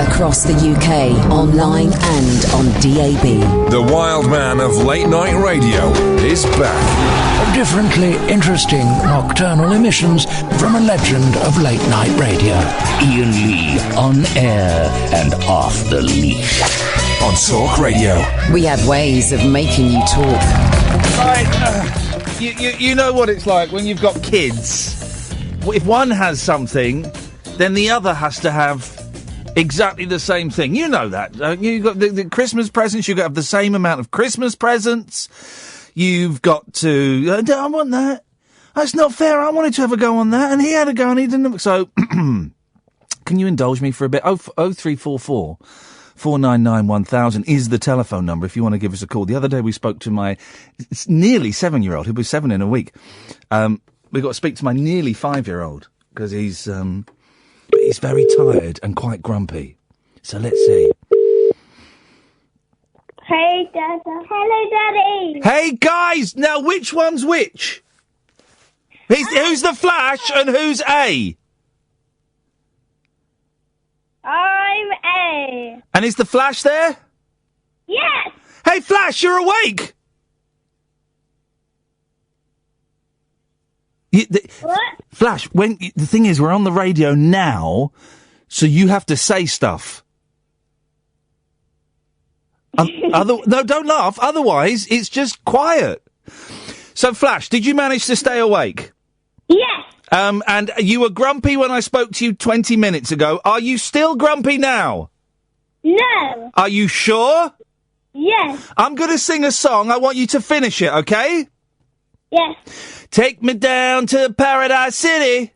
Across the UK, online and on DAB. The wild man of late night radio is back. Differently interesting nocturnal emissions from a legend of late night radio. Iain Lee, on air and off the leash. On Talk Radio. We have ways of making you talk. Right, you know what it's like when you've got kids. If one has something, then the other has to have exactly the same thing. You know that. You've got the Christmas presents, you've got to have the same amount of Christmas presents. You've got to... I want that. That's not fair. I wanted to have a go on that, and he had a go and he didn't... So, can you indulge me for a bit? 0344 499 1000 is the telephone number if you want to give us a call. The other day we spoke to my nearly 7-year-old. He'll be 7 in a week. We got to speak to my nearly 5-year-old because he's very tired and quite grumpy. So let's see. Hey, Dada. Hello, Daddy. Hey, guys! Now, which one's which? Who's the Flash and who's A? I'm A. And is the Flash there? Yes. Hey, Flash, you're awake! What? Flash, the thing is, we're on the radio now, so you have to say stuff. No, don't laugh. Otherwise, it's just quiet. So, Flash, did you manage to stay awake? Yes. And you were grumpy when I spoke to you 20 minutes ago. Are you still grumpy now? No. Are you sure? Yes. I'm going to sing a song. I want you to finish it, okay? Yes. Take me down to Paradise City.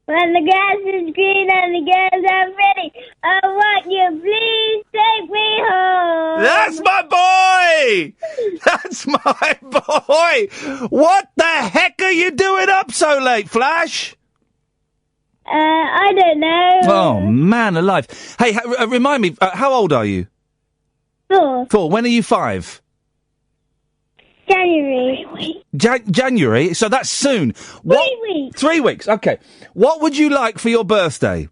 When the grass is green and the girls are pretty, I want you, please take me home. That's my boy! That's my boy! What the heck are you doing up so late, Flash? I don't know. Oh, man alive. Hey, remind me, how old are you? 4. 4. When are you 5? January. January? So that's soon. 3 weeks. 3 weeks, okay. What would you like for your birthday?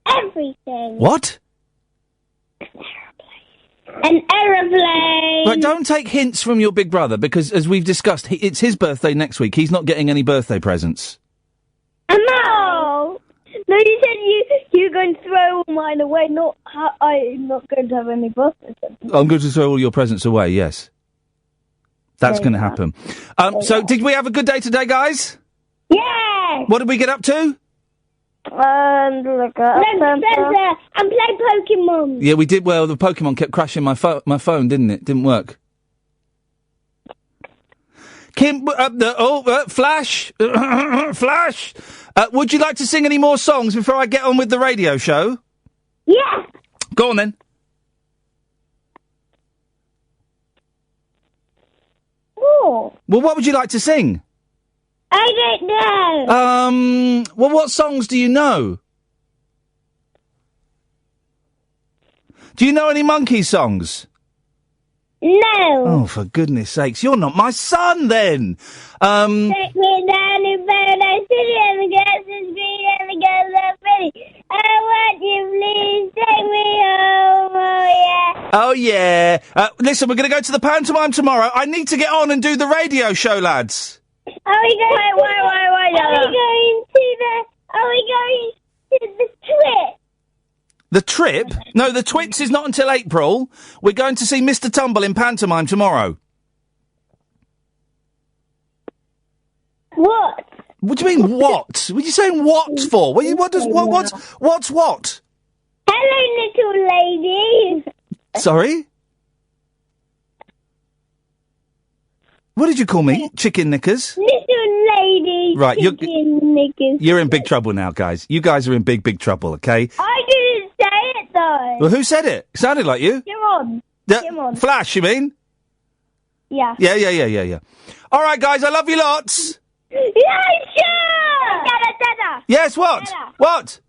Everything. What? An aeroplane. Right, don't take hints from your big brother, because as we've discussed, it's his birthday next week. He's not getting any birthday presents. No. No, you said you're going to throw all mine away. I'm not going to have any birthday presents. I'm going to throw all your presents away, yes. That's going to happen. So, did we have a good day today, guys? Yeah. What did we get up to? Look at and play Pokemon. Yeah, we did. Well, the Pokemon kept crashing my phone, didn't it? Didn't work. Kim, Flash, Flash. Would you like to sing any more songs before I get on with the radio show? Yeah. Go on then. Oh. Well, what would you like to sing? I don't know. Well, what songs do you know? Do you know any Monkey songs? No. Oh, for goodness sakes, you're not my son, then. Take me down to Paradise City and the grass is green and the girls are pretty. I want you, please take me home, oh yeah. Oh, yeah. Listen, we're going to go to the pantomime tomorrow. I need to get on and do the radio show, lads. Are we going? Why? Are we going to the trip? The trip? No, the Twits is not until April. We're going to see Mr. Tumble in pantomime tomorrow. What? What do you mean, what? What are you saying what for? What's what? Hello, little lady. Sorry? What did you call me? Chicken knickers? Little lady. Right, chicken knickers. You're in big trouble now, guys. You guys are in big trouble, okay? I didn't say it, though. Well, who said it? It sounded like you. Come on. Flash, you mean? Yeah. Yeah. All right, guys, I love you lots. Yeah, sure. Dada. Yes, what? Dada. What?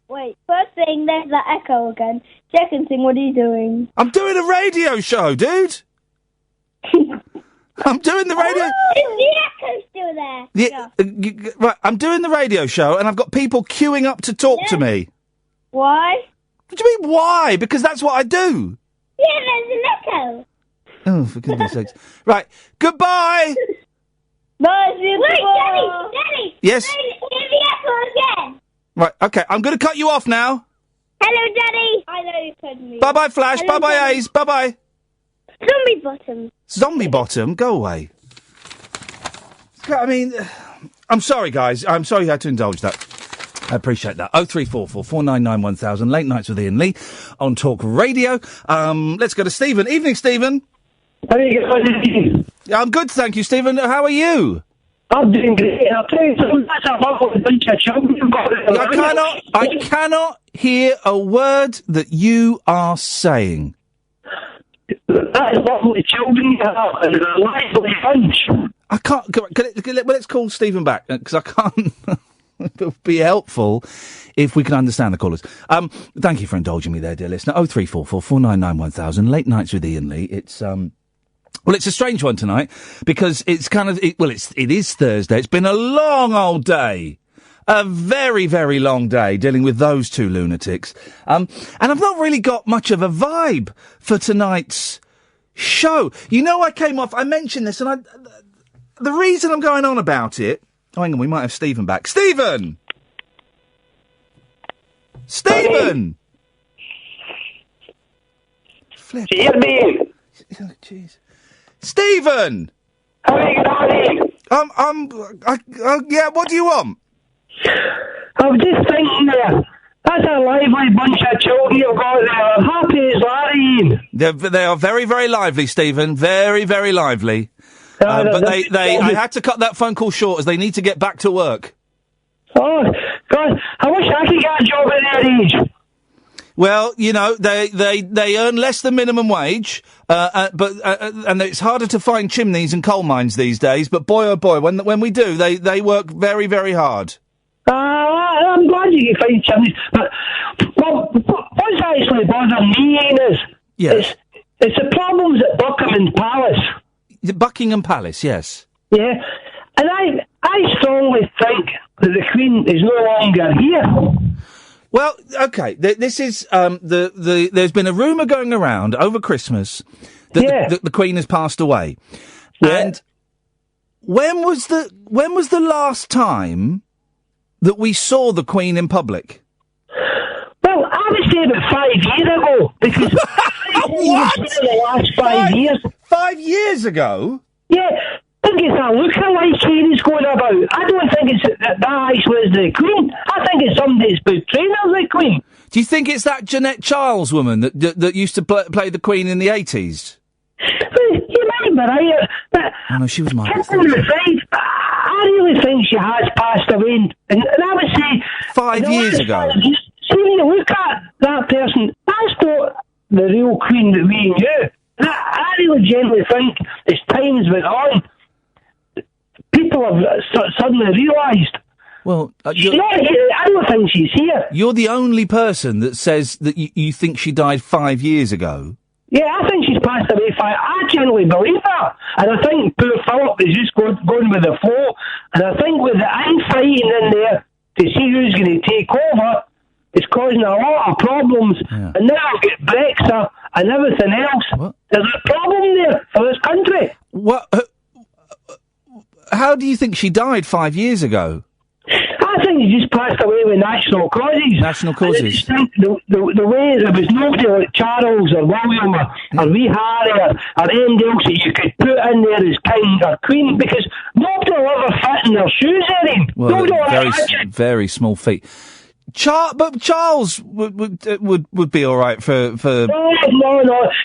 Wait, first thing, there's that echo again. Second thing, what are you doing? I'm doing a radio show, dude. I'm doing the radio... Oh, the echo's still there. Right, I'm doing the radio show, and I've got people queuing up to talk to me. Why? What do you mean, why? Because that's what I do. Yeah, there's an echo. Oh, for goodness sakes. Right, goodbye! Bye, Wait, Daddy! Yes? Hear the echo again. Right, okay, I'm going to cut you off now. Hello, Daddy. I know you said me. Bye-bye, Flash. Hello, Bye-bye, Daddy. Ace. Bye-bye. Zombie bottom. Zombie bottom? Go away. I mean, I'm sorry, guys. I'm sorry you had to indulge that. I appreciate that. 0344 499 1000. Late Nights with Iain Lee on Talk Radio. Let's go to Stephen. Evening, Stephen. How are you going? Yeah, I'm good, thank you, Stephen. How are you? I'm doing great. I'll tell you something. That's a lovely bunch of children you've got there. I cannot hear a word that you are saying. That is lovely children you have, and they're a lively bunch. I can't. Let's call Stephen back because I can't. It would be helpful if we can understand the callers. Thank you for indulging me there, dear listener. 0344 499 1000. Late Nights with Iain Lee. It's well, it's a strange one tonight because it's kind of it is Thursday. It's been a long old day. A very, very long day dealing with those two lunatics. And I've not really got much of a vibe for tonight's show. You know, I mentioned this, and the reason I'm going on about it... Oh, hang on, we might have Stephen back. Stephen! Stephen! Flip. Hear me? Oh, jeez. Stephen! How are you going? Yeah, what do you want? I'm just thinking there. That's a lively bunch of children you've got there. I'm happy as Larry. They are very, very lively, Stephen. Very, very lively. But I had to cut that phone call short as they need to get back to work. Oh, God, I wish I could get a job at their age. Well, you know, they earn less than minimum wage, and it's harder to find chimneys and coal mines these days. But boy, oh boy, when we do, they work very, very hard. I'm glad you can find chimneys. But what's actually bothering me, Iain, is yes. It's the problems at Buckingham Palace. The Buckingham Palace, yes. Yeah, and I strongly think that the Queen is no longer here. Well, okay. This is there's been a rumour going around over Christmas that the Queen has passed away. Yeah. And when was the last time that we saw the Queen in public? Well, I would say about 5 years ago, because what? The last 5 years. 5 years ago? Yeah. I think it's a lookalike here is going about. I don't think it's that actually is the Queen. I think it's somebody that's portraying as the Queen. Do you think it's that Jeanette Charles woman that used to play the Queen in the 80s? Well, you might be right. But oh, no, she was my... I really think she has passed away. And I would say... 5 years ago. See, when you look at that person, that's not the real Queen that we knew. I really genuinely think as times went on, people have suddenly realised. Well, she's not here. I don't think she's here. You're the only person that says that you think she died 5 years ago. Yeah, I think she's passed away. I genuinely believe that. And I think poor Philip is just going with the flow. And I think with the infighting in there to see who's going to take over, it's causing a lot of problems. Yeah. And now we've got Brexit and everything else. What? There's a problem there for this country. What? How do you think she died 5 years ago? I think she just passed away with natural causes. Natural causes. The way there was nobody like Charles or William or wee Harry or anyone else that you could put in there as king or queen, because nobody will ever fit in their shoes anymore. Well, very small feet. But Charles would be all right for. No.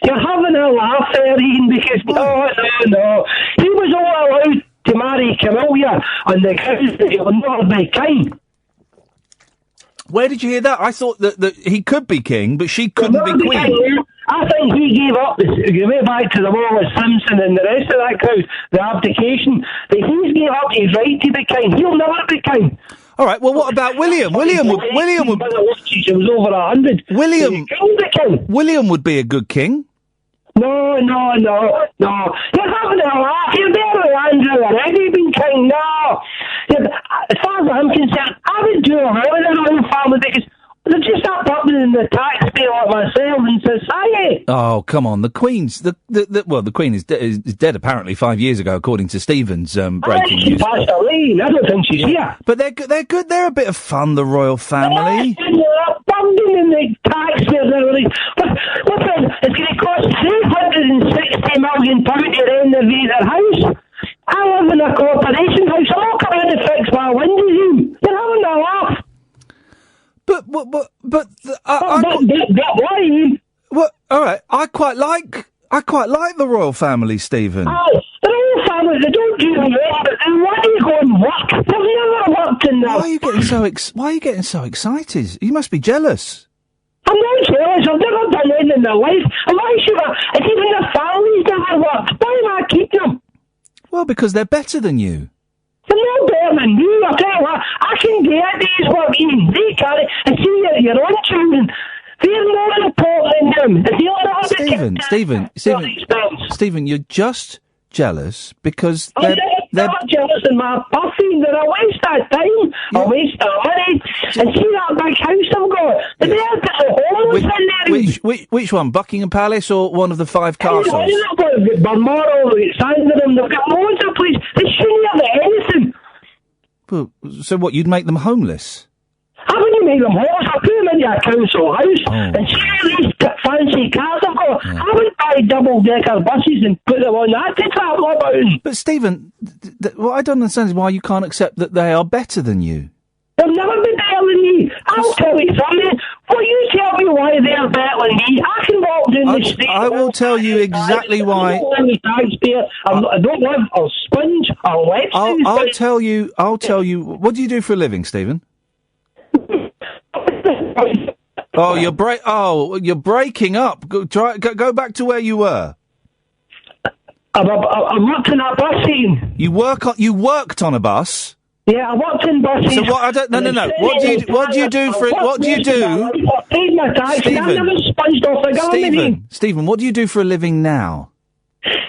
You're having a laugh there, Iain, because no. He was all allowed to marry Camilla on the grounds that he would not be king. Where did you hear that? I thought that he could be king, but she couldn't be queen. I think he gave up, way back to the Wallace Simpson and the rest of that crowd, the abdication, that he's gave up his right to be king. He'll never be king. All right, well, what about William? William would... It was over 100. William would be a good king. No. You're having a laugh. You're there with Andrew already been king. No. As far as I'm concerned, I would do away with the royal family because They're just upholding the taxpayer like myself in society. Oh, come on. The Queen's... The Queen is dead apparently 5 years ago, according to Stephen's breaking news. Passed away. I don't think she's here. But they're good. They're a bit of fun, the royal family. They're funding in the taxpayers and everything. But listen, it's going to cost £360 million to renovate their house. I live in a corporation house. I'm not coming in to fix my windows. You're having a laugh. But why? Well, all right. I quite like the royal family, Stephen. Oh, the royal family, they don't do anything, but then why do you go and work? They've never worked in that. Why are you getting so excited? You must be jealous. I'm not jealous. I've never done anything in my life. And why should I? It's even the family's never worked. Why am I keeping them? Well, because they're better than you. They're no better than you. I'll tell you what, I can get these work Ian. They carry and see your own children. They're more important than them. Stephen, you're just jealous because they're not jealous in my puffing. They're a waste of time, a waste of money. And see that big house I've got? Yes. They're the homeless in there. Which one, Buckingham Palace or one of the 5 castles? They've got Balmoral, they've got Sandringham, they've got loads of places. They shouldn't have anything. Well, so what, you'd make them homeless? I wouldn't make them homeless. I'll put them into a council house and see these fancy cars I've got. I would buy double-decker buses and put them on that to travel about. But, Stephen, what I don't understand is why you can't accept that they are better than you. They'll never be better than me. I'll tell you something. Well, you tell me why they're better than me. I can walk down the street. I will tell you exactly why. I don't live or sponge or wet. I'll tell you. What do you do for a living, Stephen? You're breaking up. Go back to where you were. I worked in a bus scene. You worked on a bus? Yeah, I worked in buses. So what? No. What do you do for it? What do you do? I paid my tax. I never sponged off the government. Stephen, what do you do for a living now?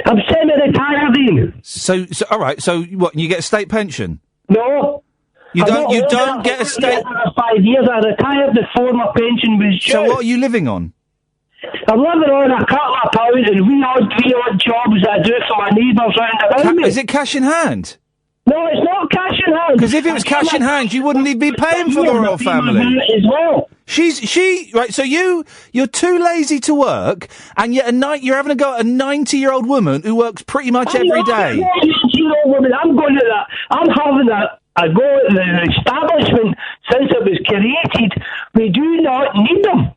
I'm semi-retired. So all right. So what? You get a state pension? No. You don't get a state. 5 years. I retired before my pension was due. So what are you living on? I'm living on a couple of pounds and wee odd jobs that I do for my neighbours round around me. Is it cash in hand? No, it's not cash in hand. Because if it was cash in hand, you wouldn't even be paying for the royal family. As well. Right, so you're too lazy to work, and yet you're having a go at a 90-year-old woman who works pretty much every day. I'm not a 90-year-old woman. I'm going to that. I'm having a go at the establishment since it was created. We do not need them.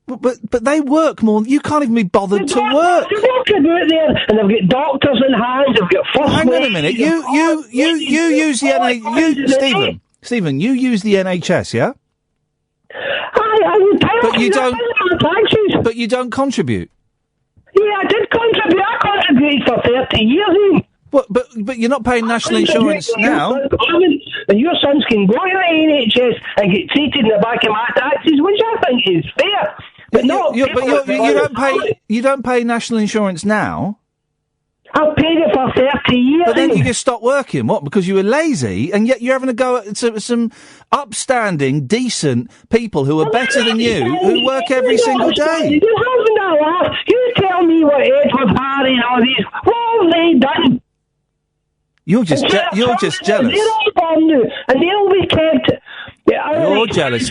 But they work more. You can't even be bothered to work. They're walking out there, and they've got doctors in hand. They've got first. Hang on a minute. You use the NHS. Stephen, you use the NHS, yeah? But you don't contribute. Yeah, I did contribute. I contributed for 30 years. But you're not paying national insurance now. And your sons can go to the NHS and get treated in the back of my taxes, which I think is fair. But you don't pay national insurance now. I've paid it for 30 years. But then you just stopped working. What? Because you were lazy, and yet you're having a go at some upstanding, decent people who are better than you, who work every single day. You're having a laugh. You tell me what Edward, Harry, and all these. What have they done? You're just jealous. They're all gone now, and they'll be kept. You're jealous,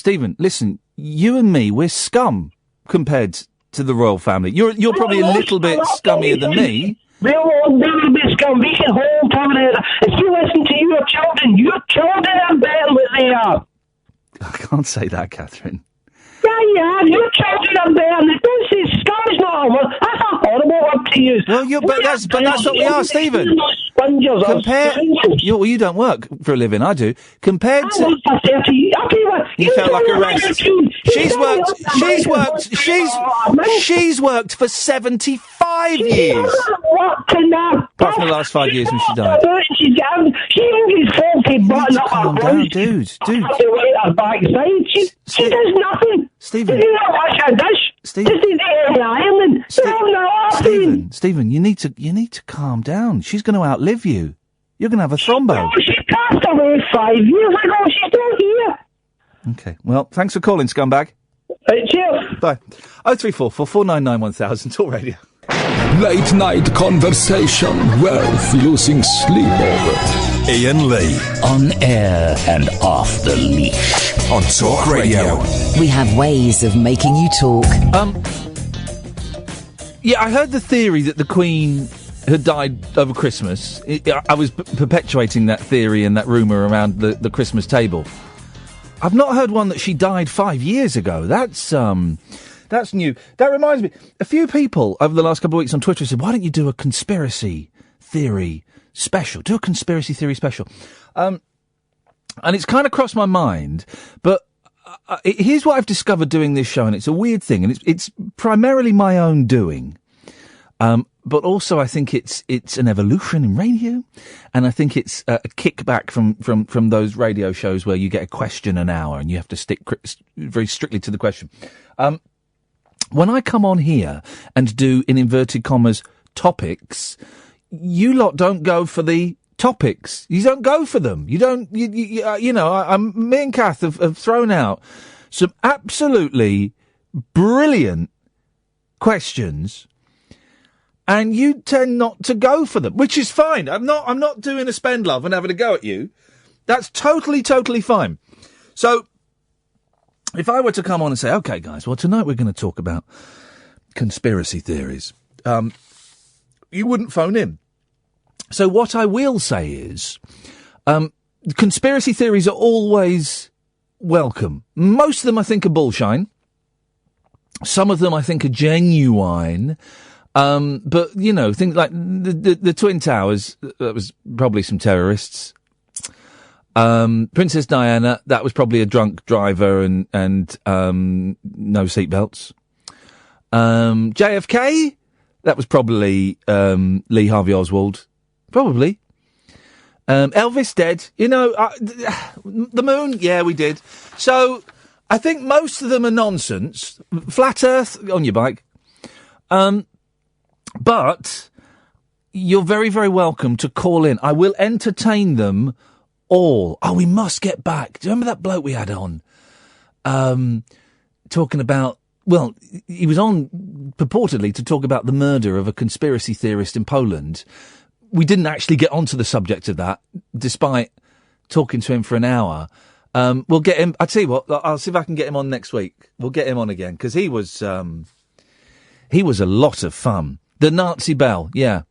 Stephen. Listen, you and me, we're scum compared to the royal family. You're probably a little bit scummier than me. They'll never be scum. We can hold together. If you listen to your children are better than they are. I can't say that, Catherine. Yeah, your children are better. Don't say scum is not a word. That's a horrible word to use. Well, but that's what we are, Stephen. You don't work for a living. I do. Compared to. I'll tell you what. You felt like a rest. She's worked for 75 years. Apart from the last 5 years when she died. She uses 40 buttons up her blouse. Dude. She does nothing. Stephen. She doesn't wash her dish. Stephen, you need to calm down. She's going to outlive you. You're going to have a thrombo. She passed away 5 years ago. She's still here. Okay. Well, thanks for calling, scumbag. Cheers. Bye. 0344 499 1000. Talk Radio. Late night conversation worth losing sleep over. Iain Lee. On air and off the leash. On Talk Radio. We have ways of making you talk. Yeah, I heard the theory that the Queen had died over Christmas. I was perpetuating that theory and that rumour around the Christmas table. I've not heard one that she died 5 years ago. That's new. That reminds me, a few people over the last couple of weeks on Twitter said, why don't you do a conspiracy theory special? Do a conspiracy theory special. And it's kind of crossed my mind, but here's what I've discovered doing this show, and it's a weird thing, and it's primarily my own doing. But also I think it's an evolution in radio, and I think it's a kickback from those radio shows where you get a question an hour and you have to stick very strictly to the question. When I come on here and do, in inverted commas, topics, you lot don't go for the topics. You don't go for them. You don't, you know, me and Kath have thrown out some absolutely brilliant questions, and you tend not to go for them, which is fine. I'm not doing a spend love and having a go at you. That's totally fine. So, if I were to come on and say, okay, guys, well, tonight we're going to talk about conspiracy theories, you wouldn't phone in. So what I will say is, conspiracy theories are always welcome. Most of them I think are bullshine. Some of them I think are genuine. But, you know, things like the Twin Towers, that was probably some terrorists. Princess Diana, that was probably a drunk driver and no seatbelts. JFK, that was probably Lee Harvey Oswald. Probably. Elvis dead. You know, the moon, yeah, we did. So, I think most of them are nonsense. Flat Earth, on your bike. But you're very, very welcome to call in. I will entertain them all. Oh, we must get back. Do you remember that bloke we had on? Talking about, well, he was on purportedly to talk about the murder of a conspiracy theorist in Poland. We didn't actually get onto the subject of that, despite talking to him for an hour. We'll get him. I'll tell you what, I'll see if I can get him on next week. We'll get him on again, because he was a lot of fun. The Nazi Bell, yeah.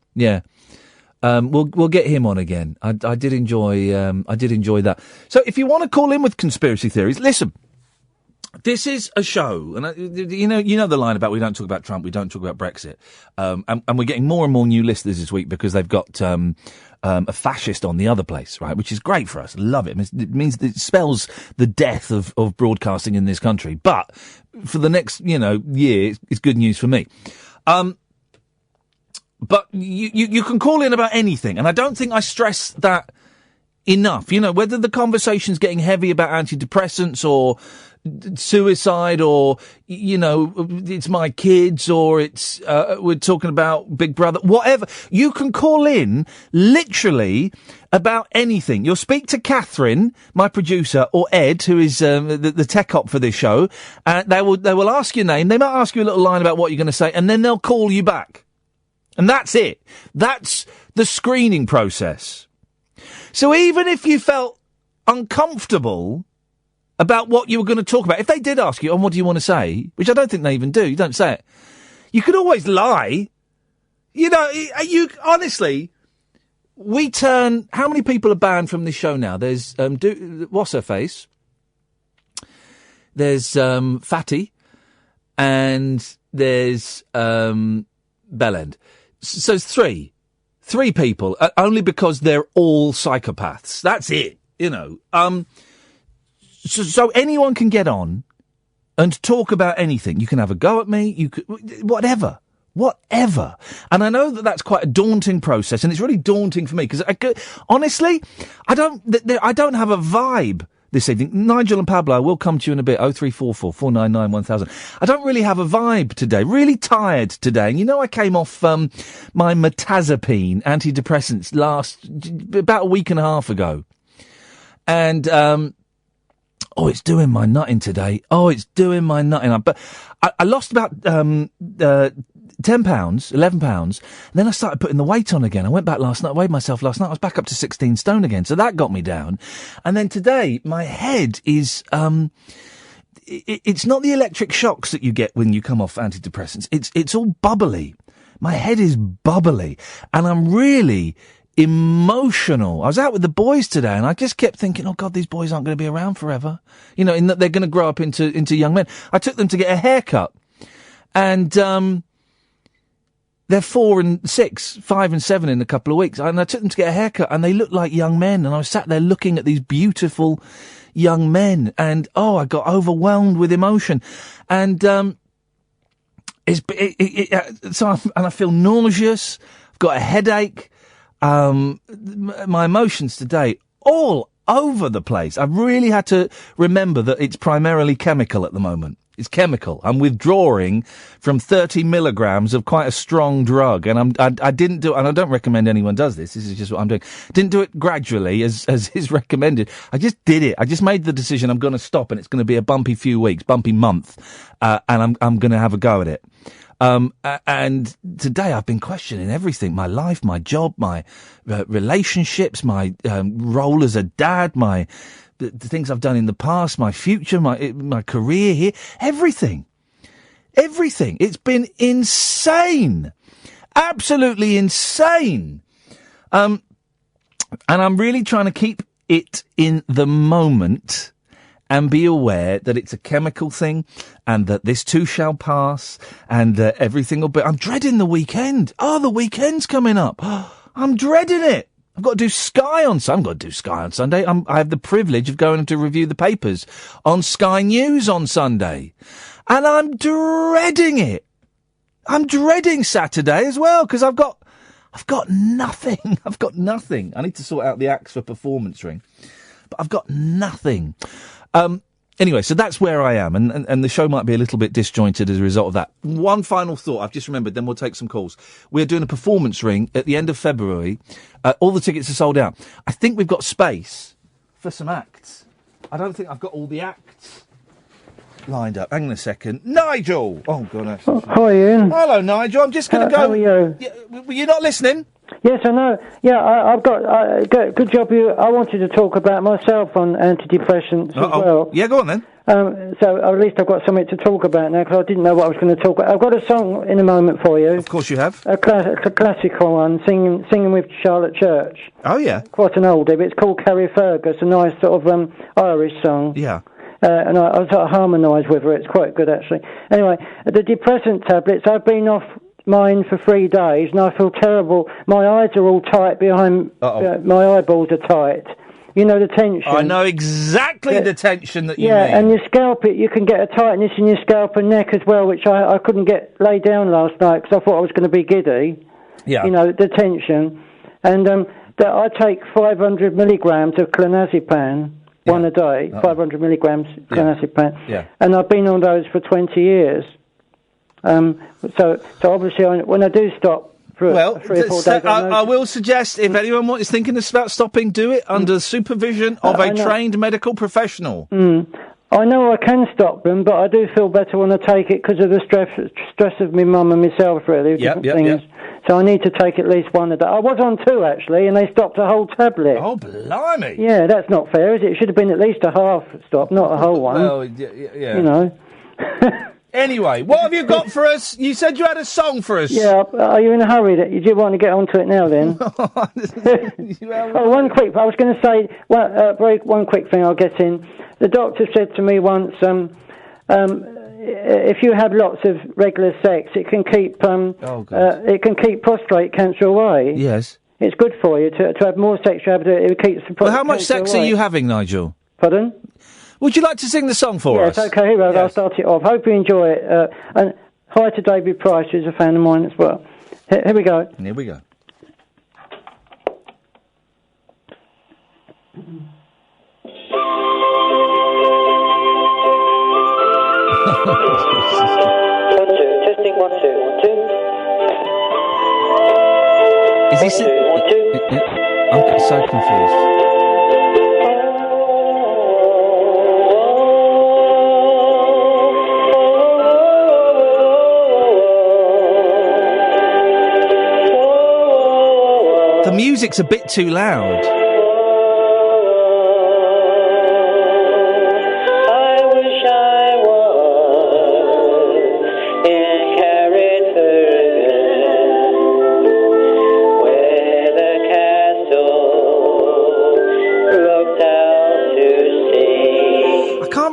We'll get him on again. I did enjoy that. So if you want to call in with conspiracy theories, listen. This is a show, and you know the line about we don't talk about Trump, we don't talk about Brexit, and we're getting more and more new listeners this week because they've got a fascist on the other place, right? Which is great for us. Love it. It spells the death of broadcasting in this country. But for the next year, it's good news for me. But you can call in about anything, and I don't think I stress that enough. You know, whether the conversation's getting heavy about antidepressants or suicide, or it's my kids, or it's we're talking about Big Brother, whatever. You can call in literally about anything. You'll speak to Catherine, my producer, or Ed, who is the tech op for this show. They will ask your name. They might ask you a little line about what you're going to say, and then they'll call you back. And that's it. That's the screening process. So even if you felt uncomfortable about what you were going to talk about, if they did ask you, what do you want to say? Which I don't think they even do. You don't say it. You could always lie. Honestly, we turn, how many people are banned from this show now? There's, what's her face? There's, Fatty. And there's, Bellend. So it's three people, only because they're all psychopaths. That's it, So anyone can get on and talk about anything. You can have a go at me. You could, whatever. And I know that that's quite a daunting process, and it's really daunting for me because honestly, I don't have a vibe this evening. Nigel and Pablo, we'll come to you in a bit. 0344 499 1000. I don't really have a vibe today. Really tired today. And I came off my metazapine antidepressants about a week and a half ago. And Oh, it's doing my nutting today. Oh, it's doing my nutting. But I lost about £10, £11, and then I started putting the weight on again. I went back last night, weighed myself last night. I was back up to 16 stone again, so that got me down. And then today, my head is... It's not the electric shocks that you get when you come off antidepressants. It's all bubbly. My head is bubbly, and I'm really emotional. I was out with the boys today, and I just kept thinking, oh God, these boys aren't going to be around forever. You know, in that they're going to grow up into young men. I took them to get a haircut, and they're 4 and 6, 5 and 7 in a couple of weeks, and I took them to get a haircut, and they looked like young men, and I was sat there looking at these beautiful young men, and I got overwhelmed with emotion, and so I feel nauseous. I've got a headache. My emotions today all over the place. I've really had to remember that it's primarily chemical at the moment. It's chemical. I'm withdrawing from 30 milligrams of quite a strong drug, and I didn't do it, and I don't recommend anyone does this. This is just what I'm doing. Didn't do it gradually as is recommended. I just did it. I just made the decision. I'm going to stop, and it's going to be a bumpy few weeks, bumpy month, and I'm going to have a go at it. And today I've been questioning everything: my life, my job, my relationships, my role as a dad, the things I've done in the past, my future, my career here, everything. It's been insane, absolutely insane. And I'm really trying to keep it in the moment and be aware that it's a chemical thing, and that this too shall pass, and that everything will be... I'm dreading the weekend. Oh, the weekend's coming up. I'm dreading it. I've got to do Sky on Sunday. I've got to do Sky on Sunday. I have the privilege of going to review the papers on Sky News on Sunday. And I'm dreading it. I'm dreading Saturday as well, because I've got nothing. I've got nothing. I need to sort out the axe for performance ring. But I've got nothing. Anyway, so that's where I am, and the show might be a little bit disjointed as a result of that. One final thought I've just remembered, then we'll take some calls. We're doing a performance ring at the end of February. All the tickets are sold out. I think we've got space for some acts. I don't think I've got all the acts lined up. Hang on a second. Nigel! Oh, God. Hi, Ian. Hello, Nigel. I'm just going to go... How are you? Were you not listening? Yes, I know. Yeah, I've got good job. I wanted to talk about myself on antidepressants as well. Yeah, go on then. So at least I've got something to talk about now, because I didn't know what I was going to talk about. I've got a song in a moment for you. Of course you have. A classical one, singing with Charlotte Church. Oh, yeah. Quite an oldie, but it's called Carrie Fergus, a nice sort of Irish song. Yeah. And I sort of harmonise with her. It's quite good, actually. Anyway, the depressant tablets, I've been off mine for 3 days, and I feel terrible. My eyes are all tight behind... my eyeballs are tight. You know, the tension. I know exactly the tension that you mean. Yeah, and your scalp, you can get a tightness in your scalp and neck as well, which I couldn't lay down last night because I thought I was going to be giddy. Yeah. You know, the tension. And I take 500 milligrams of clonazepam, one a day, 500 milligrams clonazepam. Yeah. And I've been on those for 20 years. So obviously, when I do stop for 3 or 4 days, I will suggest if anyone is thinking about stopping, do it under the supervision of a trained medical professional. I know I can stop them, but I do feel better when I take it because of the stress of my mum and myself, really. Yep. So I need to take at least one a day. I was on 2, actually, and they stopped a whole tablet. Oh, blimey. Yeah, that's not fair, is it? It should have been at least a half stop, not a whole one. Well, yeah. You know. Anyway, what have you got for us? You said you had a song for us. Yeah, are you in a hurry? You do want to get onto it now, then? One quick... I was going to say, one quick thing I'll get in. The doctor said to me once, if you have lots of regular sex, it can keep prostate cancer away. Yes. It's good for you to have more sex. It keeps the prostate Well, how much cancer sex away. are you having, Nigel? Pardon? Would you like to sing the song for us? Yes, okay, here we go. I'll start it off. Hope you enjoy it. And hi to David Price, who's a fan of mine as well. Here we go. Here we go. Testing 1, 2, 1, 2. Is he singing? 1, 2. I'm so confused. music's a bit too loud.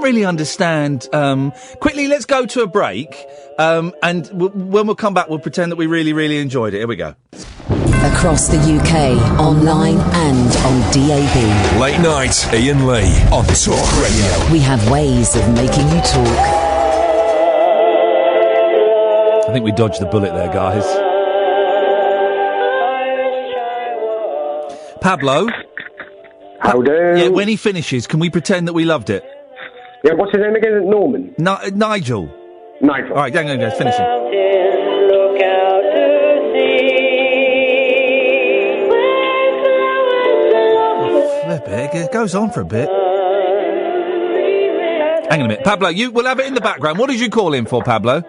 Really understand. Quickly, let's go to a break, and when we'll come back, we'll pretend that we really, really enjoyed it. Here we go. Across the UK, online and on DAB. Late night, Iain Lee on Talk Radio. We have ways of making you talk. I think we dodged the bullet there, guys. Pablo. How do? Yeah, when he finishes, can we pretend that we loved it? Yeah, what's his name again? Nigel. Nigel. Nigel. All right, go, finish it. It goes on for a bit. Hang on a minute. Pablo, we'll have it in the background. What did you call in for, Pablo?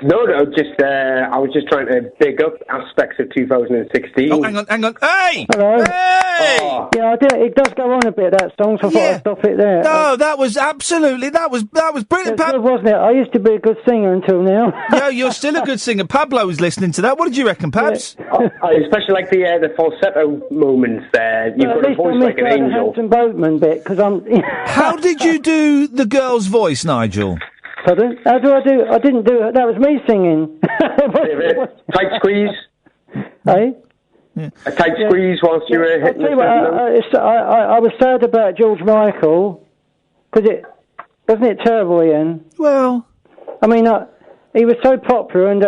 No, just, I was just trying to big up aspects of 2016. Oh, hang on. Hey! Hello. Hey! Oh. Yeah, it does go on a bit, that song, so I thought I'd stop it there. No, that was absolutely, that was brilliant. It's good, wasn't it? I used to be a good singer until now. Yeah, you're still a good singer. Pablo was listening to that. What did you reckon, Pabs? Yeah. I especially like the falsetto moments there. You've got a voice like an angel. The Hanson Boatman bit, because I'm... How did you do the girl's voice, Nigel? Pardon? How do I do? I didn't do it. That was me singing. Tight squeeze. Hey? Yeah. A tight squeeze whilst you were hitting the I was sad about George Michael, because wasn't it terrible, Iain? Well... I mean, he was so popular and,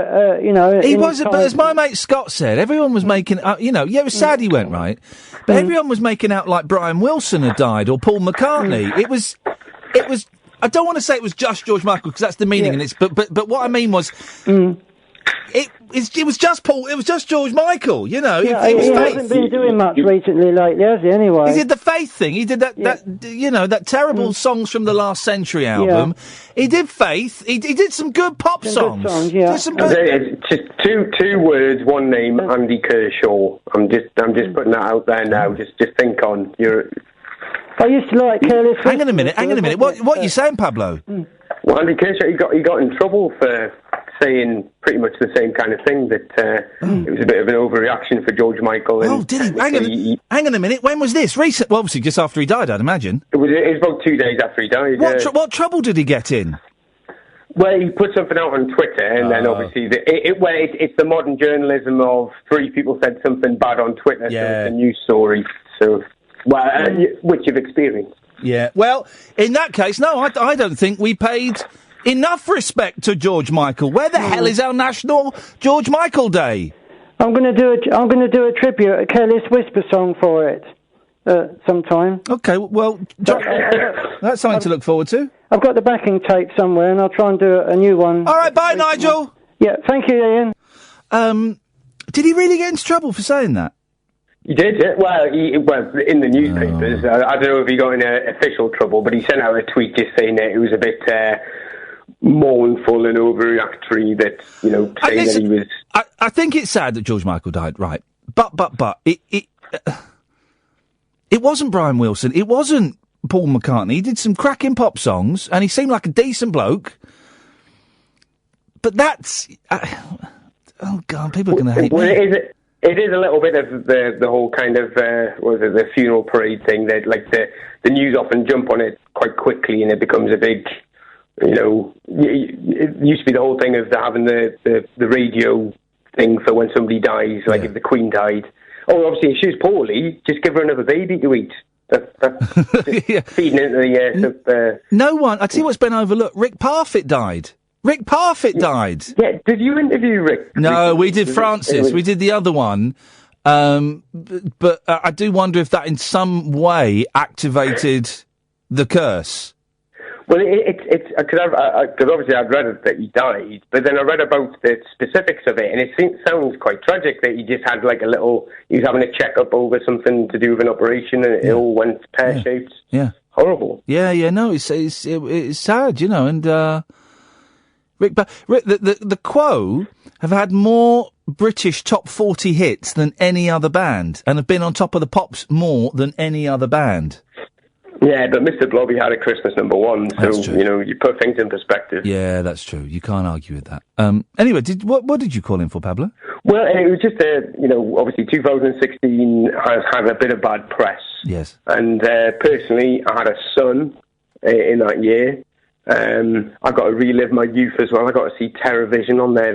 He was, but as my mate Scott said, everyone was making, it was sad he went, right? But everyone was making out like Brian Wilson had died or Paul McCartney. It was, I don't want to say it was just George Michael, because that's the meaning, and but what I mean was, it was just Paul, it was just George Michael, he hasn't been doing much recently lately, has he, anyway? He did the Faith thing, he did that terrible Songs from the Last Century album. He did Faith, he did some good pop songs. Just two words, one name, Andy Kershaw. I'm just putting that out there now, just think on your... I used to like Careless Whisper. Hang on a minute. What are you saying, Pablo? Well, Andy Kershaw, he got in trouble for saying pretty much the same kind of thing, that it was a bit of an overreaction for George Michael. And did he? Hang on a minute. When was this? Recent? Well, obviously just after he died, I'd imagine. It was about 2 days after he died. What trouble did he get in? Well, he put something out on Twitter, and then obviously it's the modern journalism of 3 people said something bad on Twitter, so it's a news story. So. Well, which you've experienced. Yeah. Well, in that case, no, I don't think we paid enough respect to George Michael. Where the hell is our National George Michael Day? I'm going to do a tribute, a Careless Whisper song for it sometime. Okay. Well, that's something to look forward to. I've got the backing tape somewhere, and I'll try and do a new one. All right. Bye, Nigel. Yeah. Thank you, Iain. Did he really get into trouble for saying that? He did, yeah. Well, in the newspapers. I don't know if he got in official trouble, but he sent out a tweet just saying that it was a bit mournful and overreactory, that, saying that he was... I think it's sad that George Michael died, right? But, it wasn't Brian Wilson, it wasn't Paul McCartney. He did some cracking pop songs, and he seemed like a decent bloke. But that's... oh, God, people are going to hate me. It is a little bit of the whole kind of the funeral parade thing, that like the news often jump on it quite quickly, and it becomes a big, it used to be the whole thing of having the radio thing for when somebody dies, like if the Queen died. Oh, obviously if she's poorly, just give her another baby to eat. That's just feeding into the no one. I tell you what's been overlooked. Rick Parfitt died. Rick Parfitt died. Yeah, did you interview Rick? No, we did Francis. We did the other one. But I do wonder if that in some way activated the curse. Well, it's because obviously I'd read that he died, but then I read about the specifics of it, and it sounds quite tragic that he just had he was having a checkup over something to do with an operation, and it all went pear-shaped. Yeah. Horrible. Yeah, no, it's sad, and... the Quo have had more British top 40 hits than any other band, and have been on top of the pops more than any other band. Yeah, but Mr. Blobby had a Christmas #1, so, you put things in perspective. Yeah, that's true. You can't argue with that. Anyway, what did you call in for, Pablo? Well, it was just, obviously 2016 has had a bit of bad press. Yes. And personally, I had a son in that year. I got to relive my youth as well. I got to see TerrorVision on there,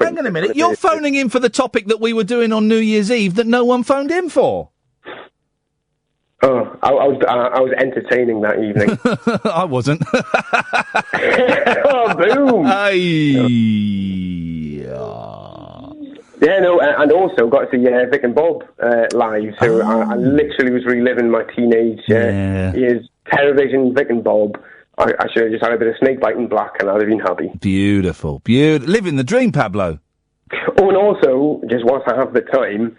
Hang on a minute, you're phoning in for the topic that we were doing on New Year's Eve that no one phoned in for? Oh, I was entertaining that evening. I wasn't. Oh, boom! Yeah, no, and also got to see Vic and Bob live. So I literally was reliving my teenage years. TerrorVision, Vic and Bob. I should have just had a bit of snakebite and black, and I'd have been happy. Beautiful, living the dream, Pablo. Oh, and also, just whilst I have the time.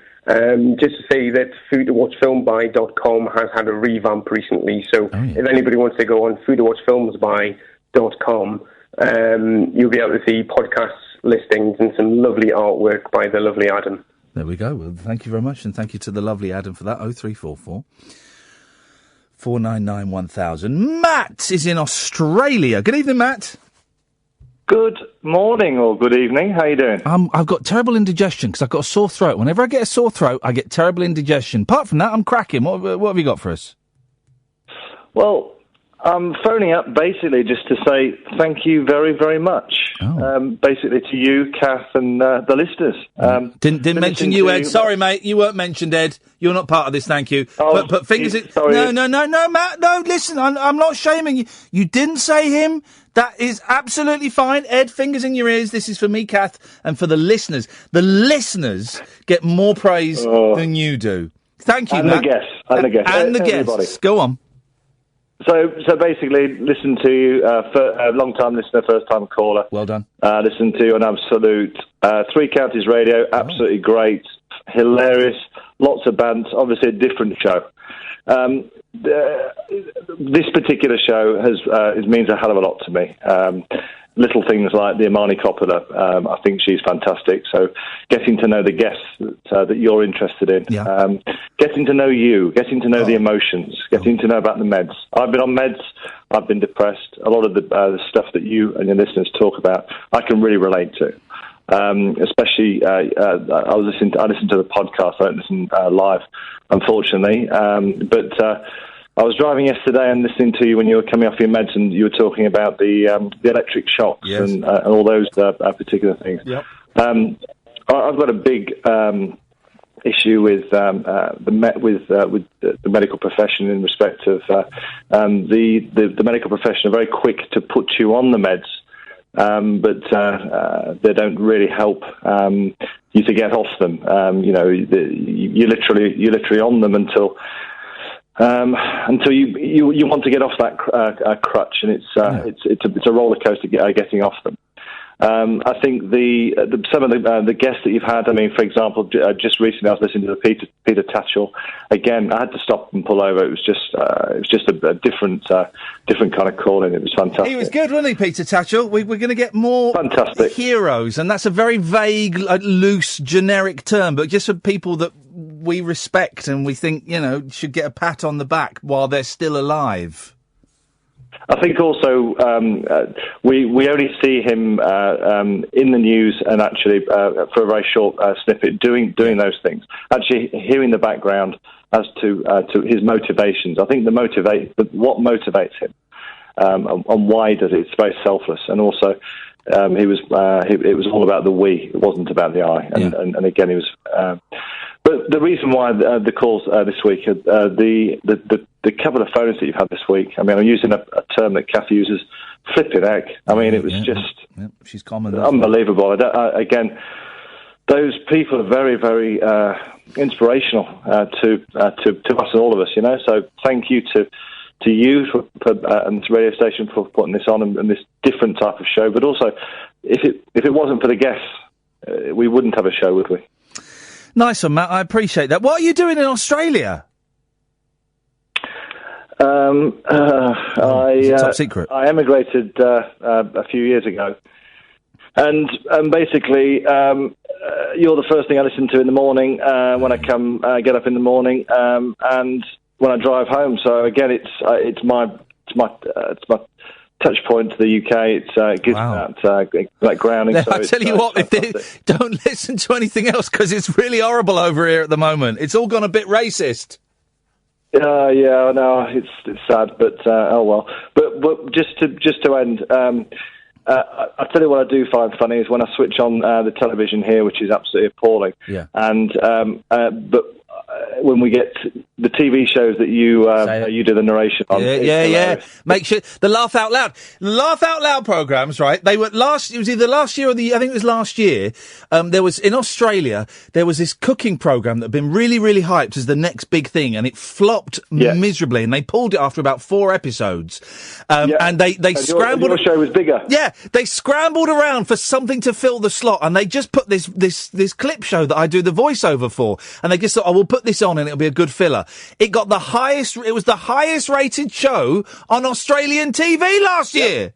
Just to say that foodtowatchfilmby.com has had a revamp recently, so if anybody wants to go on foodtowatchfilmsby.com, you'll be able to see podcasts, listings, and some lovely artwork by the lovely Adam. There we go. Well, thank you very much, and thank you to the lovely Adam for that. 0344 499 1000. Matt is in Australia. Good evening, Matt. Good morning or good evening. How you doing? I've got terrible indigestion because I've got a sore throat. Whenever I get a sore throat, I get terrible indigestion. Apart from that, I'm cracking. What have you got for us? Well, I'm phoning up basically just to say thank you very, very much. Basically to you, Kath, and the listeners. Didn't mention you, Ed. Sorry, mate. You weren't mentioned, Ed. You're not part of this, thank you. Put fingers in... Sorry. No, Matt. No, listen, I'm not shaming you. You didn't say him. That is absolutely fine. Ed, fingers in your ears. This is for me, Kath, and for the listeners. The listeners get more praise than you do. Thank you, Matt. And the guests. And the guests. Go on. So basically, listen to you, long-time listener, first-time caller. Well done. Listen to you on Absolute. Three Counties Radio, absolutely great, hilarious, lots of bands, obviously a different show. This particular show means a hell of a lot to me. Little things like the Imani Coppola, I think she's fantastic. So getting to know the guests that you're interested in, getting to know you, getting to know the emotions, getting to know about the meds. I've been on meds, I've been depressed. A lot of the stuff that you and your listeners talk about, I can really relate to. Especially, I listened to the podcast. I don't listen live, unfortunately. But I was driving yesterday and listening to you when you were coming off your meds, and you were talking about the electric shocks and all those particular things. Yep. I've got a big issue with the medical profession in respect of the medical profession are very quick to put you on the meds. But they don't really help you to get off them. You're literally on them until you want to get off that crutch, and it's a roller coaster getting off them. I think some of the guests that you've had. I mean, for example, just recently I was listening to the Peter Tatchell. Again, I had to stop and pull over. It was just a different kind of calling. It was fantastic. He was good, wasn't he, Peter Tatchell? We're going to get more fantastic heroes, and that's a very vague, loose, generic term, but just for people that we respect and we think should get a pat on the back while they're still alive. I think also we only see him in the news and actually for a very short snippet doing those things. Actually, hearing the background as to his motivations. I think what motivates him and why does it? It's very selfless, and also it was all about the we. It wasn't about the I. And again, he was. But the reason why the calls this week, the couple of phones that you've had this week, I mean, I'm using a term that Kathy uses, flipping heck. I mean, it was she's common. Unbelievable. Again, those people are very, very inspirational to us and all of us, So thank you to you and this radio station for putting this on and this different type of show. But also, if it wasn't for the guests, we wouldn't have a show, would we? Nice one, Matt. I appreciate that. What are you doing in Australia? Top secret. I emigrated a few years ago, and basically you're the first thing I listen to in the morning when I get up in the morning, and when I drive home. So again, it's my touch point to the UK. It gives that grounding. Now, I tell you what, don't listen to anything else because it's really horrible over here at the moment. It's all gone a bit racist. Yeah, no, it's sad, but oh well. But just to end, I tell you what I do find funny is when I switch on the television here, which is absolutely appalling. Yeah. And but when we get the TV shows that you do the narration on, yeah. Make sure the Laugh Out Loud programs, right? They were it was either last year or I think it was last year. There was in Australia there was this cooking program that had been really, really hyped as the next big thing, and it flopped miserably, and they pulled it after about 4 episodes. And they scrambled. Your show was bigger. Yeah, they scrambled around for something to fill the slot, and they just put this clip show that I do the voiceover for, and they just thought, we'll put this on and it'll be a good filler. It was the highest rated show on Australian TV last year.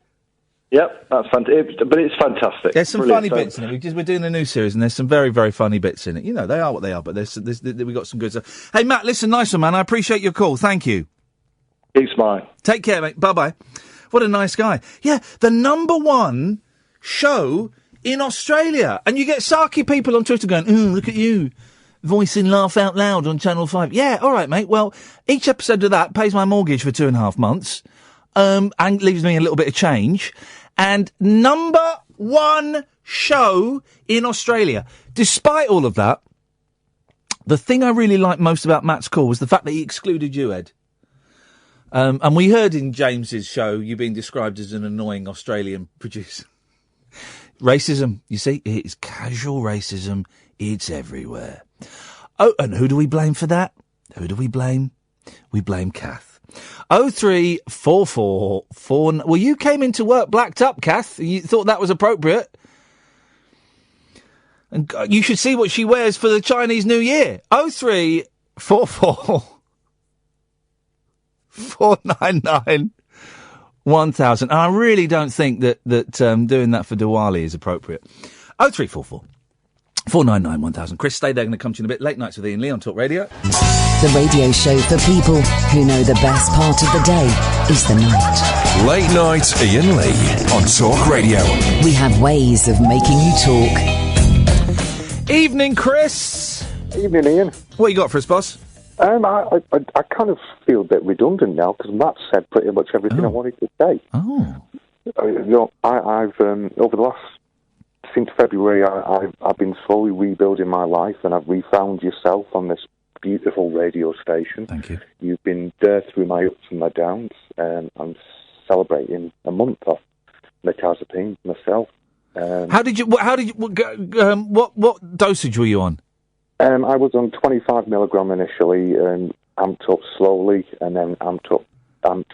Yep, that's fantastic. But it's fantastic. There's some funny bits in it. We're doing a new series, and there's some very, very funny bits in it. You know, they are what they are, but we got some good stuff. Hey, Matt, listen, nice one, man. I appreciate your call. Thank you. Keep smiling. Take care, mate. Bye-bye. What a nice guy. Yeah, the #1 show in Australia. And you get sarky people on Twitter going, look at you, voicing Laugh Out Loud on Channel 5. Yeah, all right, mate. Well, each episode of that pays my mortgage for 2.5 months, and leaves me a little bit of change. And #1 show in Australia. Despite all of that, the thing I really liked most about Matt's call was the fact that he excluded you, Ed. And we heard in James's show you being described as an annoying Australian producer. Racism, you see, it's casual racism. It's everywhere. Oh, and who do we blame for that? Who do we blame? We blame Kath. 03444. Well, you came into work blacked up, Kath. You thought that was appropriate. And you should see what she wears for the Chinese New Year. 03444 499 1000. And I really don't think that doing that for Diwali is appropriate. 0344 499 1000. Chris, stay there. Going to come to you in a bit. Late Nights with Iain Lee on Talk Radio. The radio show for people who know the best part of the day is the night. Late Night Iain Lee on Talk Radio. We have ways of making you talk. Evening, Chris. Evening, Iain. What you got for us, boss? I kind of feel a bit redundant now because Matt said pretty much everything I wanted to say. Oh. I've over the last since February, I've been slowly rebuilding my life, and I've refound yourself on this beautiful radio station. Thank you. You've been there through my ups and my downs, and I'm celebrating a month off metazapine myself. What dosage were you on? I was on 25 milligram initially, and amped up slowly, and then amped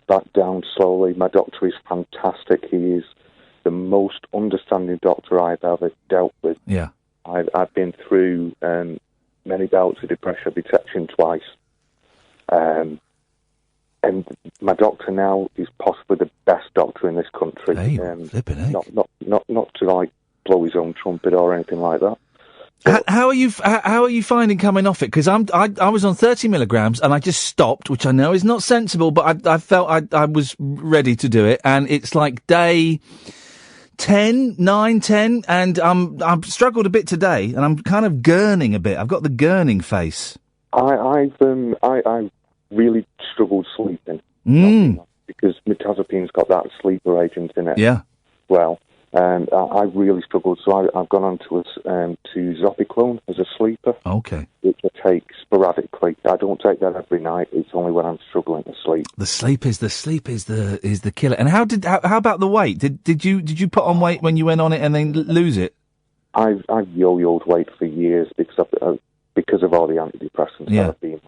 back down slowly. My doctor is fantastic. He is the most understanding doctor I've ever dealt with. Yeah. I've been through many bouts of depression, detection twice. And my doctor now is possibly the best doctor in this country. Hey, flipping heck. Not to like blow his own trumpet or anything like that. How are you finding coming off it? Because I was on 30 milligrams and I just stopped, which I know is not sensible, but I felt I was ready to do it, and it's like day 9, 10, and I've struggled a bit today, and I'm kind of gurning a bit. I've got the gurning face. I really struggled sleeping because metazopine's got that sleeper agent in it. Yeah. Well. And I really struggled, so I've gone on to Zopiclone as a sleeper. Okay. Which I take sporadically. I don't take that every night. It's only when I'm struggling to sleep. The sleep is the killer. And how about the weight? Did you put on weight when you went on it and then lose it? I've yo-yoed weight for years because of all the antidepressants that I've been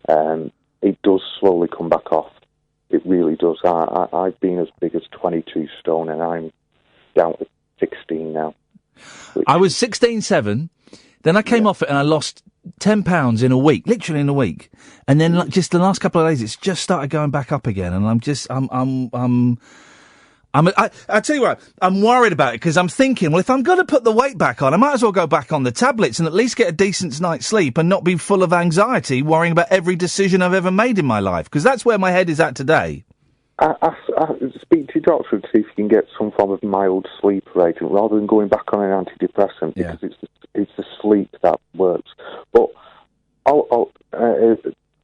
on. It does slowly come back off. It really does. I've been as big as 22 stone, and I'm down to 16 now. I was 16.7, then I came off it and I lost 10 pounds in a week, literally in a week. And then just the last couple of days, it's just started going back up again. And I'm I tell you what, I'm worried about it because I'm thinking, well, if I'm going to put the weight back on, I might as well go back on the tablets and at least get a decent night's sleep and not be full of anxiety worrying about every decision I've ever made in my life, because that's where my head is at today. I speak to your doctor and see if you can get some form of mild sleeper agent rather than going back on an antidepressant, because it's the sleep that works. But I'll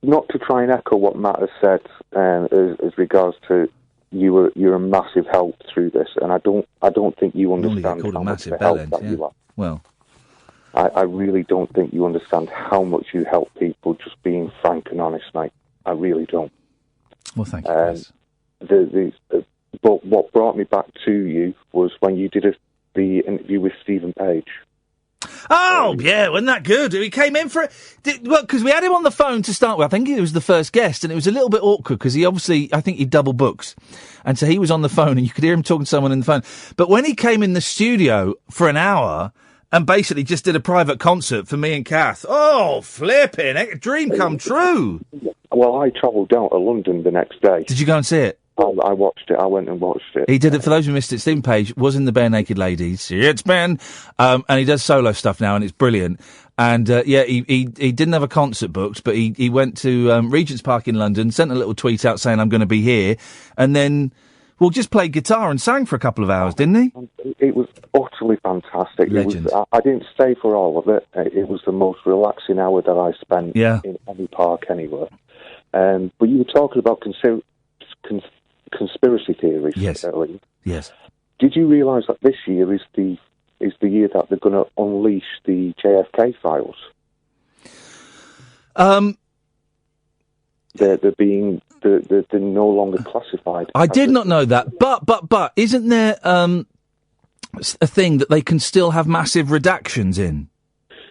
not to try and echo what Matt has said as regards to you're a massive help through this, and I don't think you understand how much the help that you are. Well, I really don't think you understand how much you help people just being frank and honest, mate. I really don't. Well, thank you, Chris. But what brought me back to you was when you did the interview with Stephen Page. Oh, yeah, wasn't that good? He came in for it. Well, because we had him on the phone to start with. I think he was the first guest, and it was a little bit awkward because I think he double books. And so he was on the phone, and you could hear him talking to someone in the phone. But when he came in the studio for an hour and basically just did a private concert for me and Kath, flipping, dream come true. Well, I travelled down to London the next day. Did you go and see it? I watched it. I went and watched it. He did it, for those who missed it, Stephen Page was in the Bare Naked Ladies. It's Ben. And he does solo stuff now, and it's brilliant. And, he didn't have a concert booked, but he went to Regent's Park in London, sent a little tweet out saying, I'm going to be here, and then, just played guitar and sang for a couple of hours, didn't he? It was utterly fantastic. Legend. I didn't stay for all of it. It was the most relaxing hour that I spent in any park anywhere. But you were talking about conspiracy theories. Yes. Yes. Did you realise that this year is the year that they're going to unleash the JFK files? They're no longer classified. I did not know that, but isn't there a thing that they can still have massive redactions in?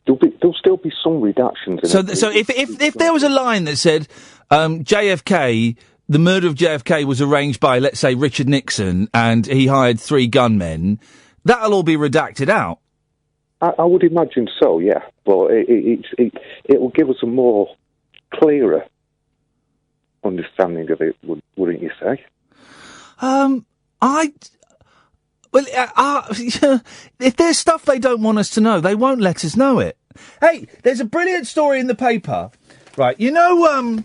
There'll still be some redactions. So if there was a line that said JFK. The murder of JFK was arranged by, let's say, Richard Nixon, and he hired 3 gunmen. That'll all be redacted out. I would imagine so, yeah. But it will give us a more clearer understanding of it, wouldn't you say? If there's stuff they don't want us to know, they won't let us know it. Hey, there's a brilliant story in the paper, right? You know,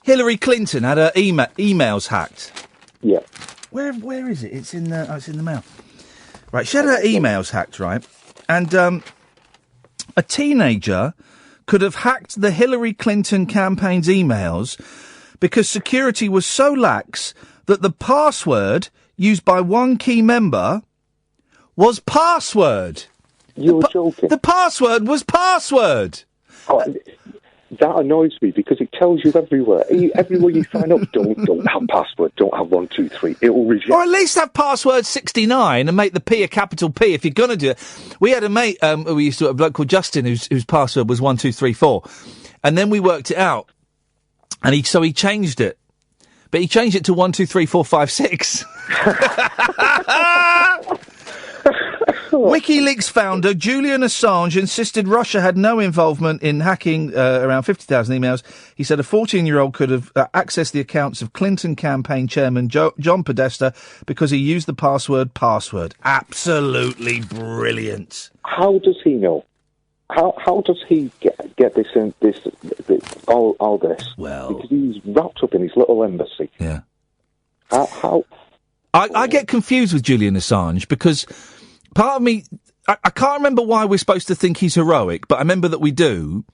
Hillary Clinton had her emails hacked. Yeah. Where is it? It's in the mail. Right, she had her emails hacked, right? And a teenager could have hacked the Hillary Clinton campaign's emails because security was so lax that the password used by one key member was password. You're joking. The password was password. That annoys me because it tells you everywhere. Everywhere you sign up, don't have password, don't have 1, 2, 3. It will reject. Or at least have password 69 and make the P a capital P if you're going to do it. We had a mate, we used to have a bloke called Justin whose password was 1, 2, 3, 4. And then we worked it out. And he changed it. But he changed it to 1, 2, 3, 4, 5, 6. WikiLeaks founder Julian Assange insisted Russia had no involvement in hacking around 50,000 emails. He said a 14-year-old could have accessed the accounts of Clinton campaign chairman John Podesta because he used the password. Absolutely brilliant. How does he know? How does he get this all this? Well, because he's wrapped up in his little embassy. Yeah. How? I get confused with Julian Assange because part of me, I can't remember why we're supposed to think he's heroic, but I remember that we do.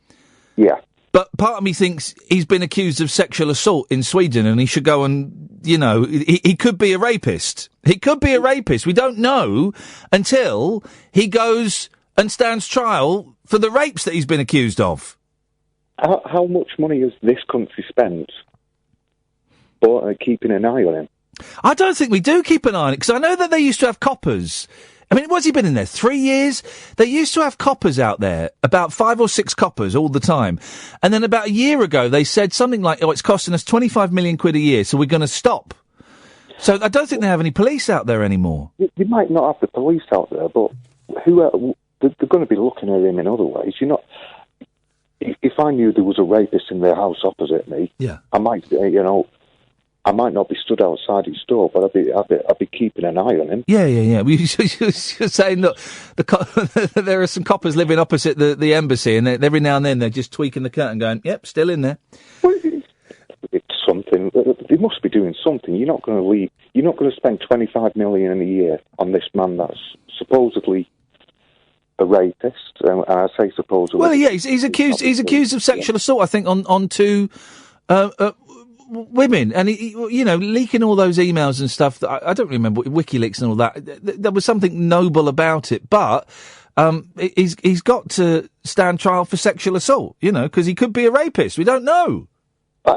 Yeah. But part of me thinks he's been accused of sexual assault in Sweden and he should go and, he could be a rapist. He could be a rapist. We don't know until he goes and stands trial for the rapes that he's been accused of. How much money has this country spent keeping an eye on him? I don't think we do keep an eye on it, because I know that they used to have coppers. I mean, what's he been in there? 3 years? They used to have coppers out there, about 5 or 6 coppers all the time. And then about a year ago, they said something like, it's costing us 25 million quid a year, so we're going to stop. So I don't think they have any police out there anymore. You might not have the police out there, but they're going to be looking at him in other ways. If I knew there was a rapist in their house opposite me, yeah, I might, I might not be stood outside his door, but I'd be keeping an eye on him. Yeah. You're saying, look, there are some coppers living opposite the embassy, and every now and then they're just tweaking the curtain, going, "Yep, still in there." Well, it's something. They must be doing something. You're not going to leave. You're not going to spend $25 million a year on this man that's supposedly a rapist. And I say supposedly. Well, yeah, he's accused of sexual assault, I think, on two women, and leaking all those emails and stuff. That I don't remember WikiLeaks and all that. There was something noble about it, but he's got to stand trial for sexual assault. Because he could be a rapist. We don't know.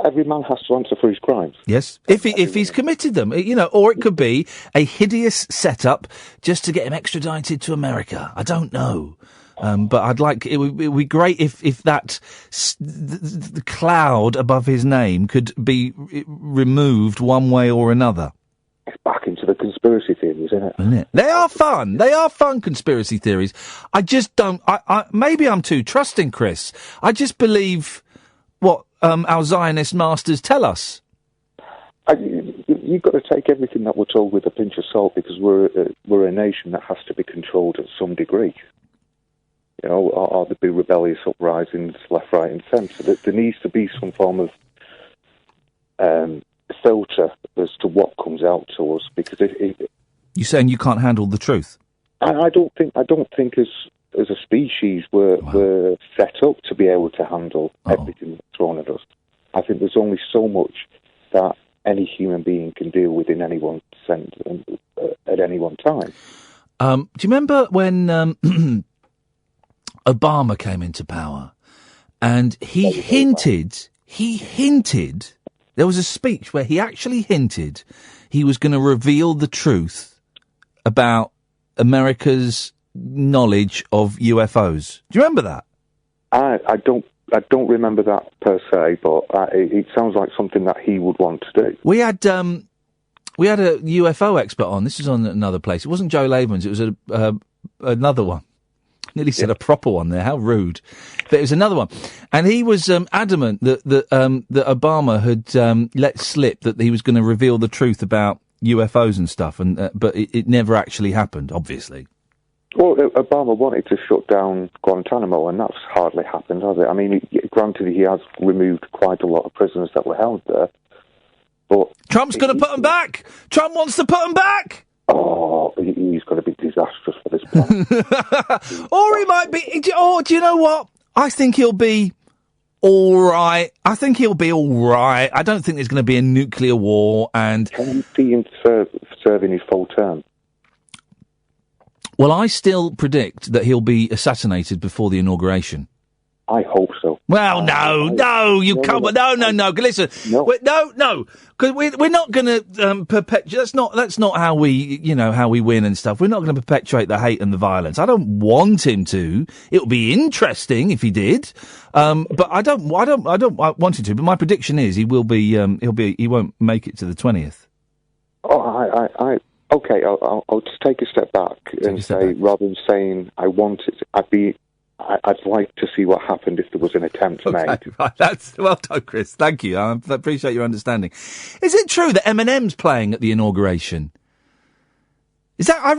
Every man has to answer for his crimes. Yes, if he's committed them, or it could be a hideous setup just to get him extradited to America. I don't know, but it would be great if that the cloud above his name could be removed one way or another. It's back into the conspiracy theories, isn't it? They are fun. They are fun conspiracy theories. I just don't. Maybe I'm too trusting, Chris. I just believe what our Zionist masters tell us. You've got to take everything that we're told with a pinch of salt, because we're a nation that has to be controlled at some degree. Or there be rebellious uprisings left, right, and centre. There needs to be some form of filter as to what comes out to us, because you're saying you can't handle the truth. I don't think as a species we're set up to be able to handle everything that's thrown at us. I think there's only so much that any human being can deal with in any one sense at any one time. Do you remember when Obama came into power, and he hinted, there was a speech where he actually hinted he was going to reveal the truth about America's knowledge of UFOs. Do you remember that? I don't remember that per se, but it sounds like something that he would want to do. We had a UFO expert on. This is on another place. It wasn't Joe Laven's. It was another one. Nearly said a proper one there. How rude! But it was another one, and he was adamant that Obama had let slip that he was going to reveal the truth about UFOs and stuff, and but it never actually happened. Obviously. Well, Obama wanted to shut down Guantanamo, and that's hardly happened, has it? I mean, granted, he has removed quite a lot of prisoners that were held there, but Trump's going to put them back. Trump wants to put them back. Oh, he's going to be disastrous for this plan. Or he might be. Oh, do you know what? I think he'll be all right. I don't think there's going to be a nuclear war. And can you see him serving his full term? Well, I still predict that he'll be assassinated before the inauguration. I hope so. Well, no, you can't. No. Listen, no, because we're not going to perpetuate. That's not how we win and stuff. We're not going to perpetuate the hate and the violence. I don't want him to. It would be interesting if he did, but I don't want him to. But my prediction is he will be. He won't make it to the 20th. Oh, okay. I'll just take a step back and say, rather than saying I want it, I'd like to see what happened if there was an attempt made. Right, that's well done, Chris. Thank you. I appreciate your understanding. Is it true that Eminem's playing at the inauguration? Is that I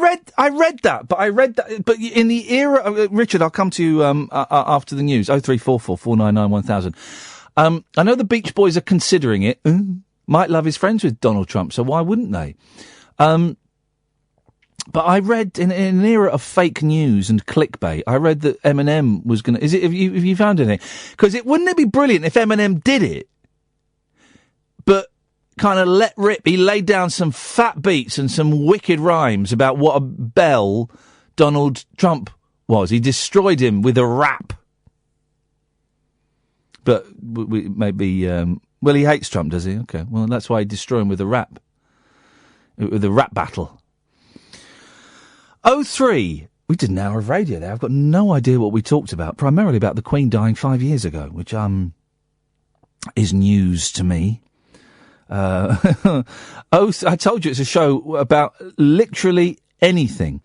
read that, but in the era of, Richard, I'll come to you after the news. 0344 499 1000. I know the Beach Boys are considering it. Mike Love is friends with Donald Trump, so why wouldn't they? But I read in an era of fake news and clickbait, I read that Eminem was going to... Have you found anything? Because wouldn't it be brilliant if Eminem did it, but kind of let rip? He laid down some fat beats and some wicked rhymes about what a belle Donald Trump was. He destroyed him with a rap. But maybe... well, he hates Trump, does he? Okay, well, that's why he destroyed him with a rap. With a rap battle. 03. We did an hour of radio there. I've got no idea what we talked about. Primarily about the Queen dying 5 years ago, which is news to me. I told you it's a show about literally anything.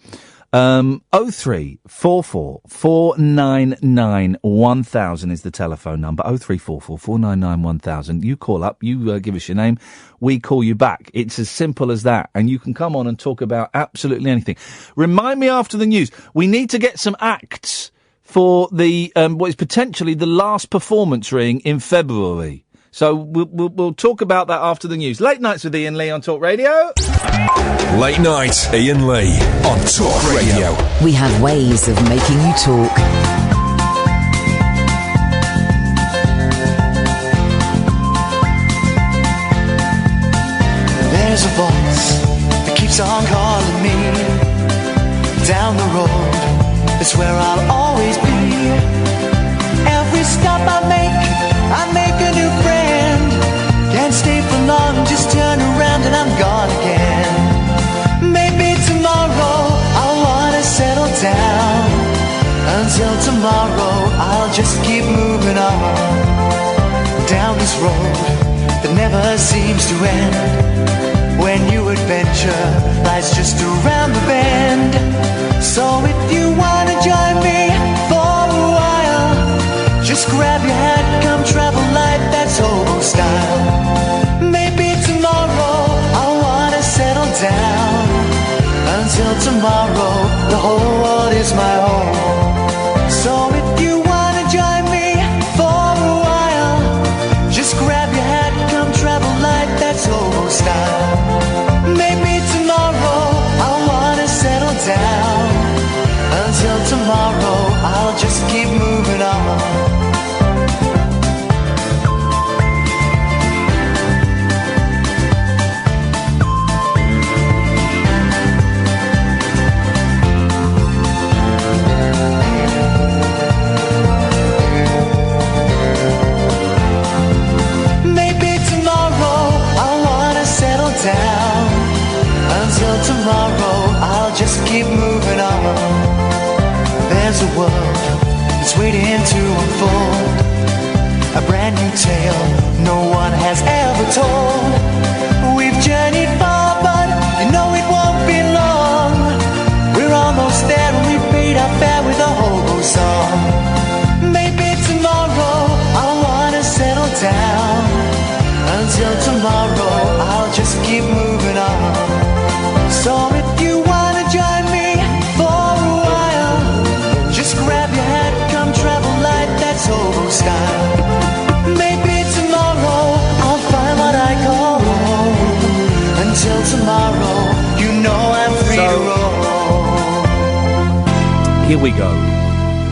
0344 499 1000 is the telephone number. 0344 499 1000. You call up, you give us your name, we call you back. It's as simple as that. And you can come on and talk about absolutely anything. Remind me after the news. We need to get some acts for the what is potentially the last performance ring in February. So we'll talk about that after the news. Late Nights with Iain Lee on Talk Radio. Late Night, Iain Lee on Talk Radio. We have ways of making you talk. There's a voice that keeps on calling me. Down the road, it's where I'll always be. Every stop I make a new friend. Can't stay for long, just turn around and I'm gone again. Maybe tomorrow I'll wanna settle down. Until tomorrow I'll just keep moving on. Down this road that never seems to end. When new adventure lies just around the bend. So if you wanna join me for a while, just grab your hat, come travel light, that's hobo style. Maybe tomorrow I'll wanna settle down. Until tomorrow, the whole world is my home. So if you wanna join me for a while, just grab your hat, come travel light, that's hobo style. Maybe tomorrow I'll wanna settle down. Until tomorrow, I'll just keep moving on. Maybe tomorrow I'll wanna settle down. Until tomorrow, I'll just keep moving on. There's a world that's waiting to unfold. A brand new tale no one has ever told. We've journeyed far, but you know it won't be long. We're almost there and we paid our fare with a hobo song. Maybe tomorrow I'll wanna settle down. Until tomorrow, I'll just keep moving on. So if you wanna join me for a while, just grab your hat, come travel light, that's hobo style. Maybe tomorrow I'll find what I call home. Until tomorrow, you know I'm free to roam. Here we go.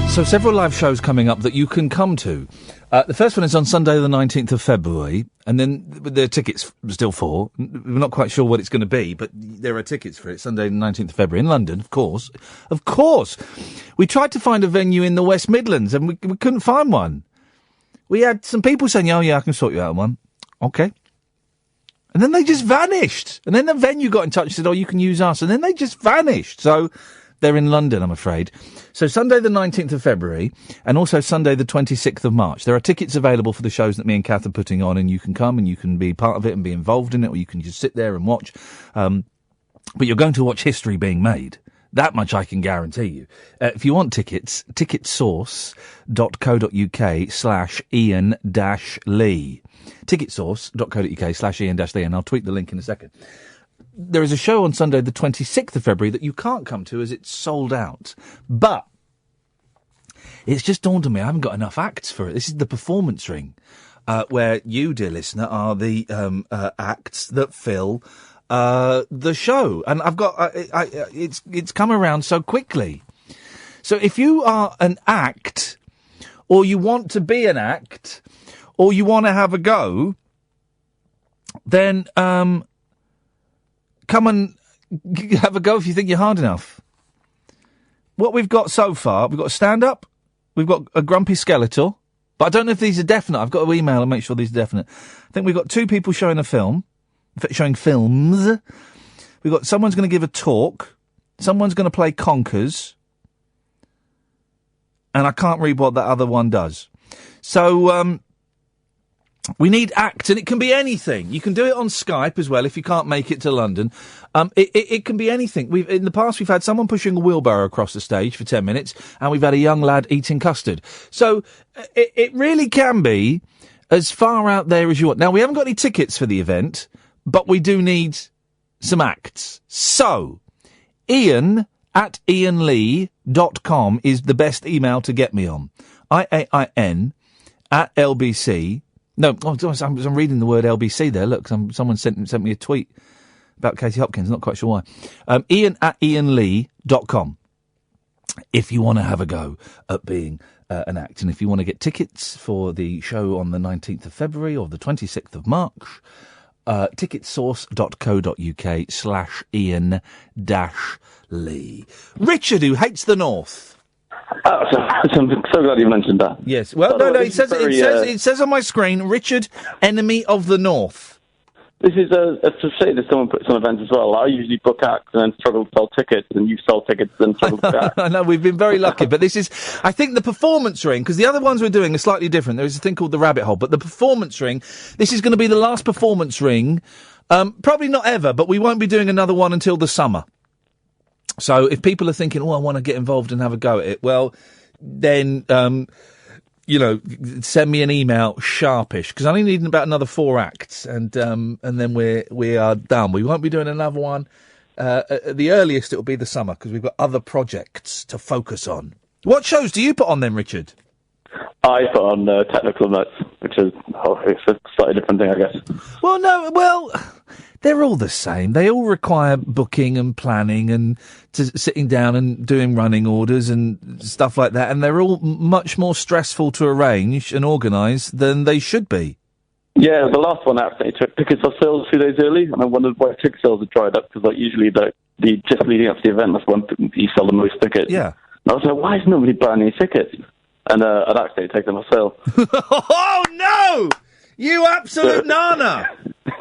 So several live shows coming up that you can come to. The first one is on Sunday the 19th of February, and then there are tickets still for. We're not quite sure what it's going to be, but there are tickets for it. Sunday the 19th of February in London, of course. Of course! We tried to find a venue in the West Midlands, and we couldn't find one. We had some people saying, oh yeah, I can sort you out one. Okay. And then they just vanished. And then the venue got in touch and said, oh, you can use us. And then they just vanished. So they're in London, I'm afraid. So Sunday the 19th of February and also Sunday the 26th of March. There are tickets available for the shows that me and Kath are putting on, and you can come and you can be part of it and be involved in it, or you can just sit there and watch. But you're going to watch history being made. That much I can guarantee you. If you want tickets, ticketsource.co.uk/Iain-Lee. Ticketsource.co.uk/Iain-Lee, and I'll tweet the link in a second. There is a show on Sunday the 26th of February that you can't come to as it's sold out. But it's just dawned on me, I haven't got enough acts for it. This is the performance ring, where you, dear listener, are the acts that fill the show. And I've got it's come around so quickly. So if you are an act, or you want to be an act, or you want to have a go, then come and have a go if you think you're hard enough. What we've got so far, we've got a stand-up, we've got a grumpy skeletal, but I don't know if these are definite. I've got to email and make sure these are definite. I think we've got two people showing a film, showing films. We've got someone's going to give a talk, someone's going to play conkers, and I can't read what that other one does. So, We need acts, and it can be anything. You can do it on Skype as well if you can't make it to London. It can be anything. In the past, we've had someone pushing a wheelbarrow across the stage for 10 minutes, and we've had a young lad eating custard. So it really can be as far out there as you want. Now, we haven't got any tickets for the event, but we do need some acts. So, Iain at iainlee.com is the best email to get me on. IAIN at LBC. No, I'm reading the word LBC there. Look, someone sent me a tweet about Katie Hopkins. Not quite sure why. Iain at iainlee.com. If you want to have a go at being an act, and if you want to get tickets for the show on the 19th of February or the 26th of March, ticketsource.co.uk/Iain-Lee. Richard, who hates the North. Oh, I'm so glad you mentioned that. Yes. Well, no. It says on my screen, Richard, enemy of the North. This is to say that someone puts on events as well. I usually book acts and then struggle to sell tickets, and you sell tickets and struggle to book acts. I know, we've been very lucky, but this is, I think, the performance ring, because the other ones we're doing are slightly different. There is a thing called the rabbit hole, but the performance ring, this is going to be the last performance ring, probably not ever, but we won't be doing another one until the summer. So if people are thinking, I want to get involved and have a go at it, well, then, send me an email sharpish, because I only need about another 4 acts, and then we are done. We won't be doing another one. At the earliest, it will be the summer, because we've got other projects to focus on. What shows do you put on then, Richard? I put on Technical Nuts, which is it's a slightly different thing, I guess. Well, they're all the same. They all require booking and planning and sitting down and doing running orders and stuff like that. And they're all much more stressful to arrange and organise than they should be. Yeah, the last one actually took tickets off sales 2 days early, and I wondered why ticket sales had dried up, because usually the just leading up to the event, that's when you sell the most tickets. Yeah. And I was like, why is nobody buying any tickets? And I'd actually taken them off sale. Oh, no! You absolute nana!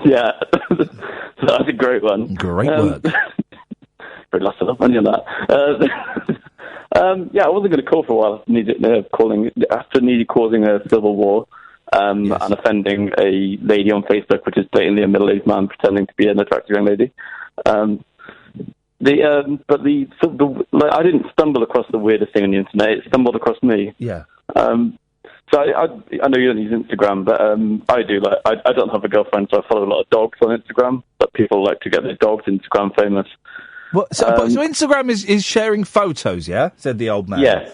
Yeah, so that's a great one. Great work. Very lots of money on that. I wasn't going to call for a while after nearly causing a civil war and offending a lady on Facebook, which is blatantly a middle-aged man pretending to be an attractive young lady. I didn't stumble across the weirdest thing on the internet. It stumbled across me. Yeah. So I know you don't use Instagram, but I do. I don't have a girlfriend, so I follow a lot of dogs on Instagram. But people like to get their dogs Instagram famous. So Instagram is sharing photos, yeah? Said the old man. Yeah.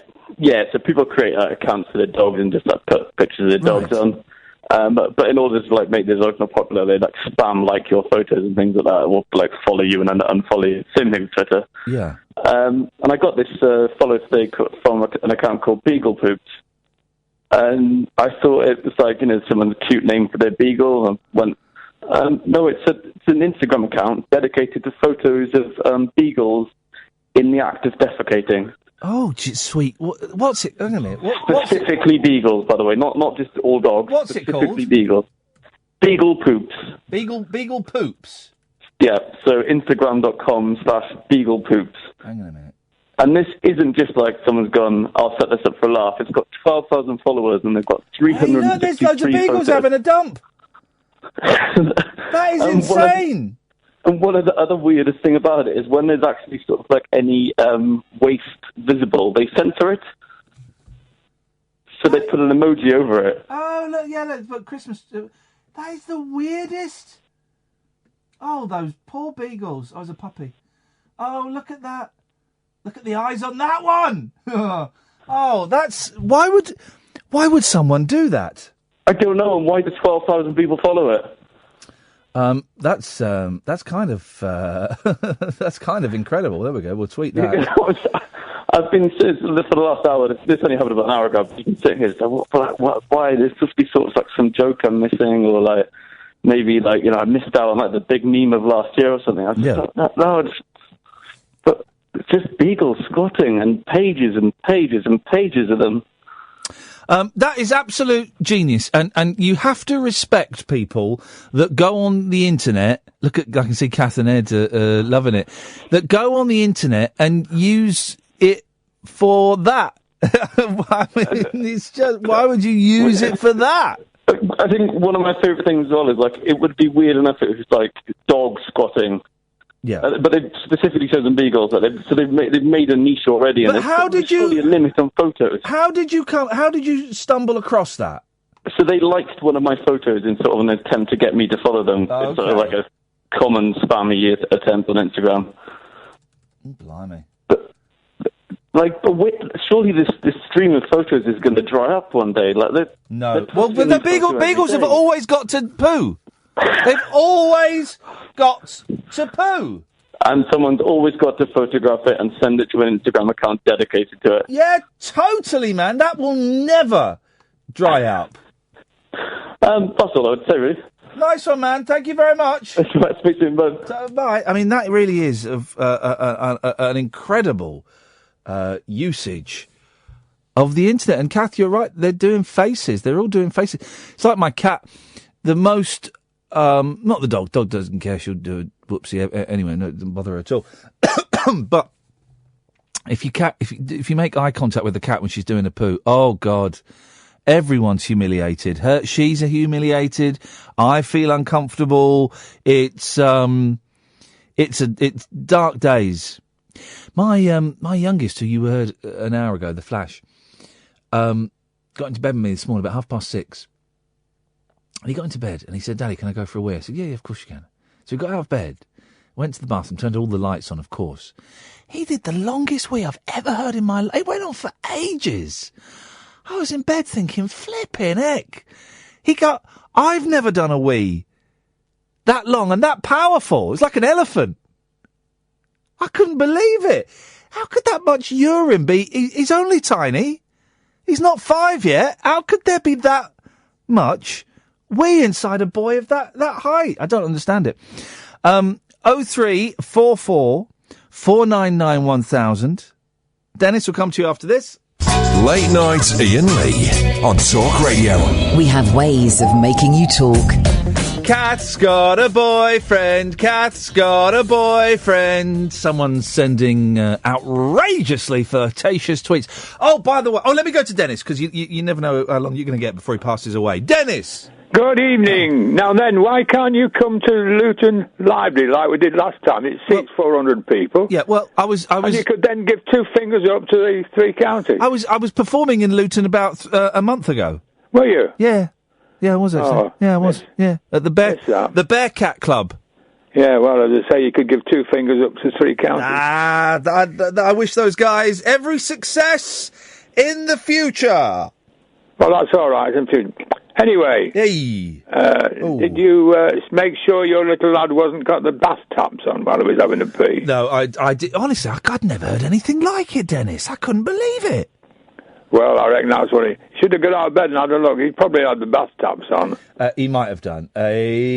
So people create accounts for their dogs and just put pictures of their dogs on. But in order to make their dogs more popular, they spam your photos and things like that, or follow you and then unfollow you. Same thing with Twitter. Yeah. And I got this follow today from an account called Beagle Poops. And I thought it was someone's cute name for their beagle. And went, no, it's an Instagram account dedicated to photos of beagles in the act of defecating. Oh, sweet. What's it? Hang on a minute. Specifically beagles, by the way, not just all dogs. What's it called? Specifically beagles. Beagle Poops. Beagle Poops? Yeah, so Instagram.com/Beagle Poops. Hang on a minute. And this isn't just someone's gone, I'll set this up for a laugh. It's got 12,000 followers and they've got 363 there's loads of beagles having a dump. That is insane. And one of the other weirdest thing about it is when there's actually any waste visible, they censor it. So they put an emoji over it. Oh, look, but Christmas... that is the weirdest. Oh, those poor beagles. I was a puppy. Oh, look at that. Look at the eyes on that one. Oh, that's... Why would someone do that? I don't know. And why do 12,000 people follow it? That's kind of that's kind of incredible. There we go. We'll tweet that. I've been for the last hour. This only happened about an hour ago. You can sit here and say, why? There's supposed to be some joke I'm missing, or maybe I missed out on the big meme of last year or something. But it's just beagles squatting and pages and pages and pages of them. That is absolute genius, and you have to respect people that go on the internet. I can see Kath and Ed loving it. That go on the internet and use it for that. I mean, it's just, why would you use it for that? I think one of my favourite things as well is, like, it would be weird enough if it was, like, dogs squatting. Yeah. But they've specifically chosen beagles. They've made a niche already. But and how did you... surely a limit on photos. How did you stumble across that? So they liked one of my photos in sort of an attempt to get me to follow them. Oh, It's sort of like a common spammy attempt on Instagram. Blimey. But surely this stream of photos is going to dry up one day. No. Well, but the beagles have always got to poo. They've always got to poo. And someone's always got to photograph it and send it to an Instagram account dedicated to it. Yeah, totally, man. That will never dry up. That's all I would say, really. Nice one, man. Thank you very much. That's right. Speak to him, bud. Bye. I mean, that really is an incredible usage of the internet. And Kath, you're right. They're doing faces. They're all doing faces. It's like my cat. The most, not the dog. Dog doesn't care. She'll do a whoopsie anyway. No, it doesn't bother her at all. But if you make eye contact with the cat when she's doing a poo, oh God. Everyone's humiliated. She's humiliated. I feel uncomfortable. It's dark days. My youngest, who you heard an hour ago, the Flash, got into bed with me this morning about 6:30. And he got into bed and he said, "Daddy, can I go for a wee?" I said, yeah, of course you can. So he got out of bed, went to the bathroom, turned all the lights on, of course. He did the longest wee I've ever heard in my life. It went on for ages. I was in bed thinking, flipping heck. I've never done a wee that long and that powerful. It's like an elephant. I couldn't believe it. How could that much urine be? He's only tiny. He's not 5 yet. How could there be that much wee inside a boy of that height? I don't understand it. 0344 499 1000. Dennis will come to you after this. Late night Iain Lee on Talk Radio. We have ways of making you talk. Kath's got a boyfriend. Kath's got a boyfriend. Someone's sending outrageously flirtatious tweets. Oh, by the way, let me go to Dennis, because you never know how long you're going to get before he passes away. Dennis! Good evening. Now then, why can't you come to Luton Library like we did last time? It seats 400 people. Yeah, well, I was... And you could then give 2 fingers up to the 3 counties. I was performing in Luton about a month ago. Were you? Yeah. Yeah, I was actually. Oh, yeah, I was. Yeah. At the Bearcat Club. Yeah, well, as I say, you could give 2 fingers up to 3 counties. I wish those guys every success in the future. Well, that's all right. Anyway, did you make sure your little lad wasn't got the bath taps on while he was having a pee? No, I did. Honestly, I'd never heard anything like it, Dennis. I couldn't believe it. Well, I reckon that's what he should have got out of bed and had a look. He probably had the bath taps on. He might have done. Yeah.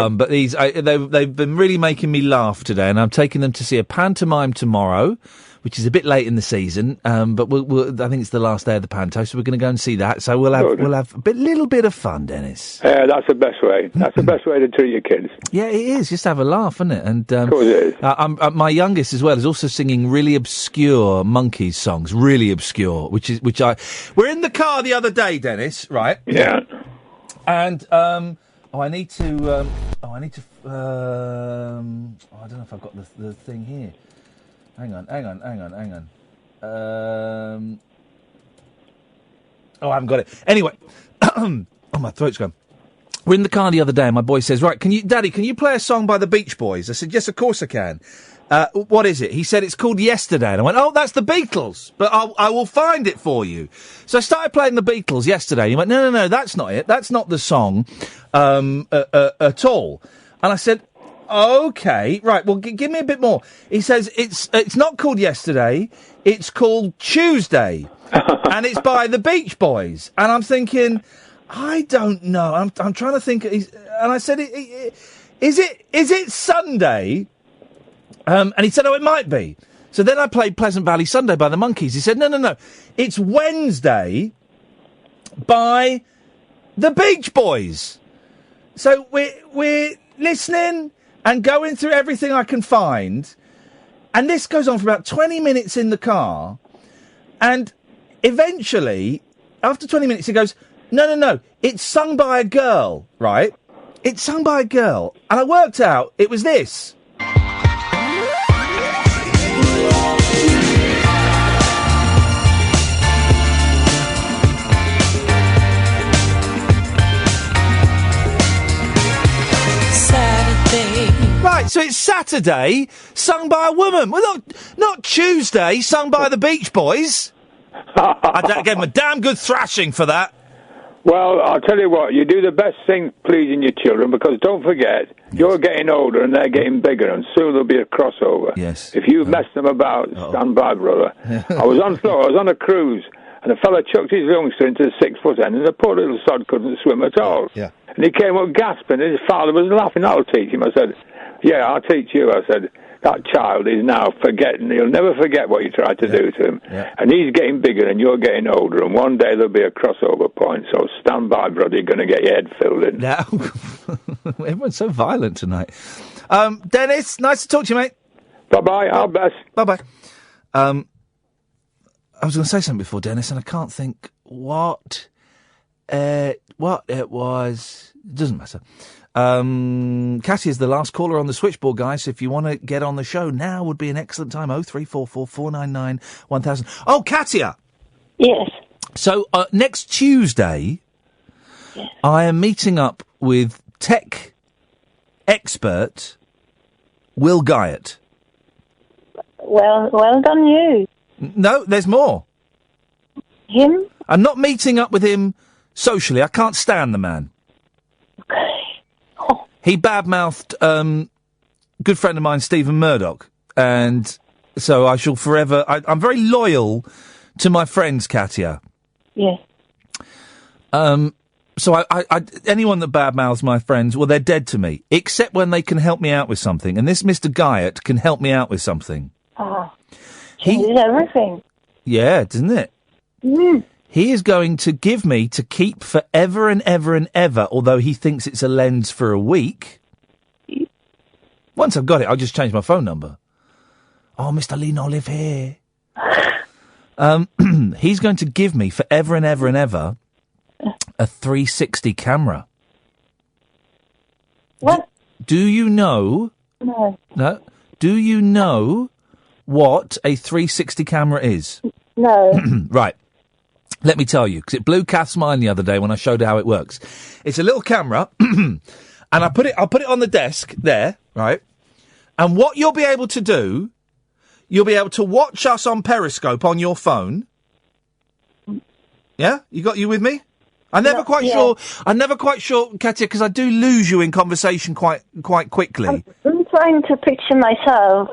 But they've been really making me laugh today, and I'm taking them to see a pantomime tomorrow, which is a bit late in the season. But I think it's the last day of the panto, so we're going to go and see that. So we'll have a little bit of fun, Dennis. Yeah, that's the best way. That's the best way to treat your kids. Yeah, it is. Just have a laugh, isn't it? And of course it is. My youngest as well is also singing really obscure Monkees songs, really obscure. We're in the car the other day, Dennis. Right? Yeah. And I need to. I don't know if I've got the thing here. Hang on. I haven't got it. Anyway, my throat's gone. We're in the car the other day, and my boy says, "Right, Daddy, can you play a song by the Beach Boys?" I said, "Yes, of course I can." What is it? He said it's called Yesterday, and I went, "Oh, that's the Beatles, but I will find it for you." So I started playing the Beatles Yesterday. He went, "No, that's not it. That's not the song at all." And I said, "Okay, right. Well, give me a bit more." He says it's not called Yesterday. It's called Tuesday, and it's by the Beach Boys. And I'm thinking, I don't know. I'm trying to think. And I said, "Is it Sunday?" And he said, "Oh, it might be." So then I played Pleasant Valley Sunday by the Monkees. He said, No. It's Wednesday by the Beach Boys. So we're listening and going through everything I can find. And this goes on for about 20 minutes in the car. And eventually, after 20 minutes, he goes, No. It's sung by a girl, right? It's sung by a girl. And I worked out it was this. Right, so it's Saturday, sung by a woman. Well, not Tuesday, sung by the Beach Boys. I gave them a damn good thrashing for that. Well, I'll tell you what, you do the best thing pleasing your children, because don't forget, you're getting older and they're getting bigger, and soon there'll be a crossover. Yes. If you mess them about, stand by, brother. I was on a cruise, and a fella chucked his youngster into the 6 foot end, and the poor little sod couldn't swim at all. Yeah. And he came up gasping, and his father was laughing. I'll teach him. I said, yeah, I'll teach you. I said, that child is now forgetting. He'll never forget what you tried to do to him. Yeah. And he's getting bigger and you're getting older, and one day there'll be a crossover point. So stand by, brother. You're going to get your head filled in. Now, everyone's so violent tonight. Dennis, nice to talk to you, mate. Bye-bye. All best. Bye-bye. I was going to say something before, Dennis, and I can't think what it was. It doesn't matter. Cassie is the last caller on the switchboard, guys. So if you want to get on the show, now would be an excellent time. 0344 499 1000. Oh, Katia! Yes. So, next Tuesday, I am meeting up with tech expert Will Guyot. Well done you. No, there's more. Him? I'm not meeting up with him socially. I can't stand the man. He badmouthed good friend of mine, Stephen Murdoch, and so I shall forever... I'm very loyal to my friends, Katia. Yeah. So I anyone that badmouths my friends, well, they're dead to me, except when they can help me out with something, and this Mr. Guyot can help me out with something. Oh, changes everything. Yeah, doesn't it? Mm. He is going to give me to keep forever and ever and ever, although he thinks it's a lens for a week. Once I've got it, I'll just change my phone number. Oh, Mr. Lee, no live here. He's going to give me forever and ever and ever a 360 camera. What? Do you know... No. Do you know what a 360 camera is? No. Right. Let me tell you, because it blew Kath's mind the other day when I showed her how it works. It's a little camera, and I'll put it on the desk there, right? And what you'll be able to do, you'll be able to watch us on Periscope on your phone. Yeah? You with me? I'm never quite sure, Katia, because I do lose you in conversation quite quickly. I'm trying to picture myself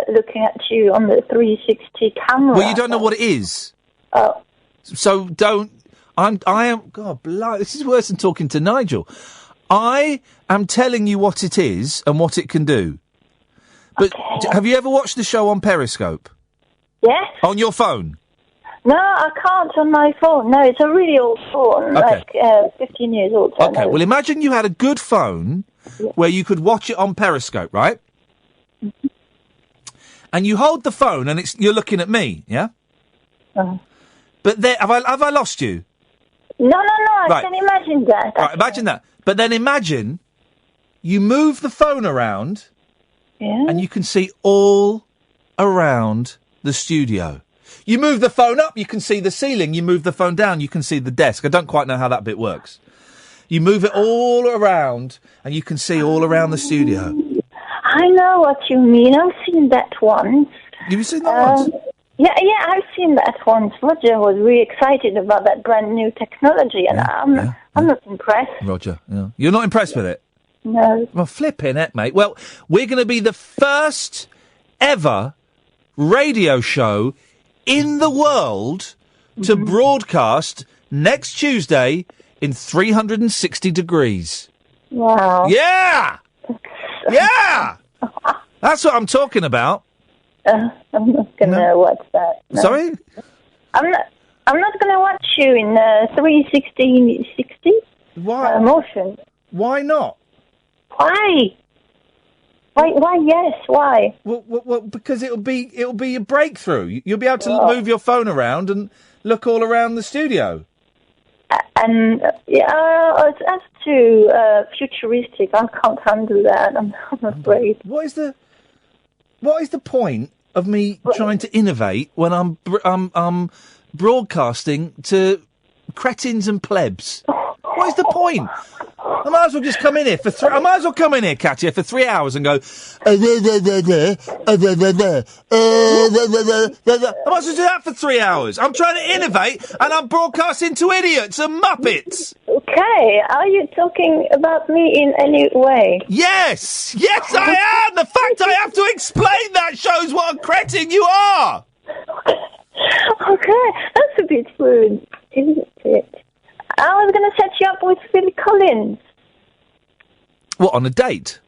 looking at you on the 360 camera. Well, you don't know what it is. Oh. So don't... I am... God, bloody... This is worse than talking to Nigel. I am telling you what it is and what it can do. But have you ever watched the show on Periscope? Yes. On your phone? No, I can't on my phone. No, it's a really old phone, like 15 years old. So Okay, well, imagine you had a good phone where you could watch it on Periscope, right? Mm-hmm. And you hold the phone and you're looking at me, yeah? But there, have I lost you? No, I can imagine that. Right, imagine that. But then imagine you move the phone around and you can see all around the studio. You move the phone up, you can see the ceiling. You move the phone down, you can see the desk. I don't quite know how that bit works. You move it all around and you can see all around the studio. I know what you mean. I've seen that once. You've seen that once? Yeah, I've seen that once. Roger was really excited about that brand new technology, and I'm not impressed. Roger, yeah. You're not impressed with it? No. Well, flipping it, mate. Well, we're going to be the first ever radio show in the world to broadcast next Tuesday in 360 degrees. Wow. Yeah! Yeah! That's what I'm talking about. I'm not going to watch that. No. Sorry? I'm not going to watch you in 360. Why? Motion. Why not? Why? Why? Yes. Why? Well, because it'll be a breakthrough. You'll be able to move your phone around and look all around the studio. That's too futuristic. I can't handle that. I'm afraid. What is the point of me trying to innovate when I'm broadcasting to cretins and plebs? What is the point? I might as well just come in here I might as well come in here, Katia, for 3 hours and go. I might as well do that for 3 hours. I'm trying to innovate, and I'm broadcasting to idiots and muppets. Okay, are you talking about me in any way? Yes, I am. The fact I have to explain that shows what a cretin you are. Okay, that's a bit rude, isn't it? I was going to set you up with Phil Collins. What, on a date?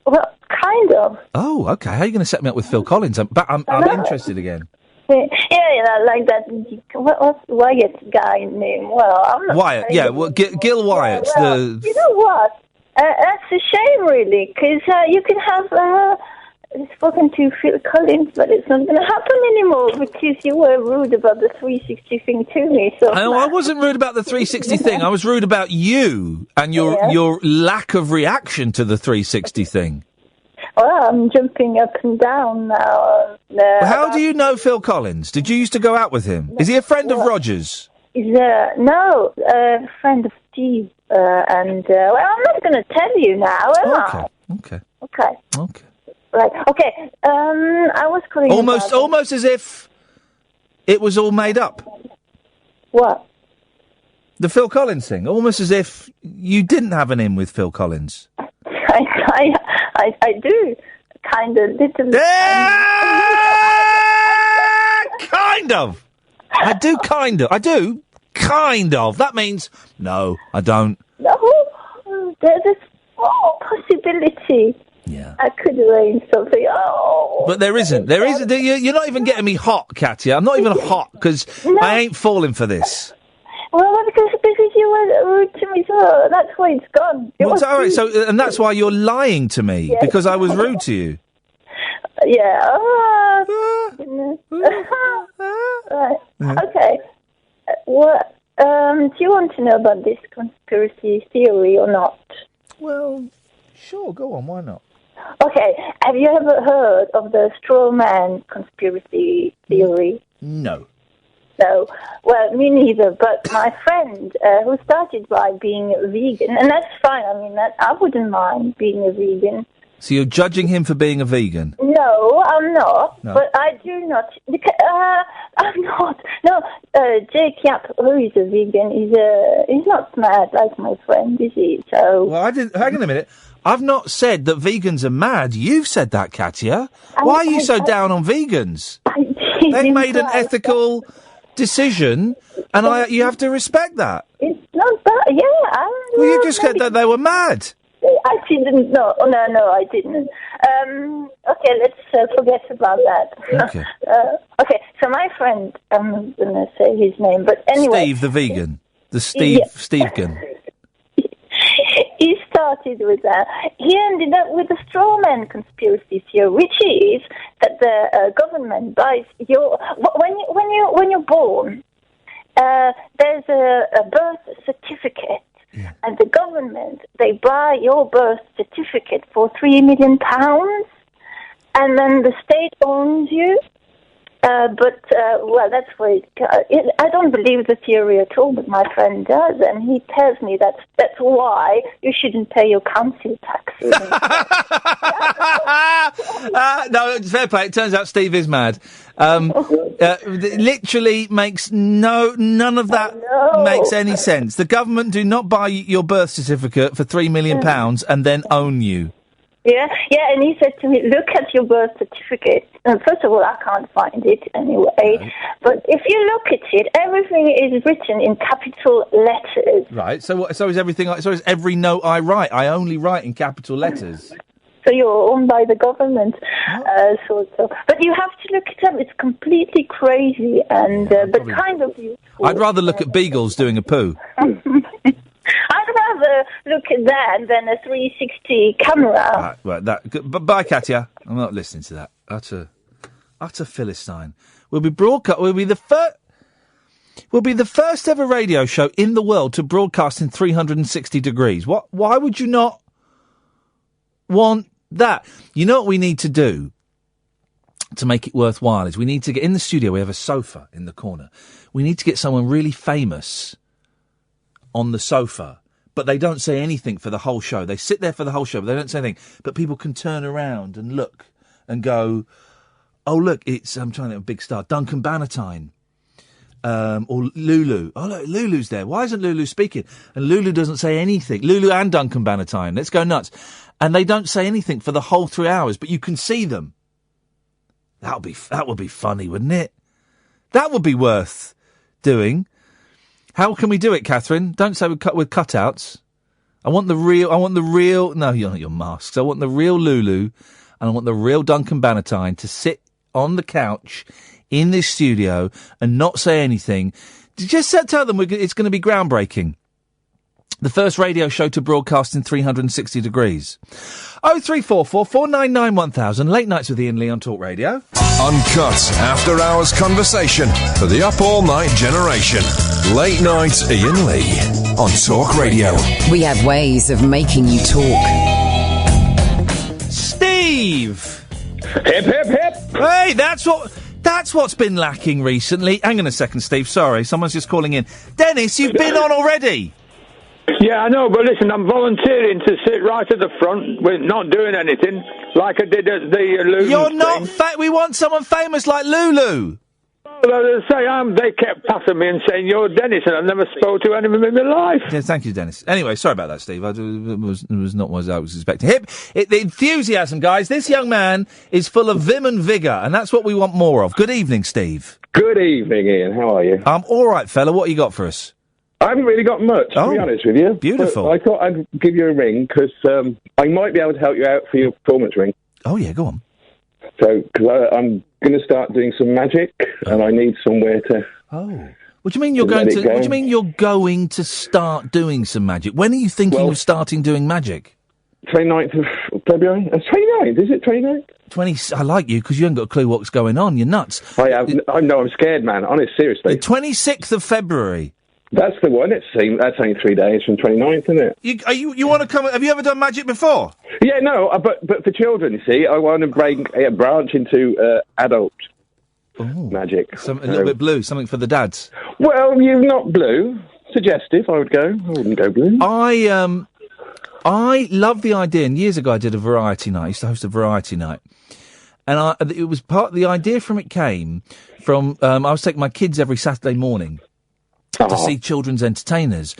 Well, kind of. Oh, okay. How are you going to set me up with Phil Collins? I'm interested again. Yeah, like that. What's Wyatt's guy name? Well, I'm not Wyatt, saying- yeah. Well, Gil Wyatt. Well, you know what? That's a shame, really, because you can have spoken to Phil Collins, but it's not going to happen anymore because you were rude about the 360 thing to me. So I wasn't rude about the 360 thing. I was rude about you and your lack of reaction to the 360 thing. Well, I'm jumping up and down now. How do you know Phil Collins? Did you used to go out with him? Is he a friend of Roger's? He's a friend of Steve, and well, I'm not going to tell you now, am I? Okay. Right. Okay. I was calling almost as if it was all made up. What? The Phil Collins thing. Almost as if you didn't have an in with Phil Collins. I do. Kind of. Little. Kind of. I do. Kind of. That means no, I don't. No. There's a small possibility. Yeah. I could arrange something. Oh. But there isn't. You're not even getting me hot, Katia. I'm not even hot because I ain't falling for this. Well, because you were rude to me, so that's why it's gone. All right. So, and that's why you're lying to me because I was rude to you. Yeah. Right. Okay. What? Do you want to know about this conspiracy theory or not? Well, sure. Go on. Why not? Okay. Have you ever heard of the straw man conspiracy theory? No. No. Well, me neither. But my friend, who started by being a vegan, and that's fine. I mean, I wouldn't mind being a vegan. So you're judging him for being a vegan? No, I'm not. No. But I do not. I'm not. No, Jake Yap, who is a vegan, he's not mad like my friend, is he? So. Well, hang on a minute. I've not said that vegans are mad. You've said that, Katia. Why are you so down on vegans? They've made an ethical decision, and you have to respect that. It's not that. Yeah. Well, you just said that they were mad. I didn't. No, I didn't. Okay, let's forget about that. Okay. Okay, so my friend, I'm going to say his name, but anyway. Steve the vegan. The Stevegan. He started with that. He ended up with a straw man conspiracy theory, which is that the government buys your when you're born. There's a birth certificate, and the government they buy your birth certificate for £3 million, and then the state owns you. Well, that's why I don't believe the theory at all, but my friend does, and he tells me that's why you shouldn't pay your council taxes. No, it's fair play. It turns out Steve is mad. Literally makes none of that makes any sense. The government do not buy your birth certificate for £3 million and then own you. Yeah, and he said to me, look at your birth certificate. And first of all, I can't find it anyway. But if you look at it, everything is written in capital letters. Right, so is everything so is every note I write. I only write in capital letters. So you're owned by the government, sort of. But you have to look it up. It's completely crazy, and but kind of useful. I'd rather look at Beagles doing a poo. I'd rather look at that than a 360 camera. Right, bye, Katia. I'm not listening to that. Utter Philistine. We'll be the first. will be the first ever radio show in the world to broadcast in 360 degrees. Why would you not want that? You know what we need to do to make it worthwhile is we need to get in the studio. We have a sofa in the corner. We need to get someone really famous on the sofa, but they don't say anything for the whole show. They sit there for the whole show, but they don't say anything. But people can turn around and look and go, oh, look, it's, I'm trying to think of a big star, Duncan Bannatyne. Or Lulu. Oh, look, Lulu's there. Why isn't Lulu speaking? And Lulu doesn't say anything. Lulu and Duncan Bannatyne. Let's go nuts. And they don't say anything for the whole 3 hours, but you can see them. That would be funny, wouldn't it? That would be worth doing. How can we do it, Catherine? Don't say with cutouts. I want the real, no, you're not your masks. I want the real Lulu and I want the real Duncan Bannatyne to sit on the couch in this studio and not say anything. Just tell them it's going to be groundbreaking. The first radio show to broadcast in 360 degrees. 0344 499 1000. Late nights with Iain Lee on Talk Radio. Uncut after-hours conversation for the up all-night generation. Late night Iain Lee on Talk Radio. We have ways of making you talk. Steve! Hip, hip, hip! Hey, that's what's been lacking recently. Hang on a second, Steve. Sorry, someone's just calling in. Dennis, you've been on already. Yeah, I know, but listen, I'm volunteering to sit right at the front with not doing anything, like I did at the Lulu. You're not we want someone famous like Lulu. Well, they kept passing me and saying, you're Dennis, and I've never spoke to anyone in my life. Yeah, thank you, Dennis. Anyway, sorry about that, Steve. It was not what I was expecting. The enthusiasm, guys. This young man is full of vim and vigour, and that's what we want more of. Good evening, Steve. Good evening, Ian. How are you? I'm all right, fella. What you got for us? I haven't really got much, to be honest with you. Beautiful. But I thought I'd give you a ring because I might be able to help you out for your performance ring. Oh, yeah, go on. So, because I'm going to start doing some magic, and I need somewhere to... Oh. What do you mean you're going to... What do you mean you're going to start doing some magic? When are you thinking of starting doing magic? 29th of February? 29th, is it 29th? I like you because you haven't got a clue what's going on. You're nuts. I'm scared, man. Honest, seriously. The 26th of February. That's the one. That's only 3 days from 29th, isn't it? You want to come... Have you ever done magic before? Yeah, no, but for children, you see, I want to branch into adult magic. A little bit blue, something for the dads. Well, you're not blue. Suggestive, I would go. I wouldn't go blue. I love the idea, and years ago I did a variety night. I used to host a variety night. And it was the idea from it came from, I was taking my kids every Saturday morning to see children's entertainers.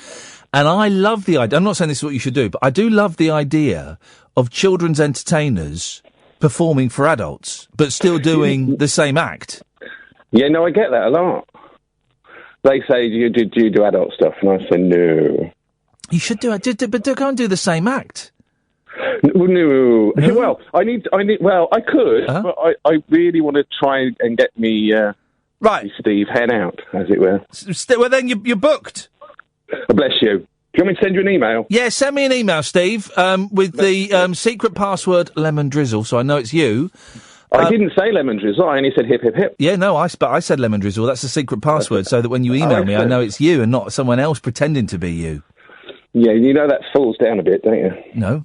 And I love the idea. I'm not saying this is what you should do, but I do love the idea of children's entertainers performing for adults, but still doing the same act. Yeah, no, I get that a lot. They say, do you do adult stuff? And I say, no. You should do it, but go and do the same act. No. Well, I could, but I really want to try and get me... Right. Steve, head out, as it were. Well, then you're booked. Oh, bless you. Do you want me to send you an email? Yeah, send me an email, Steve, with the secret password Lemon Drizzle, so I know it's you. I didn't say Lemon Drizzle, I only said hip, hip, hip. Yeah, no, I said Lemon Drizzle. That's the secret password, so that when you email me, I know it's you and not someone else pretending to be you. Yeah, you know that falls down a bit, don't you? No.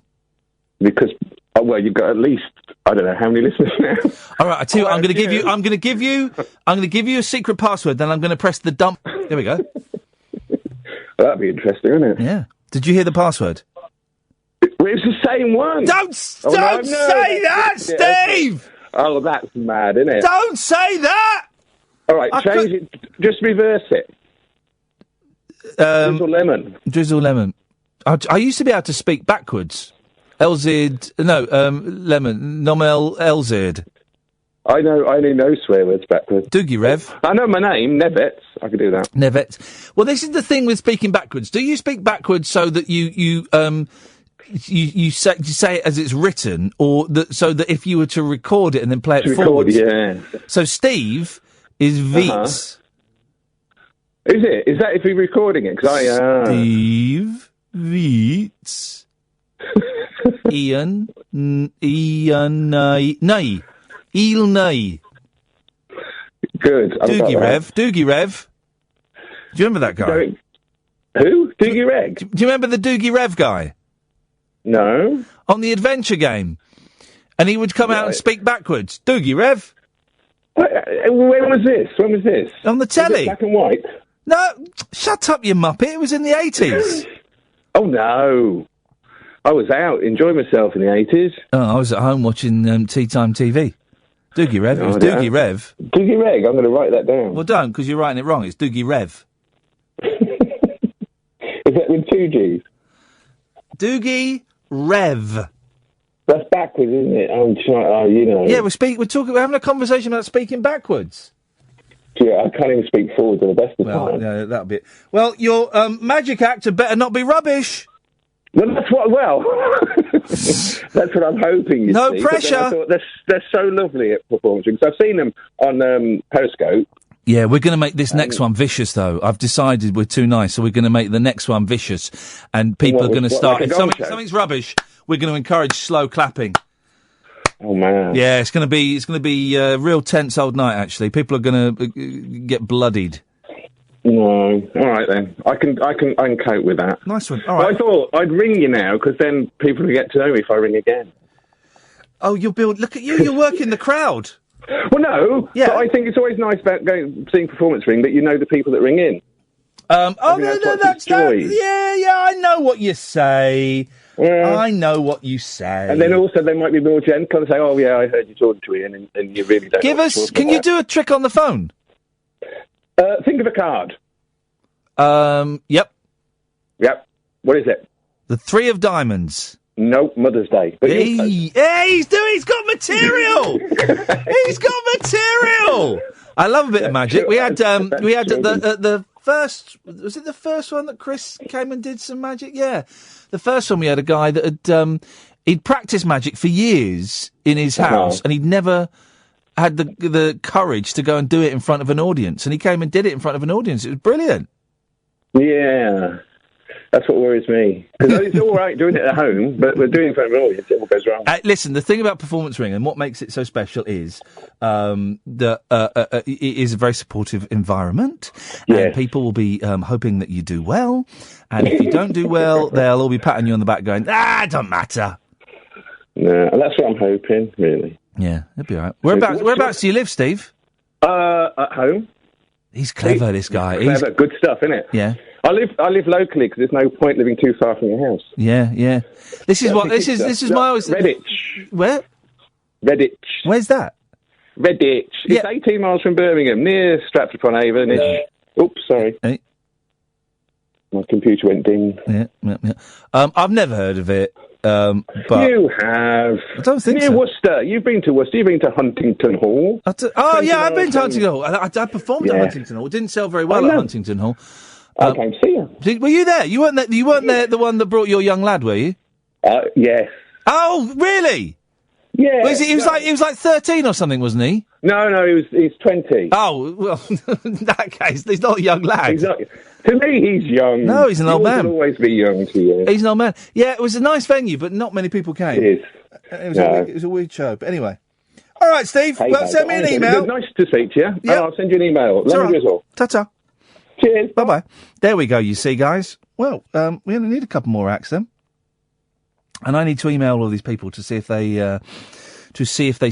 Because, you've got at least... I don't know how many listeners now. All right, I tell you, I'm going to give you a secret password. Then I'm going to press the dump. There we go. Well, that'd be interesting, wouldn't it? Yeah. Did you hear the password? It's the same one. Don't say that, Steve. Oh, that's mad, isn't it? Don't say that. All right, change it. Just reverse it. Drizzle lemon. Drizzle lemon. I used to be able to speak backwards. Lemon, Nomel Elzid. I only know swear words backwards. Doogie Rev. I know my name, Nevets. I could do that. Nevets. Well, this is the thing with speaking backwards. Do you speak backwards so that you say it as it's written, or so that if you were to record it and then play it forwards? Yeah. So Steve is Veets. Is it? Is that if you're recording it? Steve Veets. Iain, nay. Eel nay. Good. Doogie Rev. Do you remember that guy? Who? Doogie Reg? Do you remember the Doogie Rev guy? No. On the adventure game. And he would come out and speak backwards. Doogie Rev. When was this? On the telly. Was it black and white? No, shut up, you muppet. It was in the 80s. Oh, no. I was out enjoying myself in the 80s. Oh, I was at home watching Tea Time TV. Doogie Rev. It was Doogie Rev. Doogie Reg. I'm going to write that down. Well, don't, because you're writing it wrong. It's Doogie Rev. Is that with 2 Gs? Doogie Rev. That's backwards, isn't it? You know. Yeah, we're having a conversation about speaking backwards. Yeah, I can't even speak forward to the best of time. Yeah, that'll be it. Well, your magic actor better not be rubbish. Well, that's what I'm hoping. No see, pressure. I thought they're so lovely at performing. I've seen them on Periscope. Yeah, we're going to make this next one vicious, though. I've decided we're too nice, so we're going to make the next one vicious, and people are going to start. Like if something's rubbish, we're going to encourage slow clapping. Oh man! Yeah, it's going to be a real tense old night. Actually, people are going to get bloodied. No, all right then. I can cope with that. Nice one. All right. Well, I thought I'd ring you now because then people will get to know me if I ring again. Oh, look at you! You're working the crowd. Well, no. Yeah. But I think it's always nice about seeing performance ring that you know the people that ring in. That's I know what you say. Yeah. I know what you say. And then also they might be more gentle and say, "Oh yeah, I heard you talking to Iain," and you really don't. Can you do a trick on the phone? Think of a card. Yep. What is it? The 3 of diamonds. No, Mother's Day. But he's got material. He's got material. I love a bit of magic. We had the first. Was it the first one that Chris came and did some magic? Yeah, the first one we had a guy that had he'd practiced magic for years in his house, and he'd never had the courage to go and do it in front of an audience, and he came and did it in front of an audience. It was brilliant. Yeah. That's what worries me. Because it's all right doing it at home, but we're doing it in front of an audience, it all goes wrong. Listen, the thing about Performance Ring and what makes it so special is that it is a very supportive environment, and people will be hoping that you do well, and if you don't do well, they'll all be patting you on the back going, it don't matter. No, that's what I'm hoping, really. Yeah, it'll be all right. Whereabouts do you live, Steve? At home. He's clever, this guy. He's clever. Good stuff, isn't it? Yeah. I live locally because there's no point living too far from your house. Yeah. This is my always. Redditch. Where? Redditch. Where's that? Redditch. It's 18 miles from Birmingham, near Stratford-upon-Avon. Oops, sorry. Hey. My computer went ding. Yeah. I've never heard of it. But you have. I don't think near so. Worcester. You've been to Worcester. You've been to Huntington Hall. I've been to Huntington Hall. I performed at Huntington Hall. It didn't sell very well at Huntington Hall. I came to see you. Were you there? You weren't there. You weren't there. The one that brought your young lad, were you? Yes. Oh, really? Yeah. Well, he was like 13 or something, wasn't he? No, he's 20. Oh, well, in that case, he's not a young lad. He's not. To me, he's young. No, he's an old man. He'll always be young to you. He's an old man. Yeah, it was a nice venue, but not many people came. It is. It was a weird show. But anyway. All right, Steve. Send me an email. Nice to speak to you. Yeah. I'll send you an email. Let me drizzle. Ta-ta. Cheers. Bye-bye. There we go, you see, guys. Well, we only need a couple more acts then. And I need to email all these people to see if they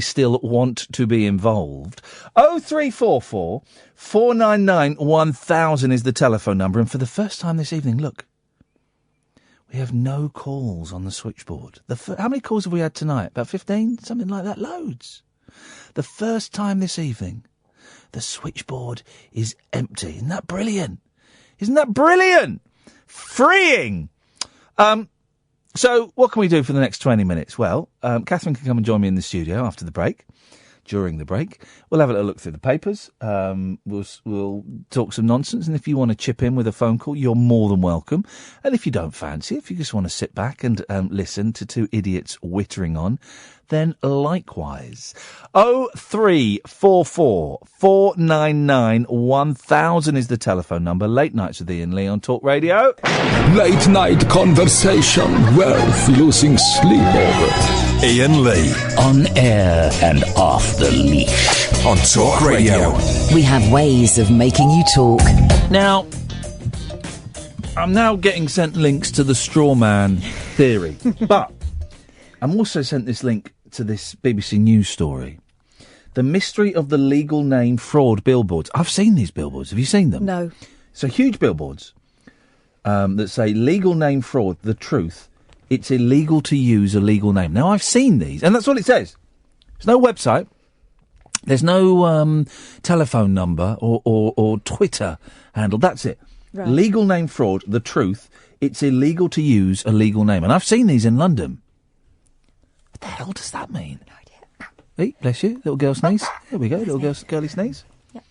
still want to be involved. 0344 499 1000 is the telephone number. And for the first time this evening, look, we have no calls on the switchboard. How many calls have we had tonight? About 15? Something like that? Loads. The first time this evening, the switchboard is empty. Isn't that brilliant? Freeing! So, what can we do for the next 20 minutes? Well, Catherine can come and join me in the studio after the break. During the break, we'll have a little look through the papers. We'll talk some nonsense, and if you want to chip in with a phone call, you're more than welcome. And if you don't fancy, if you just want to sit back and listen to two idiots whittering on, then likewise. 0344 499 1000 is the telephone number. Late Nights with Iain Lee on Talk Radio. Late night conversation worth losing sleep over. Iain Lee. On air and off the leash. On Talk Radio. We have ways of making you talk. Now, I'm now getting sent links to the straw man theory, but I'm also sent this link to this BBC News story. The mystery of the legal name fraud billboards. I've seen these billboards. Have you seen them? No. So huge billboards that say legal name fraud, the truth. It's illegal to use a legal name. Now, I've seen these, and that's all it says. There's no website. There's no telephone number or Twitter handle. That's it. Right. Legal name fraud, the truth. It's illegal to use a legal name. And I've seen these in London. What the hell does that mean? No idea. Hey, bless you. Little girl sneeze. There we go. Little girly sneeze. Yep.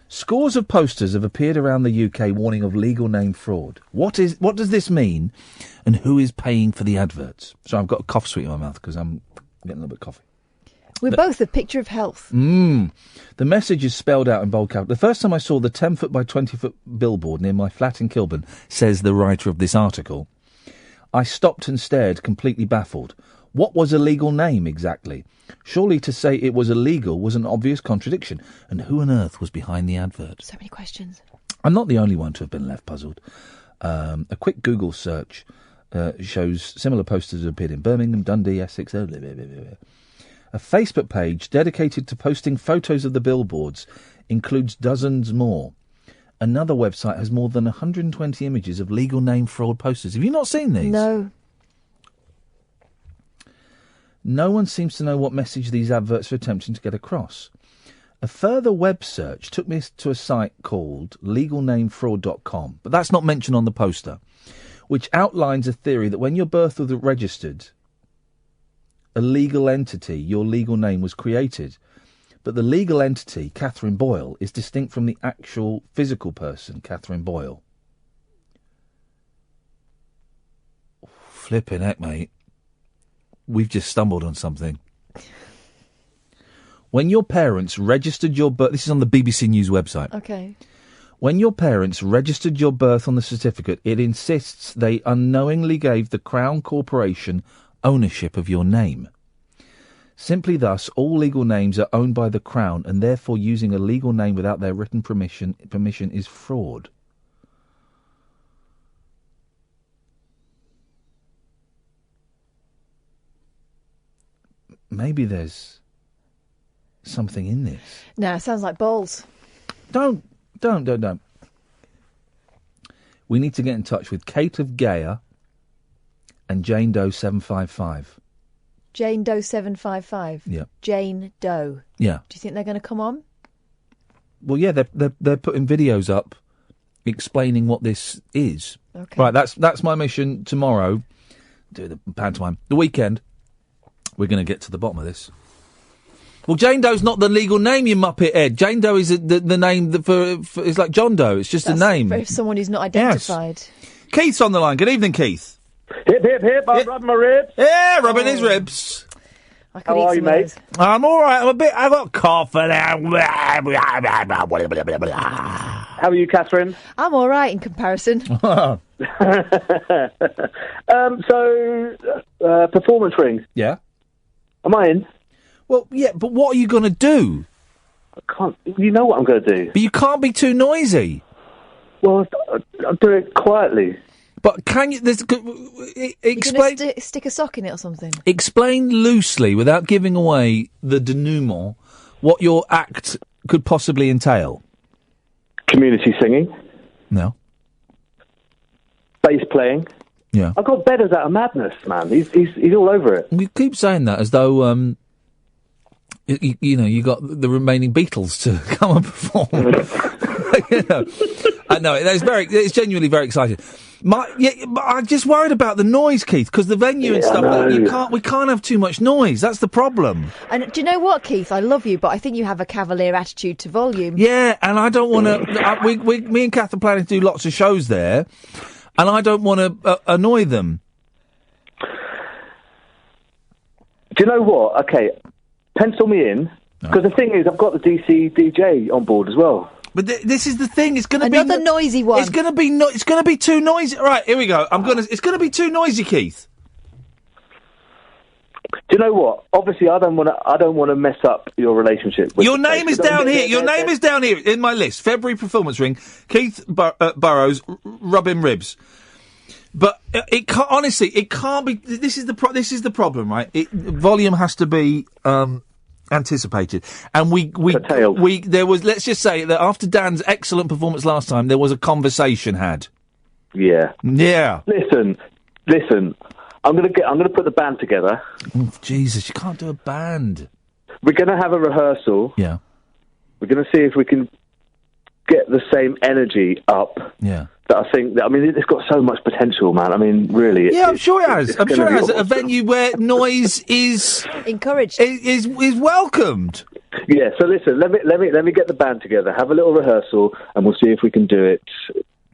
Scores of posters have appeared around the UK warning of legal name fraud. What does this mean, and who is paying for the adverts? So I've got a cough sweet in my mouth because I'm getting a little bit coffee. We're both a picture of health. The message is spelled out in bold capital. The first time I saw the 10-foot by 20-foot billboard near my flat in Kilburn, says the writer of this article, I stopped and stared, completely baffled. What was a legal name exactly? Surely to say it was illegal was an obvious contradiction. And who on earth was behind the advert? So many questions. I'm not the only one to have been left puzzled. A quick Google search shows similar posters have appeared in Birmingham, Dundee, Essex. A Facebook page dedicated to posting photos of the billboards includes dozens more. Another website has more than 120 images of legal name fraud posters. Have you not seen these? No. No one seems to know what message these adverts are attempting to get across. A further web search took me to a site called legalnamefraud.com, but that's not mentioned on the poster, which outlines a theory that when your birth was registered, a legal entity, your legal name was created. But the legal entity, Catherine Boyle, is distinct from the actual physical person, Catherine Boyle. Flipping heck, mate. We've just stumbled on something. When your parents registered your birth... This is on the BBC News website. Okay. When your parents registered your birth on the certificate, it insists they unknowingly gave the Crown Corporation ownership of your name. Simply thus, all legal names are owned by the Crown, and therefore using a legal name without their written permission is fraud. Maybe there's something in this. No, it sounds like balls. Don't. We need to get in touch with Kate of Gaia and Jane Doe 755. Jane Doe 755? Yeah. Jane Doe? Yeah. Do you think they're going to come on? Well, yeah, they're putting videos up explaining what this is. Okay. Right, that's my mission tomorrow. Do the pantomime. The weekend, we're going to get to the bottom of this. Well, Jane Doe's not the legal name, you muppet head. Jane Doe is the name for it's like John Doe. It's just a name. For someone who's not identified. Yes. Keith's on the line. Good evening, Keith. Hip, hip, hip, I'm rubbing my ribs. Yeah, rubbing his ribs. How are you, mate? I'm all right. I've got cough and How are you, Catherine? I'm all right in comparison. Performance ring. Yeah. Am I in? Well, yeah, but what are you going to do? I can't. You know what I'm going to do. But you can't be too noisy. Well, I'll do it quietly. But can you... Explain... You're going to stick a sock in it or something? Explain loosely, without giving away the denouement, what your act could possibly entail. Community singing. No. Bass playing. Yeah. I've got Bedders out of madness, man. He's all over it. You keep saying that as though, you got the remaining Beatles to come and perform. I know it's genuinely very exciting. But I'm just worried about the noise, Keith, because the venue and stuff. We can't have too much noise. That's the problem. And do you know what, Keith? I love you, but I think you have a cavalier attitude to volume. Yeah, and I don't want to. Me and Kath are planning to do lots of shows there, and I don't want to annoy them. Do you know what? Okay, pencil me in, because the thing is, I've got the DC DJ on board as well. But this is the thing. It's going to be another noisy one. It's going to be it's going to be too noisy. Right, here we go. It's going to be too noisy, Keith. Do you know what? Obviously, I don't want to mess up your relationship. With Your name is down here. Your name is down here in my list. February performance ring. Keith Burrows, rubbing ribs. But it can't, honestly, it can't be. This is the problem, right? Volume has to be anticipated, and there was. Let's just say that after Dan's excellent performance last time, there was a conversation had. Yeah. Yeah. Listen. I'm gonna put the band together. Oh, Jesus, you can't do a band. We're gonna have a rehearsal. Yeah. We're gonna see if we can get the same energy up. Yeah. I think that, it's got so much potential, man. I mean, really. Yeah, I'm sure it has. I'm sure it has. A venue where noise is encouraged, is welcomed. Yeah. So listen, let me get the band together, have a little rehearsal, and we'll see if we can do it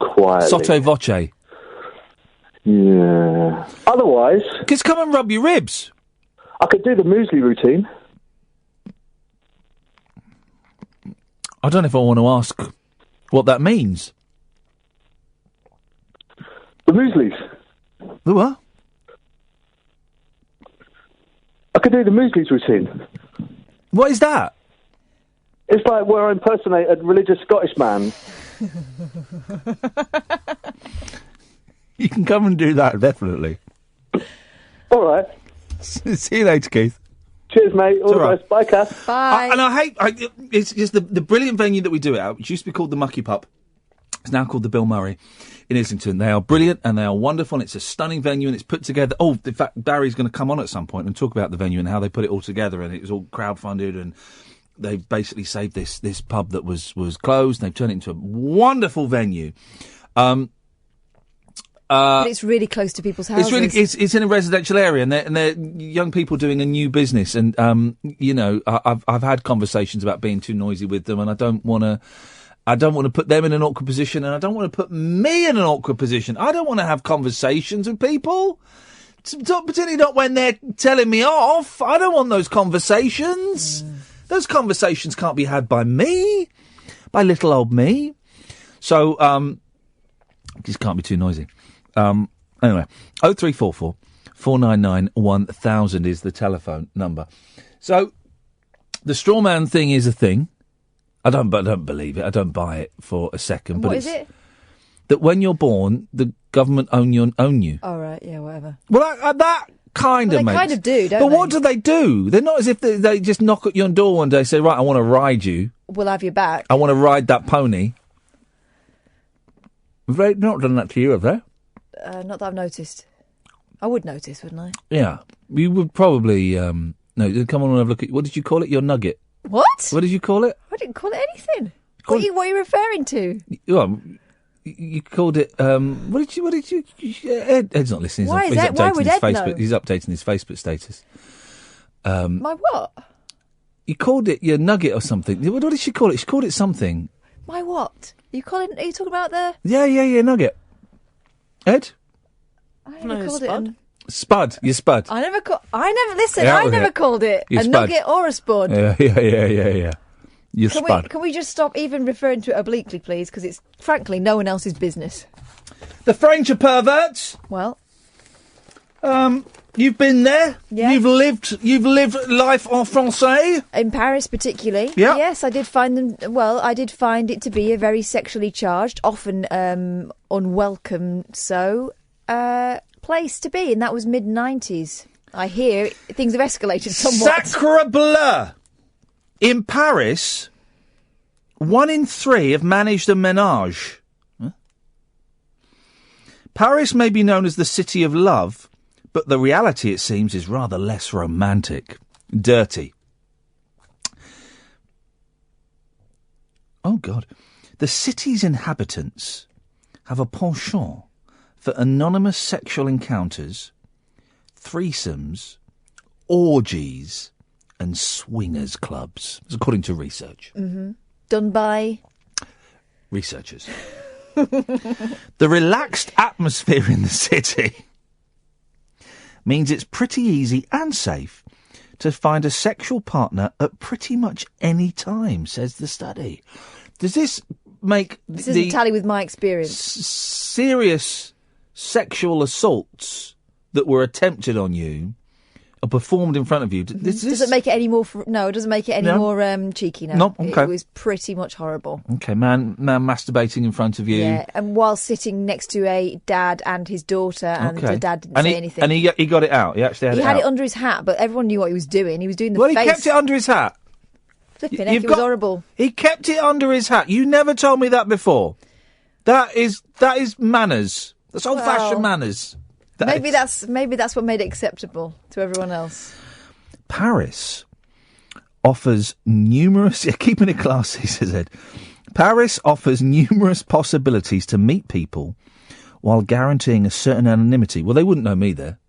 quietly. Sotto voce. Yeah. Otherwise, just come and rub your ribs. I could do the muesli routine. I don't know if I want to ask what that means. The mueslis. The what? I could do the mueslis routine. What is that? It's like where I impersonate a religious Scottish man. You can come and do that, definitely. All right. See you later, Keith. Cheers, mate. All the best. Bye, Kath. Bye. It's just the brilliant venue that we do it at, which used to be called the Mucky Pup. It's now called the Bill Murray in Islington. They are brilliant and they are wonderful, and it's a stunning venue, and it's put together. Oh, in fact, Barry's going to come on at some point and talk about the venue and how they put it all together, and it was all crowdfunded, and they basically saved this pub that was closed, and they've turned it into a wonderful venue. But it's really close to people's houses. It's in a residential area, and they're young people doing a new business, and I've had conversations about being too noisy with them, and I don't want to put them in an awkward position, and I don't want to put me in an awkward position. I don't want to have conversations with people, particularly not when they're telling me off. I don't want those conversations. Those conversations can't be had by me, by little old me. So, just can't be too noisy. Anyway, 0344 499 1000 is the telephone number. So, the straw man thing is a thing. I don't believe it. I don't buy it for a second. But what is it? That when you're born, the government own you. Oh, right, yeah, whatever. Well, that kind of makes... They kind of do, don't but they? what do they do? They're not as if they just knock at your door one day and say, right, I want to ride you. We'll have you back. I want to ride that pony. They've not done that to you, have they? Not that I've noticed. I would notice, wouldn't I? Yeah. You would probably... no, come on and have a look at... What did you call it? Your nugget? What? What did you call it? I didn't call it anything. What are you referring to? Well, you called it. What did you? Ed's not listening. Why would Ed know? He's updating his Facebook status. My what? You called it your nugget or something. What did she call it? She called it something. My what? Are you talking about the? Yeah, nugget. Ed? I never called it. Spud. You spud. I never called it a nugget or a spud. Yeah. You spud. Can we just stop even referring to it obliquely, please? Because it's, frankly, no one else's business. The French are perverts. Well. You've been there. Yeah. You've lived life en français. In Paris, particularly. Yeah. Yes, I did find them. Well, I did find it to be a very sexually charged, often unwelcome. Place to be, and that was mid-90s. I hear things have escalated somewhat. Sacre bleu! In Paris, 1 in 3 have managed a ménage. Huh? Paris may be known as the city of love, but the reality, it seems, is rather less romantic. Dirty. Oh, God. The city's inhabitants have a penchant for anonymous sexual encounters, threesomes, orgies, and swingers clubs. That's according to research. Mm-hmm. Done by? Researchers. The relaxed atmosphere in the city means it's pretty easy and safe to find a sexual partner at pretty much any time, says the study. Does this make This doesn't tally with my experience. Serious sexual assaults that were attempted on you or performed in front of you. Does it make it any more? No, it doesn't make it any more cheeky. No, okay. It was pretty much horrible. Okay, man masturbating in front of you. Yeah, and while sitting next to a dad and his daughter, and the dad didn't say anything. And he got it out. He actually had it out. He had it under his hat, but everyone knew what he was doing. He was doing the face. Well, he kept it under his hat. Flipping heck, it was horrible. He kept it under his hat. You never told me that before. That is manners. That's old-fashioned manners. Maybe that's what made it acceptable to everyone else. Paris offers numerous... Yeah, keeping it classy, says Ed. Paris offers numerous possibilities to meet people while guaranteeing a certain anonymity. Well, they wouldn't know me there.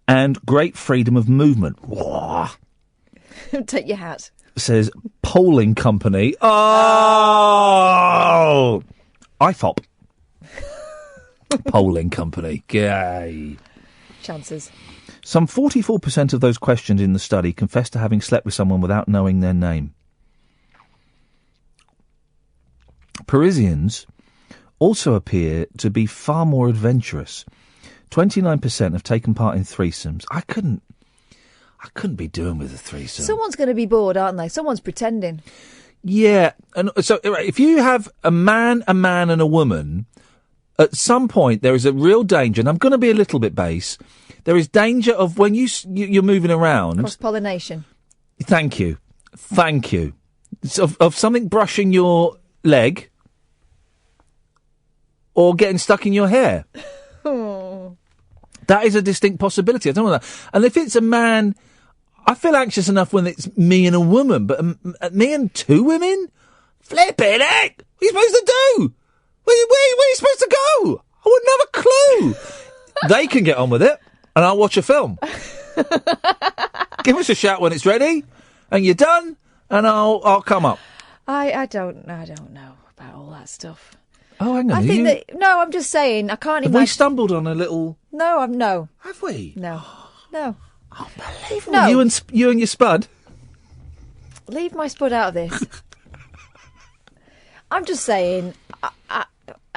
And great freedom of movement. Take your hat. Says polling company. Oh! IFOP. Polling company. Gay. Chances. Some 44% of those questioned in the study confessed to having slept with someone without knowing their name. Parisians also appear to be far more adventurous. 29% have taken part in threesomes. I couldn't be doing with a threesome. Someone's going to be bored, aren't they? Someone's pretending. Yeah, and so if you have a man, and a woman, at some point there is a real danger, and I'm going to be a little bit base. There is danger of when you're moving around. Cross-pollination. Thank you. It's of something brushing your leg or getting stuck in your hair. Oh. That is a distinct possibility. I don't know that. And if it's a man, I feel anxious enough when it's me and a woman, but me and two women? Flippin' heck! What are you supposed to do? Where are you supposed to go? I wouldn't have a clue. They can get on with it, and I'll watch a film. Give us a shout when it's ready, and you're done, and I'll come up. I don't know about all that stuff. Oh, hang on. I think I'm just saying, I can't Have imagine. we stumbled on a little... No. Have we? No. Unbelievable. No. You and your spud? Leave my spud out of this. I'm just saying.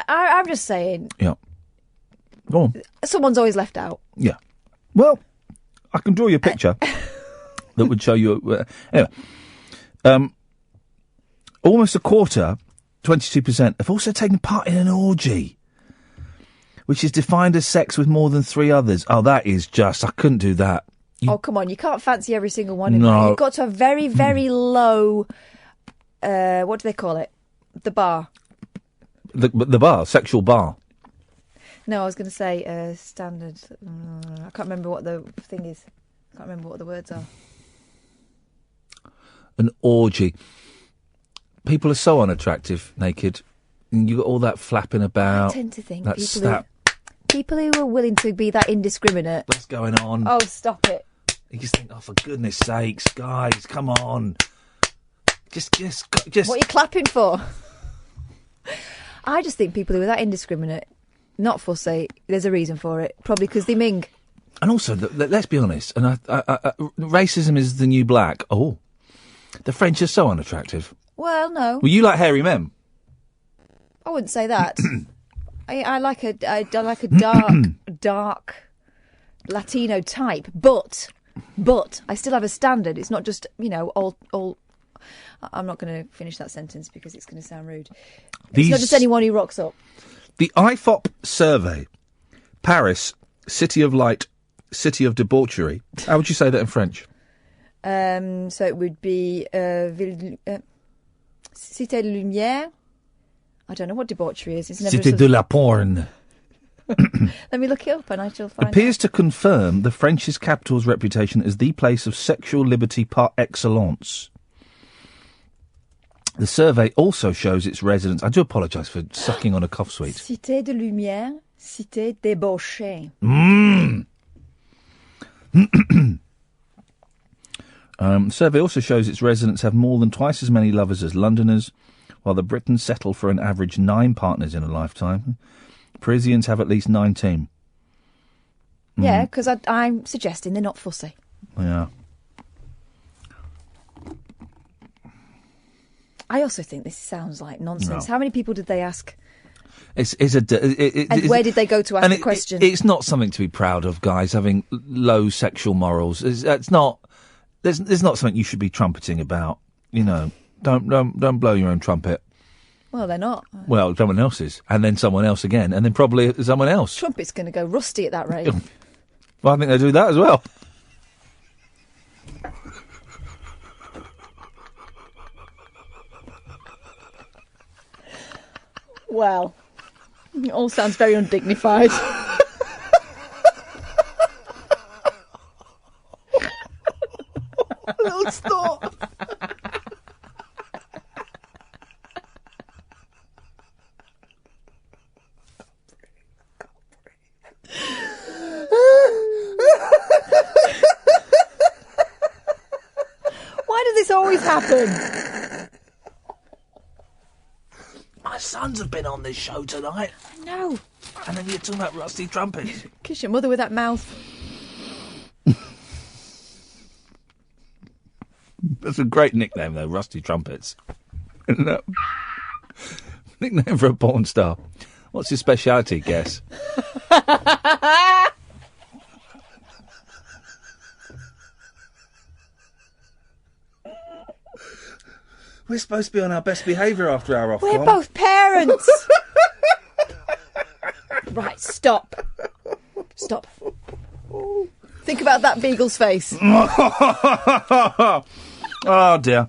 I'm just saying. Yeah. Go on. Someone's always left out. Yeah. Well, I can draw you a picture that would show you... anyway. Almost a quarter, 22%, have also taken part in an orgy, which is defined as sex with more than 3 others. Oh, that is just... I couldn't do that. Oh, come on. You can't fancy every single one. No. You've got to have very, very low... what do they call it? The bar. The bar, sexual bar. No, I was going to say standard. I can't remember what the thing is. I can't remember what the words are. An orgy. People are so unattractive naked. And you got all that flapping about. I tend to think that people who are willing to be that indiscriminate. What's going on? Oh, stop it. You just think, oh, for goodness sakes, guys, come on. Just. What are you clapping for? I just think people who are that indiscriminate, not fussy, there's a reason for it. Probably because they ming. And also, let's be honest, and racism is the new black. Oh, the French are so unattractive. Well, no. Well, you like hairy men. I wouldn't say that. I like a dark Latino type, but I still have a standard. It's not just, all. I'm not going to finish that sentence because it's going to sound rude. It's not just anyone who rocks up. The IFOP survey, Paris, city of light, city of debauchery. How would you say that in French? So it would be Cité de Lumière. I don't know what debauchery is. It's never Cité de la porn. Let me look it up and I shall find Appears to confirm the French's capital's reputation as the place of sexual liberty par excellence. The survey also shows its residents... I do apologise for sucking on a cough sweet. Cité de Lumière, Cité débauchée. The survey also shows its residents have more than twice as many lovers as Londoners, while the Britons settle for an average 9 partners in a lifetime. Parisians have at least 19. Yeah, because I'm suggesting they're not fussy. Yeah. I also think this sounds like nonsense. No. How many people did they ask? And where did they go to ask the question? It's not something to be proud of, guys, having low sexual morals. It's not. There's not something you should be trumpeting about. You know, don't blow your own trumpet. Well, they're not. Well, someone else's, and then someone else again, and then probably someone else. Trumpet's going to go rusty at that rate. Well, I think they do that as well. Well, it all sounds very undignified. Little stop. Why does this always happen? My sons have been on this show tonight. I know. And then you're talking about rusty trumpets. Kiss your mother with that mouth. That's a great nickname, though, Rusty Trumpets. Nickname for a porn star. What's his speciality, guess? We're supposed to be on our best behaviour after our Ofcom. We're both parents. Right, stop. Stop. Think about that Beagles face. Oh, dear.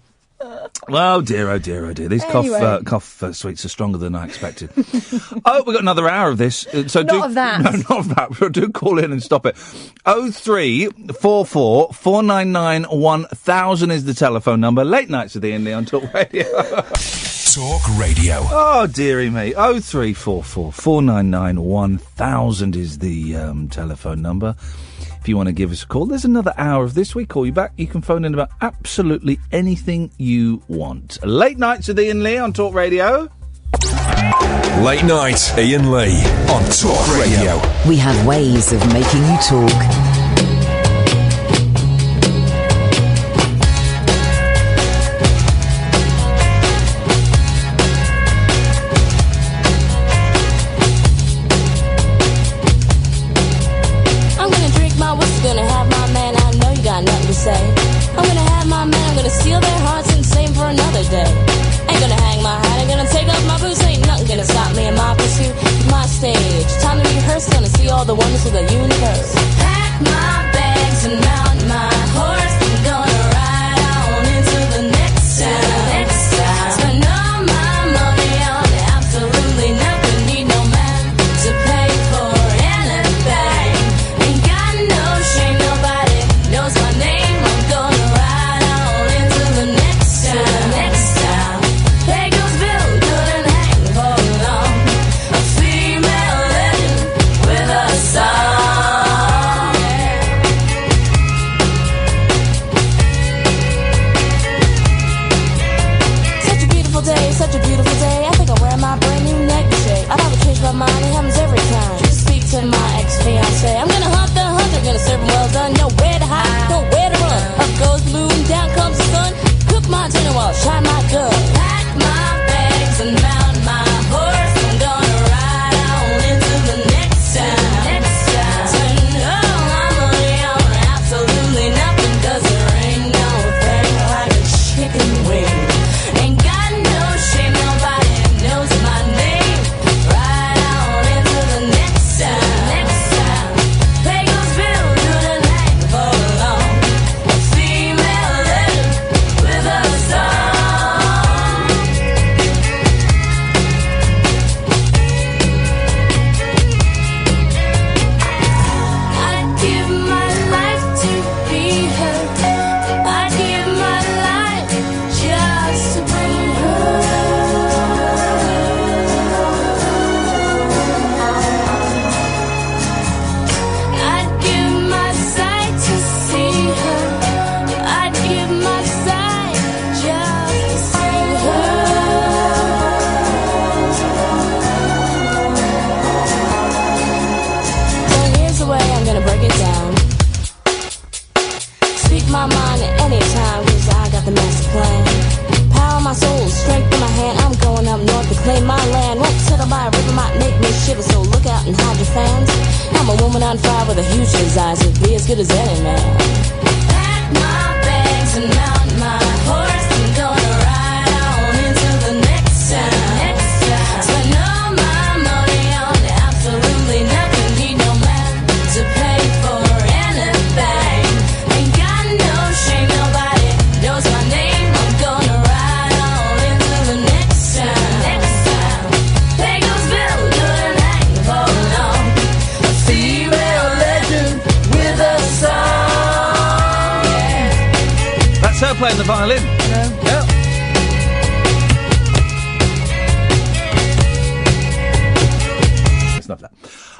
Oh, dear, oh, dear, oh, dear. These Anyway. cough sweets are stronger than I expected. Oh, we've got another hour of this. So Not of that. No, not of that. So do call in and stop it. 0344 499 1000 is the telephone number. Late nights with Iain Lee on Talk Radio. Talk Radio. Oh, dearie me. 0344 499 1000 is the telephone number. If you want to give us a call, there's another hour of this. We call you back. You can phone in about absolutely anything you want. Late nights with Iain Lee on Talk Radio. Late night, Iain Lee on Talk Radio. We have ways of making you talk. I'm gonna have my man, I'm gonna steal their hearts and save for another day. Ain't gonna hang my hat, ain't gonna take off my boots, ain't nothing gonna stop me in my pursuit. My stage, time to rehearse, gonna see all the wonders of the universe. Pack my bags and mount my horse, I'm gonna ride on into the next town. Next town. Spend all my money on absolutely nothing, need no man to pay for anything. Ain't got no shame, nobody knows my name. Such a beautiful day, I think I'll wear my brand new negligee. I probably change my mind, it happens every time. Just speak to my ex-fiancé. I'm gonna hunt the hunter, gonna serve him well done. Nowhere to hide, nowhere to run. Up goes the moon, down comes the sun. Cook my dinner while I shine my gun. Pack my bags and mount my horse. I'm gonna ride on into the next town. Next town. Spend all my money on absolutely nothing, 'cause there ain't no thing like a chicken wing. Ain't got no shame, nobody knows my name. Ride on into the next town. Next town. Beaglesville, couldn't hang for long. A female legend with a song. I'd give my life to be her. I'd give my life just to be her. I'd give my sight to see her. I'd give my sight just to see her. So here's the way I'm gonna break it down. Speak my mind at any time, 'cause I got the master plan. Power my soul, strength in my hand. I'm going up north to claim my land. Won't settle by fire river might make me shiver, so look out and hide your fans. I'm a woman on fire with a huge desire to be as good as any man. Pack my bags and mount my horse. I'm gonna ride on into the next town. Spend all my money on absolutely nothing. Need no man to pay for anything. Ain't got no shame, nobody knows my name. I'm gonna ride on into the next town. Beagles built good and hang for long. A female legend with a song. Yeah. That's her playing the violin. Yep. That's enough of that.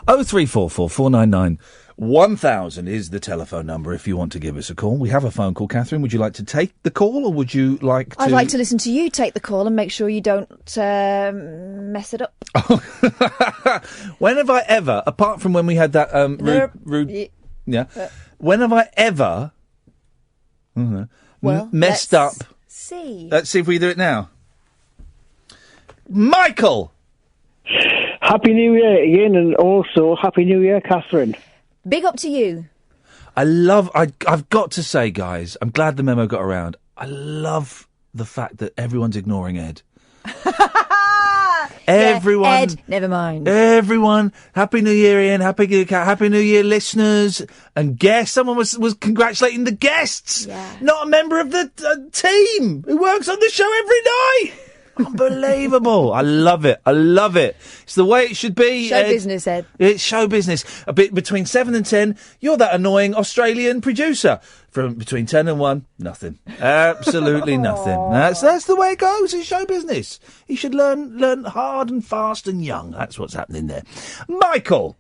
0344 499 1000 is the telephone number if you want to give us a call. We have a phone call. Catherine, would you like to take the call or would you like to... I'd like to listen to you take the call and make sure you don't mess it up. When have I ever, apart from when we had that rude... Yeah. When have I ever messed up... See. Let's see if we do it now. Michael! Happy New Year, Ian, and also Happy New Year, Catherine. Big up to you. I've got to say, guys, I'm glad the memo got around. I love the fact that everyone's ignoring Ed. Everyone. Yeah, Ed, never mind. Everyone. Happy New Year, Ian. Happy New Year, listeners. And guests. Someone was congratulating the guests. Yeah. Not a member of the team who works on the show every night. Unbelievable. I love it. It's the way it should be. Show business, Ed. It's show business. A bit between 7 and 10, you're that annoying Australian producer. From between 10 and 1, nothing. Absolutely nothing. That's the way it goes. It's show business. You should learn hard and fast and young. That's what's happening there. Michael.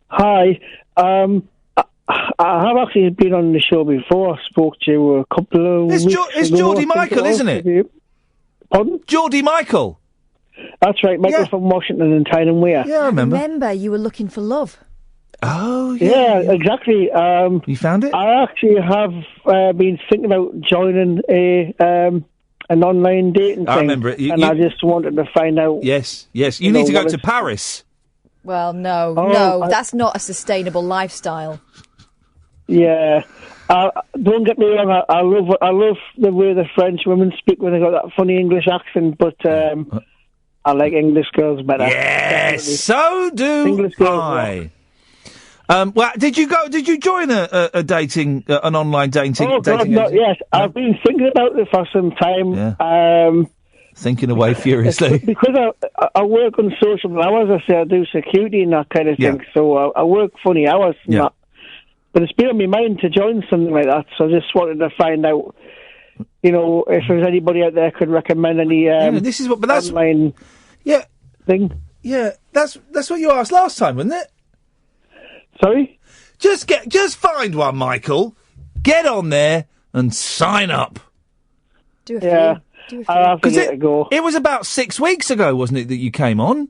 Hi. I have actually been on the show before. I spoke to you a couple of weeks ago. It's Geordie Michael, isn't it? Pardon? Geordie Michael. That's right, Michael from Washington and Tyne Weir. Yeah, I remember. Remember, you were looking for love. Oh, yeah, exactly. You found it? I actually have been thinking about joining an online dating thing. I remember it. I just wanted to find out... Yes. You need to go to Paris. Well, no, that's not a sustainable lifestyle. Yeah. Don't get me wrong, I love the way the French women speak when they got that funny English accent, but I like English girls better. Yes, so do English girls. Well, did you join a dating, an online dating? Oh God, not yet. No? I've been thinking about it for some time. Yeah. Thinking away furiously. Because I work on social hours. I say I do security and that kind of thing. So I work funny hours. And that. But it's been on my mind to join something like that. So I just wanted to find out, if there's anybody out there could recommend any this is what, but that's online thing. Yeah, that's what you asked last time, wasn't it? Sorry? Just find one, Michael. Get on there and sign up. Do a few. I'll have to get a go. It was about 6 weeks ago, wasn't it, that you came on?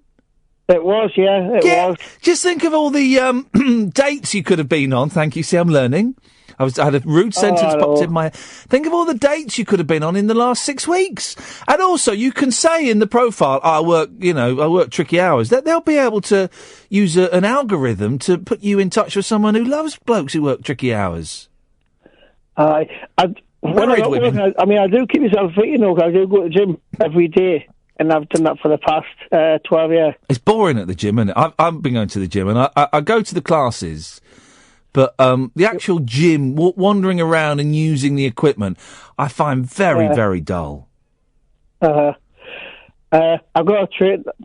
It was, yeah, it was. Just think of all the dates you could have been on. Thank you. See, I'm learning. I had a rude sentence popped in my... Think of all the dates you could have been on in the last 6 weeks. And also, you can say in the profile, I work tricky hours. They'll be able to use an algorithm to put you in touch with someone who loves blokes who work tricky hours. I do keep myself fit, I do go to the gym every day. And I've done that for the past 12 years. It's boring at the gym, isn't it? I've been going to the gym, and I go to the classes, but the actual gym, wandering around and using the equipment, I find very, very dull. I've got a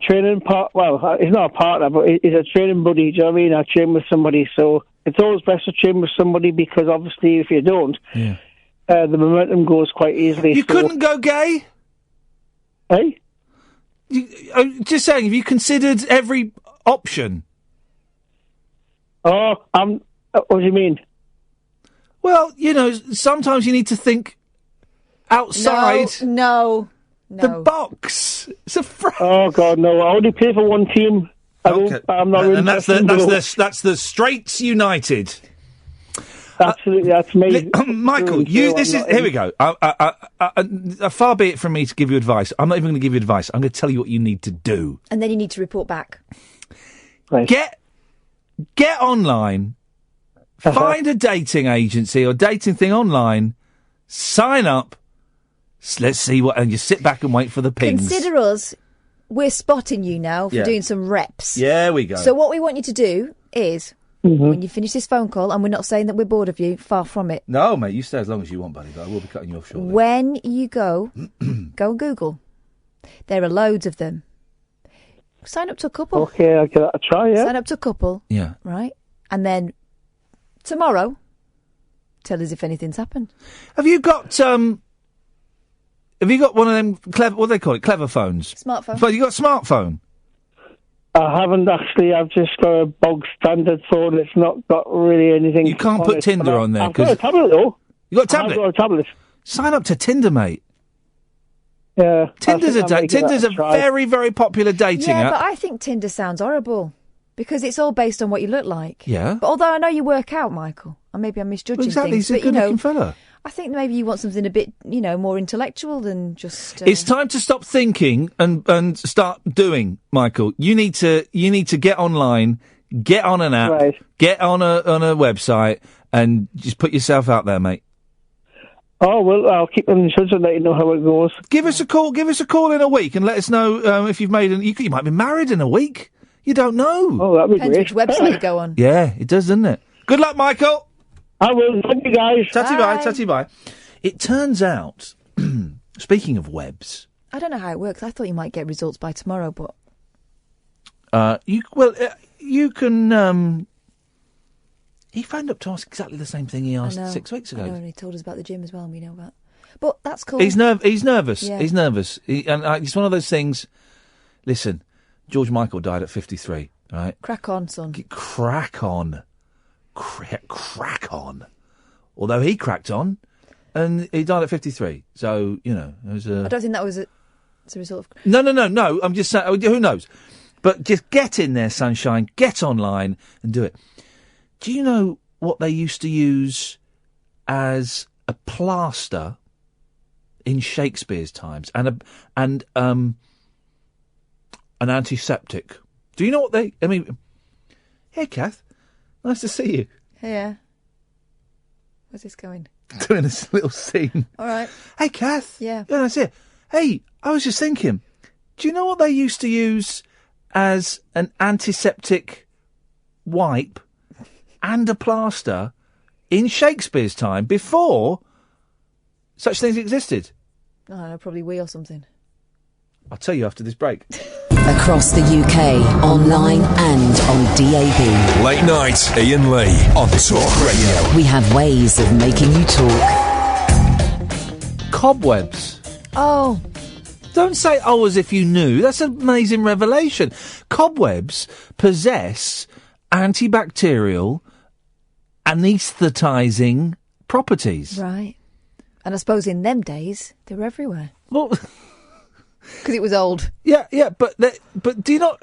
training part. Well, he's not a partner, but he's a training buddy. Do you know what I mean? I train with somebody, so it's always best to train with somebody because obviously, if you don't, the momentum goes quite easily. You couldn't go gay? Hey? Just saying, have you considered every option? Oh, what do you mean? Well, sometimes you need to think outside No. the box. It's a Oh, God, no. I only play for one team. I'm not and that's the Straits United. absolutely. That's me. Michael, here we go. Far be it from me to give you advice. I'm not even going to give you advice. I'm going to tell you what you need to do. And then you need to report back. Right. Get online, find a dating agency or dating thing online, sign up, let's see what, and you sit back and wait for the pings. Consider us, we're spotting you now for doing some reps. Yeah, we go. So what we want you to do is, when you finish this phone call, and we're not saying that we're bored of you, far from it. No, mate, you stay as long as you want, buddy, but I will be cutting you off shortly. When you go Google. There are loads of them. Sign up to a couple. Okay, I'll give that a try, yeah. Sign up to a couple. Yeah. Right? And then tomorrow, tell us if anything's happened. Have you got one of them clever, what do they call it, clever phones? Smartphone. But you got a smartphone? I haven't actually. I've just got a bog standard phone. It's not got really anything. You can't put Tinder on there. I've got a tablet, though. You got a tablet? I've got a tablet. Sign up to Tinder, mate. Yeah. Tinder's a very, very popular dating app. But I think Tinder sounds horrible because it's all based on what you look like. Yeah. But although I know you work out, Michael, and maybe I'm misjudging exactly, things, he's a but good-looking fella. I think maybe you want something a bit, more intellectual than just. It's time to stop thinking and start doing, Michael. You need to get online, get on an app, get on a website, and just put yourself out there, mate. Oh, well, I'll keep them in touch and let you know how it goes. Give us a call in a week and let us know if you've made you might be married in a week. You don't know. Oh, that'd be Depends great. which website you go on. Yeah, it does, doesn't it? Good luck, Michael. I will. Thank you, guys. Tatty bye. It turns out, speaking of webs, I don't know how it works. I thought you might get results by tomorrow, but you can. He phoned up to ask exactly the same thing he asked 6 weeks ago. I know, and he told us about the gym as well, and we know that. But that's cool. He's nervous. Yeah. He's nervous. It's one of those things. Listen, George Michael died at 53. Right? Crack on, son. Crack on. Crack on. Although he cracked on, and he died at 53. So it was a. I don't think that was as a result of. No. I'm just saying. Who knows? But just get in there, sunshine. Get online and do it. Do you know what they used to use as a plaster in Shakespeare's times and an antiseptic? Do you know what they? I mean, hey, Kath, nice to see you. Yeah. Where's this going? Doing this little scene. All right. Hey, Kath. Yeah. Yeah, that's it. Hey, I was just thinking. Do you know what they used to use as an antiseptic wipe and a plaster in Shakespeare's time before such things existed? I don't know, probably we or something. I'll tell you after this break. Across the UK, online and on DAB. Late night, Iain Lee on Talk Radio. We have ways of making you talk. Cobwebs. Oh. Don't say, as if you knew. That's an amazing revelation. Cobwebs possess antibacterial, anaesthetising properties. Right. And I suppose in them days, they were everywhere. Well, because it was old. Yeah, but do you not...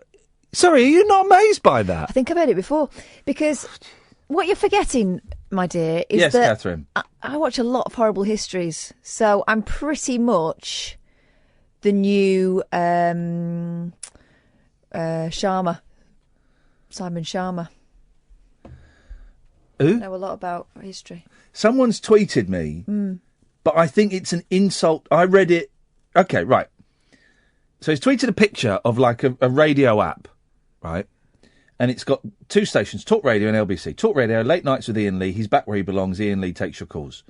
Sorry, are you not amazed by that? I think I've heard it before. Because what you're forgetting, my dear, is yes, that... Yes, Catherine. I watch a lot of horrible histories, so I'm pretty much the new Sharma. Simon Sharma. Who? I know a lot about history. Someone's tweeted me, but I think it's an insult. I read it. Okay, right. So he's tweeted a picture of like a radio app, right? And it's got two stations, Talk Radio and LBC. Talk Radio, late nights with Iain Lee. He's back where he belongs. Iain Lee takes your calls.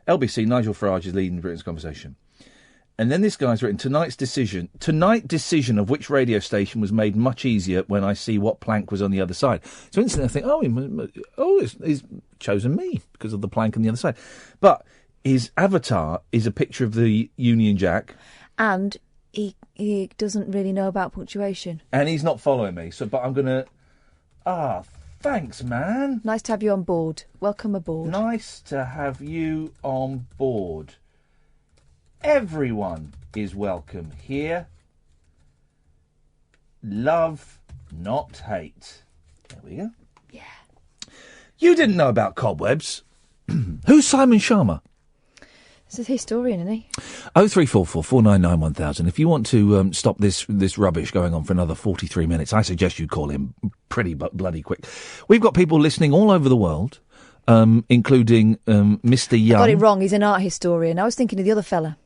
LBC, Nigel Farage is leading Britain's conversation. And then this guy's written, Tonight decision of which radio station was made much easier when I see what plank was on the other side. So instantly I think, he's chosen me because of the plank on the other side. But his avatar is a picture of the Union Jack. And he doesn't really know about punctuation. And he's not following me. But I'm going to... thanks, man. Nice to have you on board. Welcome aboard. Nice to have you on board. Everyone is welcome here. Love, not hate. There we go. Yeah. You didn't know about cobwebs. Who's Simon Sharma? He's a historian, isn't he? 0344 499 1000. If you want to stop this rubbish going on for another 43 minutes, I suggest you call in pretty bloody quick. We've got people listening all over the world, including Mr. Young. I got it wrong. He's an art historian. I was thinking of the other fella.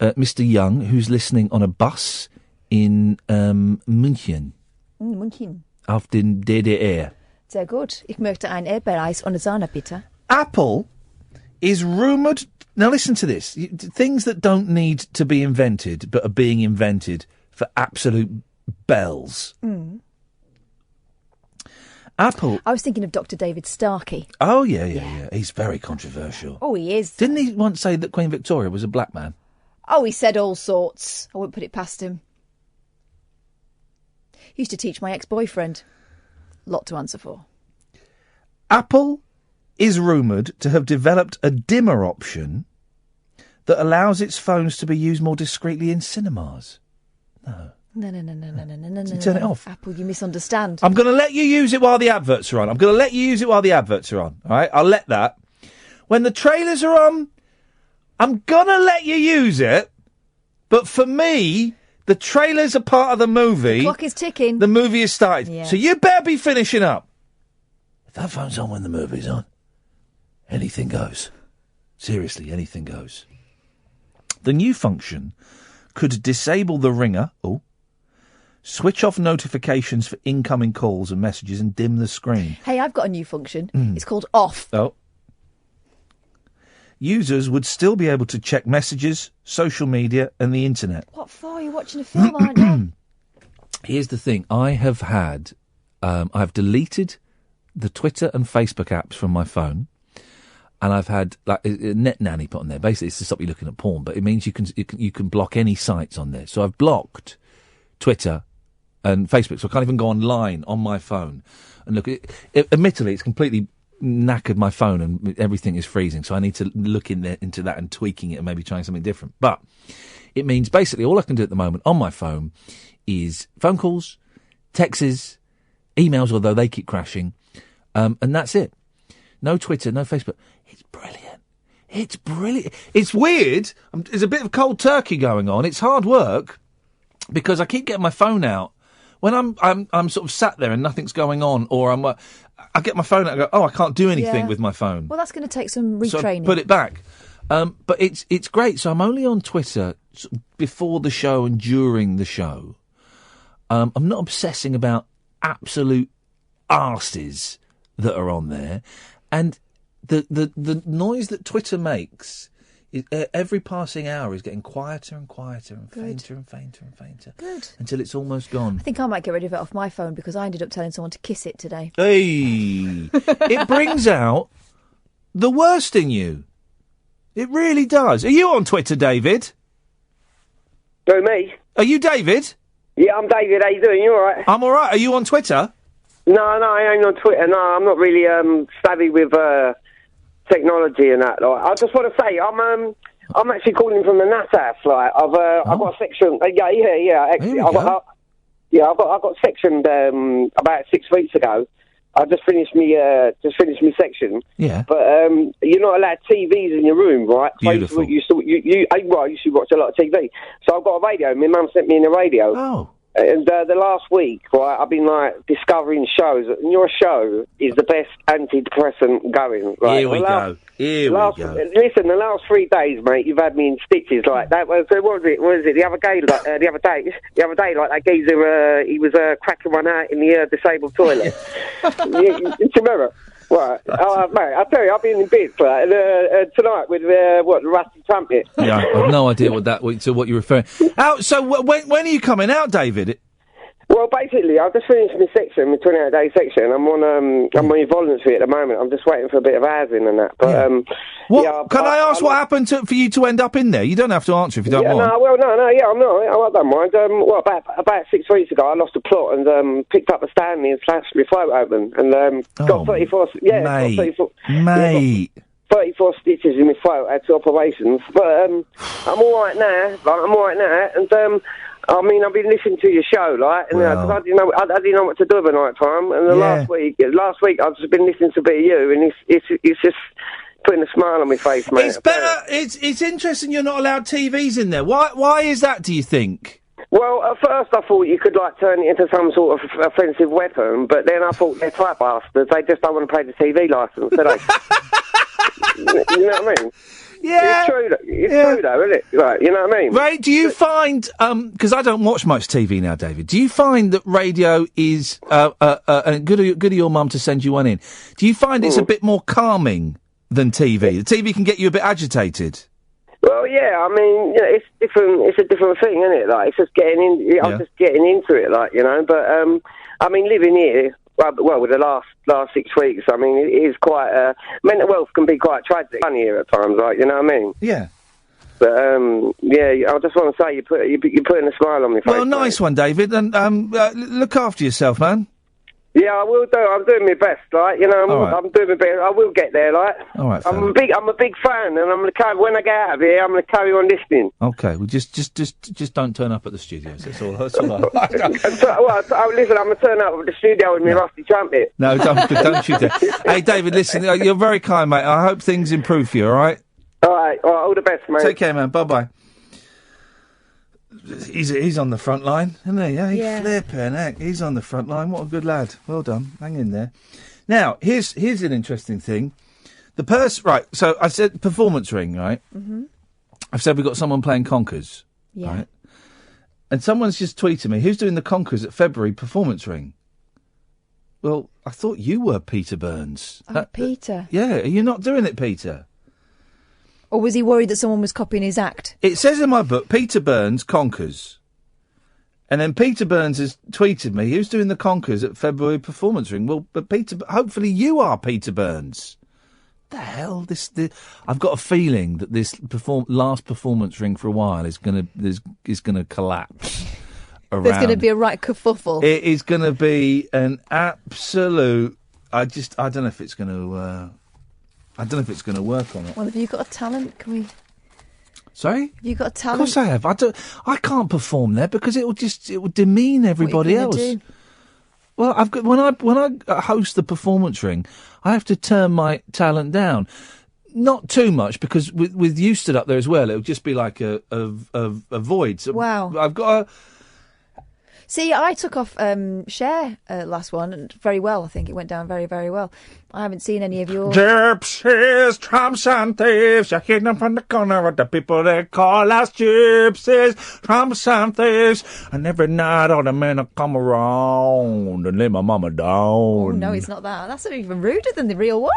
Mr. Young, who's listening on a bus in München. München. Auf den DDR. Sehr gut. Ich möchte ein Erdbeereis ohne Sahne, bitte. Apple is rumoured... Now listen to this. Things that don't need to be invented, but are being invented for absolute bells. Mm. Apple... I was thinking of Dr. David Starkey. Oh, yeah. He's very controversial. Oh, he is. Didn't he once say that Queen Victoria was a black man? Oh, he said all sorts. I wouldn't put it past him. He used to teach my ex-boyfriend. Lot to answer for. Apple is rumoured to have developed a dimmer option that allows its phones to be used more discreetly in cinemas. No. No. Turn it off. Apple, you misunderstand. I'm going to let you use it while the adverts are on. All right? I'll let that. When the trailers are on, I'm going to let you use it. But for me, the trailers are part of the movie. The clock is ticking. The movie has started. Yeah. So you better be finishing up. If that phone's on when the movie's on, anything goes. Seriously, anything goes. The new function could disable the ringer, switch off notifications for incoming calls and messages and dim the screen. Hey, I've got a new function. It's called off. Oh. Users would still be able to check messages, social media and the internet. What for? You're watching a film, aren't you? Here's the thing. I've deleted the Twitter and Facebook apps from my phone. And I've had like a net nanny put on there. Basically, it's to stop you looking at porn, but it means you can block any sites on there. So I've blocked Twitter and Facebook, so I can't even go online on my phone and look. Admittedly, it's completely knackered my phone, and everything is freezing. So I need to look into that and tweaking it, and maybe trying something different. But it means basically all I can do at the moment on my phone is phone calls, texts, emails, although they keep crashing, and that's it. No Twitter, no Facebook. It's brilliant. It's weird. There's a bit of cold turkey going on. It's hard work because I keep getting my phone out when I'm sort of sat there and nothing's going on, or I get my phone out and go, I can't do anything with my phone. Well, that's going to take some So I retraining. put it back. But it's great. So I'm only on Twitter before the show and during the show. I'm not obsessing about absolute arses that are on there, and the noise that Twitter makes every passing hour is getting quieter and quieter and fainter and fainter and fainter. Good. Until it's almost gone. I think I might get rid of it off my phone because I ended up telling someone to kiss it today. Hey! It brings out the worst in you. It really does. Are you on Twitter, David? Who, me? Are you David? Yeah, I'm David. How you doing? You all right? I'm all right. Are you on Twitter? No, I ain't on Twitter. No, I'm not really savvy with technology and that. Like, I just want to say, I'm actually calling from the Nat house. Like, I've got a section. Yeah. Actually, I've got sectioned about 6 weeks ago. I just finished me section. Yeah. But you're not allowed TVs in your room, right? Beautiful. You used to watch a lot of TV. So I've got a radio. My mum sent me in a radio. Oh. And the last week, right, I've been like discovering shows. And your show is the best antidepressant going. Right? Here we go. Listen, the last 3 days, mate, you've had me in stitches. Like that was what was it? The other day, like that geezer, he was cracking one out in the disabled toilet. Do you remember? Right. Mate, I tell you, I've been in bed for that. Tonight with the Rusty Trumpet. Yeah, I have no idea what you're referring. So when are you coming out, David? Well, basically, I've just finished my section, my 28-day section. I'm on involuntary at the moment. I'm just waiting for a bit of housing and that. But Can I ask what happened for you to end up in there? You don't have to answer if you don't want. No, I'm not. I don't mind. About 6 weeks ago, I lost a plot and picked up a Stanley and slashed my throat open and got 34. Yeah, mate, got 34. mate. Yeah, 34 stitches in my throat. I had 2 operations, but I'm all right now. And I mean, I've been listening to your show, like, and because I didn't know what to do at night time. And last week I've just been listening to a bit of you, and it's just putting a smile on my face, mate. It's better. It's interesting you're not allowed TVs in there. Why is that, do you think? Well, at first I thought you could, like, turn it into some sort of offensive weapon, but then I thought they're type bastards. They just don't want to pay the TV licence, do they? You know what I mean? Yeah. It's true, though, isn't it? Right, you know what I mean? Ray, do you find, because I don't watch much TV now, David, do you find that radio is, and good of your mum to send you one in, do you find it's a bit more calming than TV? The TV can get you a bit agitated. Well, yeah, I mean, it's different. It's a different thing, isn't it? Like, it's just getting in. I'm just getting into it, like, you know. But I mean, living here, well, with the last 6 weeks, I mean, it is quite. Mental health can be quite tragic here at times, like, you know what I mean? Yeah. But yeah, I just want to say you're putting a smile on my face. Well, nice one, David, and look after yourself, man. Yeah, I will do. I'm doing my best, like, you know. I'm doing my best. I will get there, like. All right, I'm a big fan, and I'm gonna when I get out of here, I'm gonna carry on listening. Okay, well, just don't turn up at the studios. That's all. That's all. Listen, I'm gonna turn up at the studio with my rusty trumpet. No, don't you dare. Hey, David, listen, you're very kind, mate. I hope things improve for you. All right. All right. All the best, mate. Take care, man. Bye bye. He's on the front line, isn't he? Yeah, flipping heck. He's on the front line. What a good lad. Well done. Hang in there. Now, here's an interesting thing. The person, right, so I said performance ring, right? Mm-hmm. I've said we've got someone playing Conkers. Yeah. Right? And someone's just tweeted me, who's doing the Conkers at February performance ring? Well, I thought you were Peter Burns. Oh, Peter. Yeah, are you not doing it, Peter? Or was he worried that someone was copying his act? It says in my book, Peter Burns, Conkers. And then Peter Burns has tweeted me, who's doing the Conkers at February performance ring? Well, but Peter, hopefully you are Peter Burns. The hell? I've got a feeling that this last performance ring for a while is gonna collapse. Around. There's going to be a right kerfuffle. It is going to be an absolute. I don't know if it's going to. I don't know if it's going to work on it. Well, have you got a talent? Can we? Sorry? Have you got a talent? Of course I have. I can't perform there because it will demean everybody else. Do? Well, I've got when I host the performance ring, I have to turn my talent down. Not too much because with you stood up there as well, it'll just be like a void. So wow. I've got a. See, I took off Cher last one, and very well. I think it went down very, very well. I haven't seen any of yours. Gypsies, tramps and thieves, you're hidden from the corner of the people they call us gypsies, tramps and thieves, and every night all the men will come around and lay my mama down. Oh, no, it's not that. That's even ruder than the real one.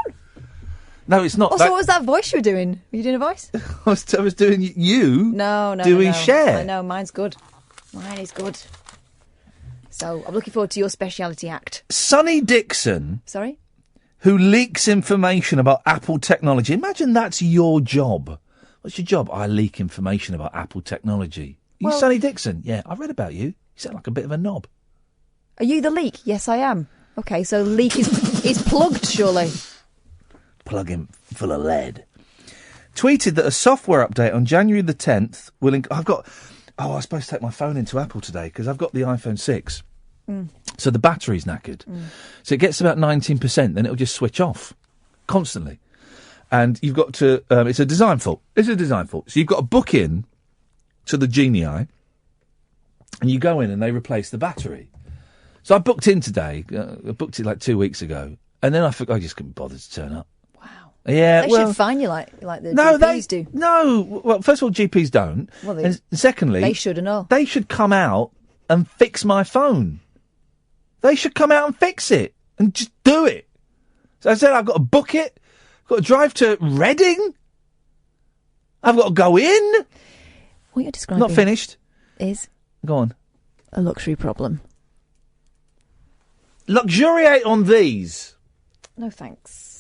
No, it's not. Also, what was that voice you were doing? Were you doing a voice? I was doing you. No. Doing Cher. I know, mine's good. Mine is good. So, I'm looking forward to your speciality act. Sonny Dixon. Sorry? Who leaks information about Apple technology. Imagine that's your job. What's your job? I leak information about Apple technology. Are you Sonny Dixon? Yeah, I read about you. You sound like a bit of a knob. Are you the leak? Yes, I am. Okay, so leak is plugged, surely. Plug him full of lead. Tweeted that a software update on January the 10th will... I was supposed to take my phone into Apple today because I've got the iPhone 6. Mm. So the battery's knackered. Mm. So it gets about 19%, then it'll just switch off constantly. And you've got to... it's a design fault. It's a design fault. So you've got to book in to the Genie Eye and you go in and they replace the battery. So I booked in today. I booked it like 2 weeks ago. And then I just couldn't bother to turn up. Yeah, they should fine you like the GPs do. No, well, first of all, GPs don't. Well, and secondly, they should and all. They should come out and fix my phone. They should come out and fix it and just do it. So I said I've got to book it. I've got to drive to Reading. I've got to go in. What you're describing not finished is go on a luxury problem. Luxuriate on these. No thanks.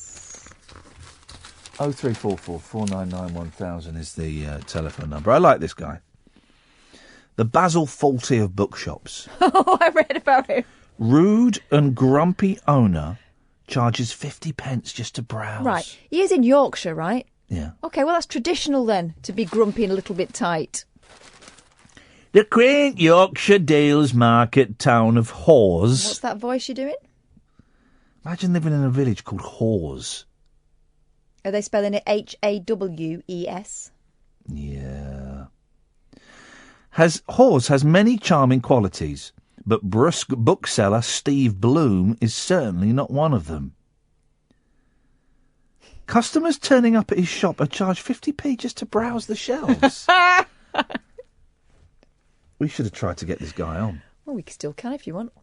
0344 499 1000 is the telephone number. I like this guy. The Basil Fawlty of bookshops. Oh, I read about him. Rude and grumpy owner charges 50p just to browse. Right. He is in Yorkshire, right? Yeah. Okay, well, that's traditional then, to be grumpy and a little bit tight. The quaint Yorkshire Dales market town of Hawes. What's that voice you're doing? Imagine living in a village called Hawes. Are they spelling it Hawes? Yeah. Hawes has many charming qualities, but brusque bookseller Steve Bloom is certainly not one of them. Customers turning up at his shop are charged 50p just to browse the shelves. We should have tried to get this guy on. Well, we still can if you want.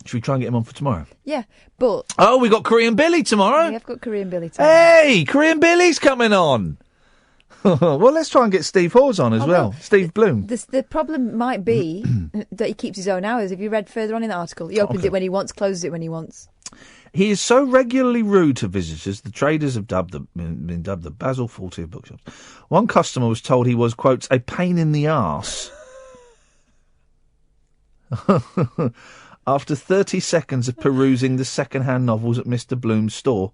Should we try and get him on for tomorrow? Yeah, but... Oh, we got Korean Billy tomorrow. We have got Korean Billy tomorrow. Hey, Korean Billy's coming on. Well, let's try and get Steve Hawes on as well. Steve Bloom. The problem might be that he keeps his own hours. Have you read further on in the article? He opens it when he wants, closes it when he wants. He is so regularly rude to visitors, the traders have been dubbed the Basil Fawlty of bookshops. One customer was told he was, quote, a pain in the arse. After 30 seconds of perusing the second-hand novels at Mr. Bloom's store,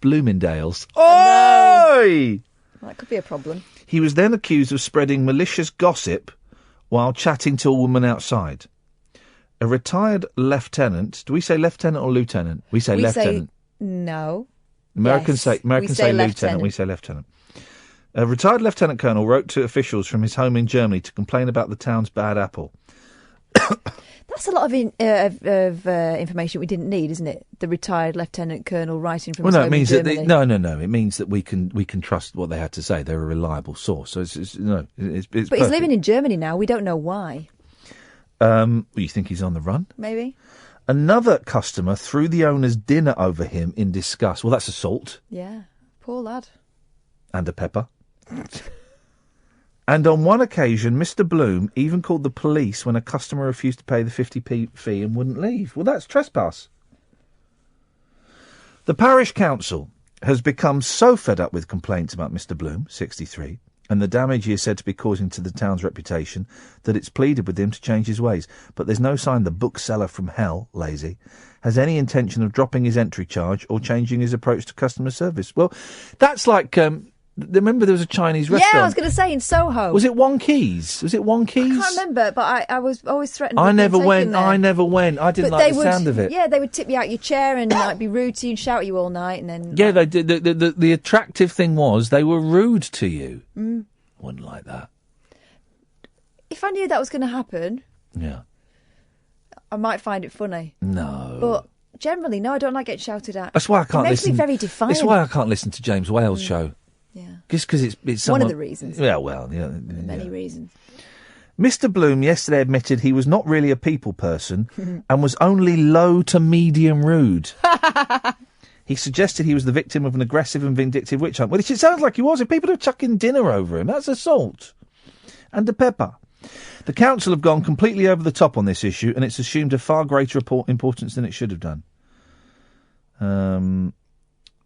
Bloomingdale's. Oi! That could be a problem. He was then accused of spreading malicious gossip while chatting to a woman outside. A retired lieutenant... Do we say lieutenant or lieutenant? We say lieutenant. No. Americans say lieutenant. We say lieutenant. A retired lieutenant colonel wrote to officials from his home in Germany to complain about the town's bad apple. That's a lot of information we didn't need, isn't it? The retired lieutenant colonel writing from his home in Germany. No. It means that we can trust what they had to say. They're a reliable source. So it's But perfect. he's living in Germany now. We don't know why. You think he's on the run? Maybe. Another customer threw the owner's dinner over him in disgust. Well, that's assault. Yeah. Poor lad. And a pepper. And on one occasion, Mr. Bloom even called the police when a customer refused to pay the 50p fee and wouldn't leave. Well, that's trespass. The parish council has become so fed up with complaints about Mr. Bloom, 63, and the damage he is said to be causing to the town's reputation, that it's pleaded with him to change his ways. But there's no sign the bookseller from hell, lazy, has any intention of dropping his entry charge or changing his approach to customer service. Well, that's like... remember there was a Chinese restaurant? Yeah, I was going to say in Soho. Was it Wong Keys? I can't remember, but I was always threatened. I never went. There. I didn't like the sound of it. Yeah, they would tip you out your chair and like be rude to you and shout at you all night, and then. Yeah, they did. The attractive thing was they were rude to you. Mm. Wouldn't like that. If I knew that was going to happen, yeah, I might find it funny. No, but generally, no, I don't like getting shouted at. That's why I can't listen. It makes me very defiant. That's why I can't listen to James Whale's show. Yeah. Just because it's one of the reasons. Yeah, well, yeah. Many reasons. Mr. Bloom yesterday admitted he was not really a people person and was only low to medium rude. He suggested he was the victim of an aggressive and vindictive witch hunt. Well, it sounds like he was. If people are chucking dinner over him, that's assault. And a pepper. The council have gone completely over the top on this issue, and it's assumed a far greater importance than it should have done.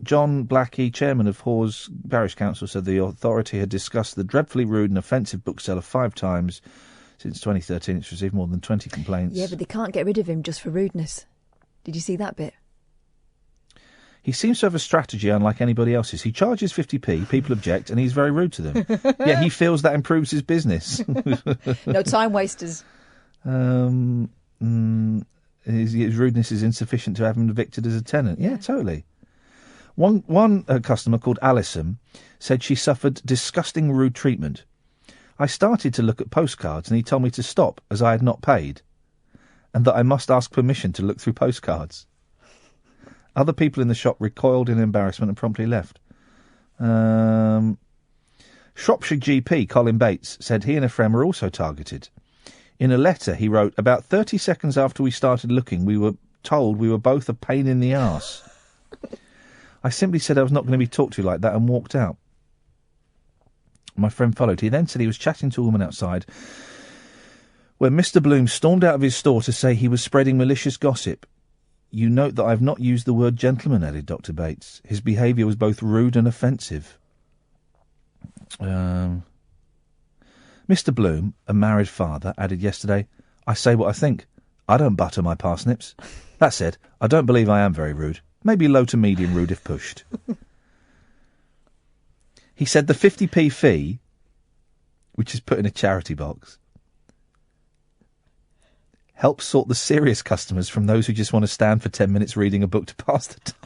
John Blackie, chairman of Hawes Parish Council, said the authority had discussed the dreadfully rude and offensive bookseller 5 times. Since 2013, it's received more than 20 complaints. Yeah, but they can't get rid of him just for rudeness. Did you see that bit? He seems to have a strategy unlike anybody else's. He charges 50p, people object, and he's very rude to them. Yeah, he feels that improves his business. No time wasters. His rudeness is insufficient to have him evicted as a tenant. Yeah, totally. One customer called Alison said she suffered disgusting rude treatment. I started to look at postcards and he told me to stop as I had not paid and that I must ask permission to look through postcards. Other people in the shop recoiled in embarrassment and promptly left. Shropshire GP Colin Bates said he and a friend were also targeted. In a letter he wrote, about 30 seconds after we started looking, we were told we were both a pain in the arse. I simply said I was not going to be talked to like that and walked out. My friend followed. He then said he was chatting to a woman outside when Mr. Bloom stormed out of his store to say he was spreading malicious gossip. You note that I've not used the word gentleman, added Dr. Bates. His behaviour was both rude and offensive. Mr. Bloom, a married father, added yesterday, I say what I think. I don't butter my parsnips. That said, I don't believe I am very rude. Maybe low to medium rude if pushed. He said the 50p fee, which is put in a charity box, help sort the serious customers from those who just want to stand for 10 minutes reading a book to pass the time.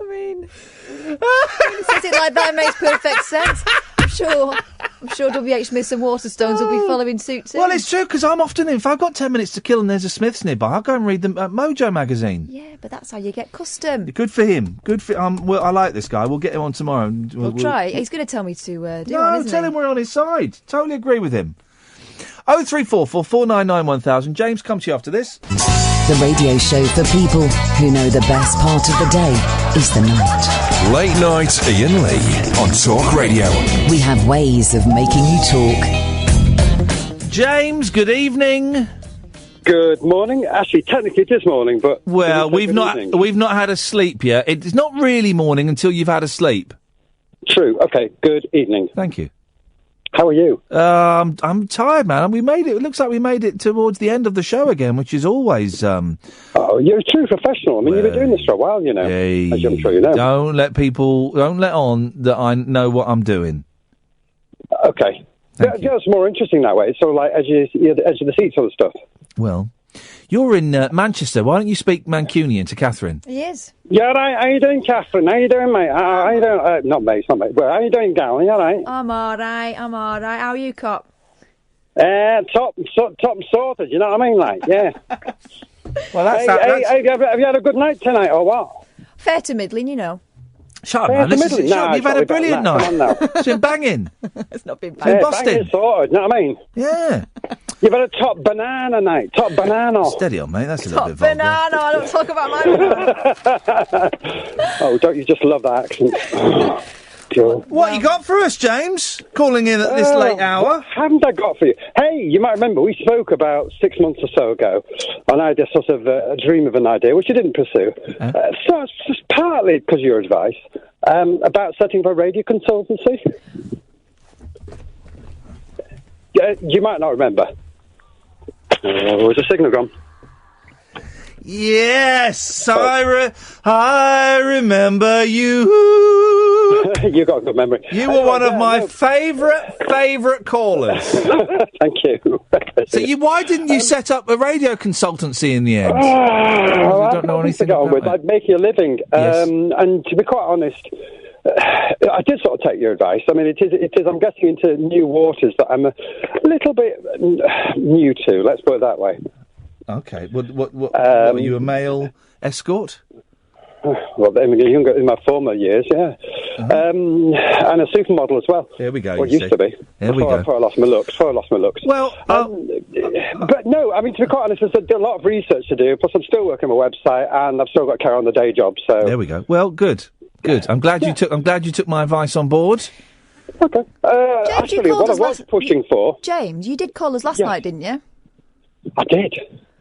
I mean, when he says it like that, it makes perfect sense. I'm sure W.H. Smiths and Waterstones will be following suit too. Well, it's true, because I'm often, if I've got 10 minutes to kill and there's a Smiths nearby, I'll go and read the Mojo magazine. Yeah, but that's how you get custom. Good for him. Well, I like this guy. We'll get him on tomorrow. We'll try. He's going to tell me to do one, isn't No, tell him we're on his side. Totally agree with him. 0344 499 1000. James, come to you after this. The radio show for people who know the best part of the day is the night. Late night Iain Lee on Talk Radio. We have ways of making you talk. James, good evening. Good morning. Actually, technically it is morning, but... Well, we've not had a sleep yet. It's not really morning until you've had a sleep. True. Okay, good evening. Thank you. How are you? I'm tired, man. We made it. It looks like we made it towards the end of the show again, which is always... Oh, you're a true professional. I mean, you've been doing this for a while, you know. As I'm sure you know. Don't let on that I know what I'm doing. Okay. It's more interesting that way. It's sort of like you're the edge of the seat sort of stuff. Well, you're in Manchester. Why don't you speak Mancunian to Catherine? He is. Yeah, right. How you doing, Catherine? How you doing, mate? How you doing? Not mate, it's not mate. Well, how you doing, Gal? You all right? I'm all right. How are you, cop? Top sorted, you know what I mean? Like, yeah. Well, that's... Have you had a good night tonight, or what? Fair to middling, you know. Shut up, man. Listen, you've had a brilliant night. Come on now. It's been banging. It's not been Yeah, busting. banging sorted, you know what I mean? Yeah. You've had a top banana night. Top banana. Steady on, mate. That's a little bit Top vulgar. banana. I don't talk about my banana. Oh, don't you just love that accent? What you got for us, James? Calling in at this late hour. What haven't I got for you? Hey, you might remember we spoke about 6 months or so ago, and I had this sort of a dream of an idea, which you didn't pursue. So it's just partly because of your advice, about setting up a radio consultancy. You might not remember. Was a signal gone? Yes, I remember you. You got a good memory. You were one of my favourite callers. Thank you. So why didn't you set up a radio consultancy in the end? I don't know anything to get on about with. it. I'd make you a living. Yes. And to be quite honest, I did sort of take your advice. I mean, it is. I'm getting into new waters that I'm a little bit new to. Let's put it that way. Okay. What are you, a male escort? Well, younger in my former years, yeah. And a supermodel as well. Here we go. Well, used to be. Before I lost my looks. Well, but no, I mean, to be quite honest, there's a lot of research to do. Plus, I'm still working on my website, and I've still got to carry on the day job. So there we go. Well, good. I'm glad you took my advice on board. Okay. James, Actually, what I was pushing for. James, you did call us last night, didn't you? I did.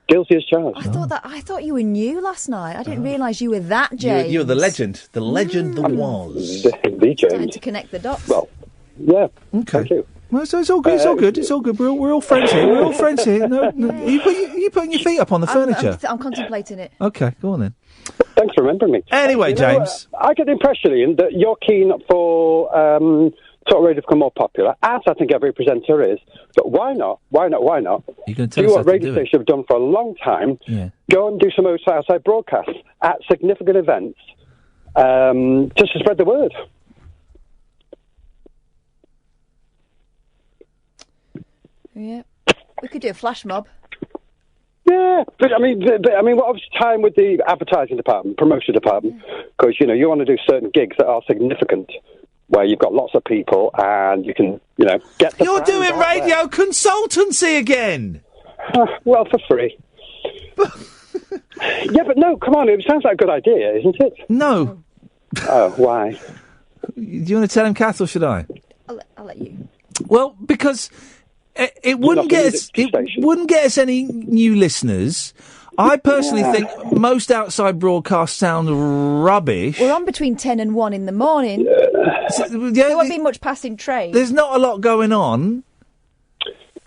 Guilty as charged. I thought you were new last night. I didn't realise you were that James. You're the legend. The legend that was. The James. Trying to connect the dots. Well, yeah. Okay. Thank you. Well, so it's all good. It's all good. We're all friends here. No, are you putting your feet up on the furniture? I'm contemplating it. Okay, go on then. Thanks for remembering me. Anyway, James, I get the impression, Ian, that you're keen for Talk Radio to become more popular, as I think every presenter is. But why not? You're going to tell do us what radio stations have done for a long time. Yeah. Go and do some outside broadcasts at significant events, just to spread the word. Yeah, we could do a flash mob. Yeah, but I mean, what obviously time with the advertising department, promotion department, because you want to do certain gigs that are significant, where you've got lots of people and you can, get the. You're doing radio consultancy again. Well, for free. Yeah, but no, come on, it sounds like a good idea, isn't it? No. Oh, why? Do you want to tell him, Kath, or should I? I'll let you. Well, because it wouldn't get us any new listeners. I personally think most outside broadcasts sound rubbish. We're on between 10 and 1 in the morning. There won't be much passing train. There's not a lot going on.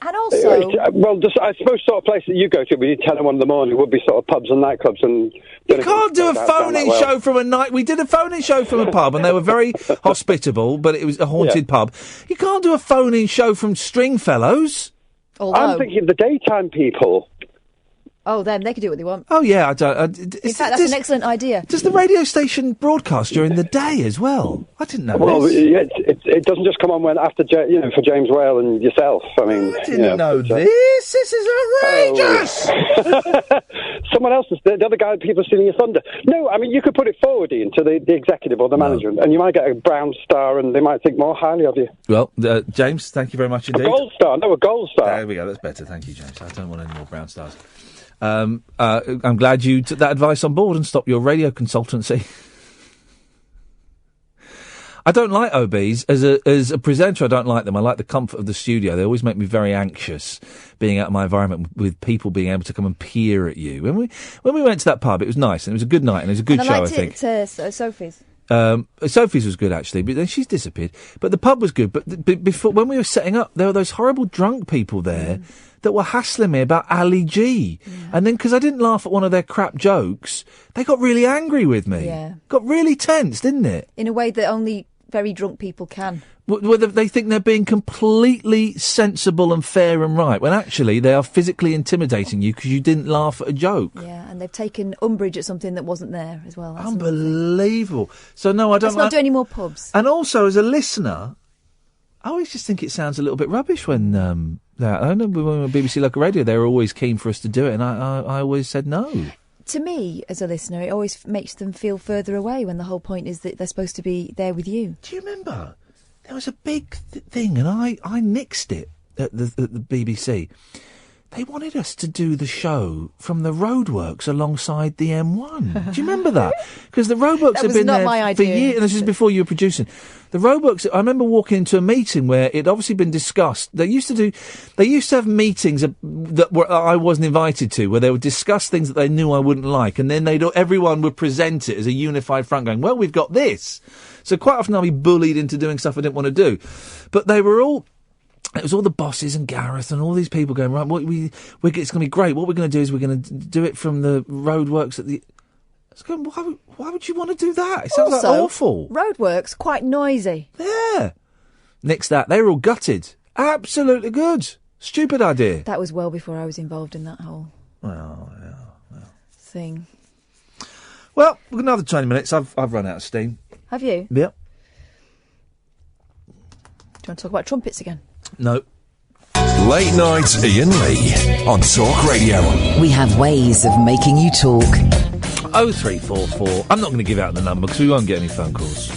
And also... Well, I suppose sort of place that you go to between 10 and 1 in the morning would be sort of pubs and nightclubs. And you can't do a phone-in show from a night... We did a phone-in show from a pub, and they were very hospitable, but it was a haunted pub. You can't do a phone-in show from Stringfellows. I'm thinking of the daytime people. Oh, then they can do what they want. Oh, yeah, I don't... In fact, that's an excellent idea. Does the radio station broadcast during the day as well? I didn't know Well, this. it doesn't just come on when after, for James Whale and yourself. I mean... I didn't know this. This is outrageous! Someone else, the other guy, people stealing your thunder. No, I mean, you could put it forward, Ian, to the executive or the management, and you might get a brown star, and they might think more highly of you. Well, James, thank you very much indeed. A gold star. No, a gold star. There we go. That's better. Thank you, James. I don't want any more brown stars. I'm glad you took that advice on board and stopped your radio consultancy. I don't like OBs. As a presenter, I don't like them. I like the comfort of the studio. They always make me very anxious being out of my environment with people being able to come and peer at you. When we went to that pub, it was nice and it was a good night and it was a good show, I think. Sophie's. Sophie's was good actually, but then she's disappeared. But the pub was good. But before, when we were setting up, there were those horrible drunk people there that were hassling me about Ali G. And then, because I didn't laugh at one of their crap jokes, they got really angry with me. Yeah. Got really tense, didn't it? In a way that only very drunk people can. Whether they think they're being completely sensible and fair and right, when actually they are physically intimidating you because you didn't laugh at a joke. Yeah, and they've taken umbrage at something that wasn't there as well. That's unbelievable. So no, I don't. Let's not do any more pubs. And also, as a listener, I always just think it sounds a little bit rubbish when I know when we were on BBC Local Radio, they were always keen for us to do it, and I always said no. To me, as a listener, it always makes them feel further away when the whole point is that they're supposed to be there with you. Do you remember? There was a big thing, and I nixed it at the BBC. They wanted us to do the show from the roadworks alongside the M1. Do you remember that? Because the roadworks had been there for years, and this is before you were producing. The roadworks, I remember walking into a meeting where it obviously been discussed. They used to have meetings that I wasn't invited to, where they would discuss things that they knew I wouldn't like, and then everyone would present it as a unified front going, well, we've got this. So quite often I'll be bullied into doing stuff I didn't want to do. But they were all... It was all the bosses and Gareth and all these people going, right, it's going to be great. What we're going to do is we're going to do it from the roadworks at the... I was going, why would you want to do that? It sounds also, like awful. Roadworks, quite noisy. Yeah. Nix that. They were all gutted. Absolutely good. Stupid idea. That was well before I was involved in that whole thing. Well, we've got another 20 minutes. I've run out of steam. Have you? Yep. Do you want to talk about trumpets again? No. Late Night Iain Lee on Talk Radio. We have ways of making you talk. 0344. I'm not going to give out the number because we won't get any phone calls.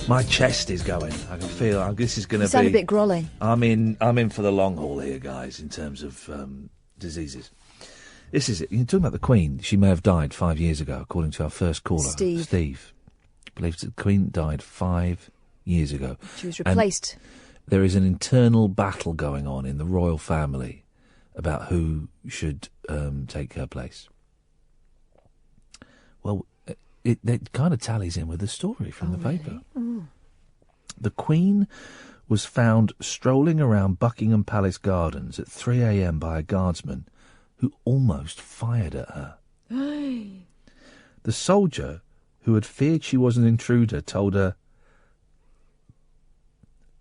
My chest is going. I can feel this is going to be... You sound a bit grolly. I'm in for the long haul here, guys, in terms of diseases. This is it. You're talking about the Queen. She may have died 5 years ago, according to our first caller, Steve. Believes the Queen died 5 years ago. She was replaced. And there is an internal battle going on in the royal family about who should take her place. Well, it kind of tallies in with the story from the paper. Really? The Queen was found strolling around Buckingham Palace Gardens at 3 a.m. by a guardsman who almost fired at her. The soldier, who had feared she was an intruder, told her,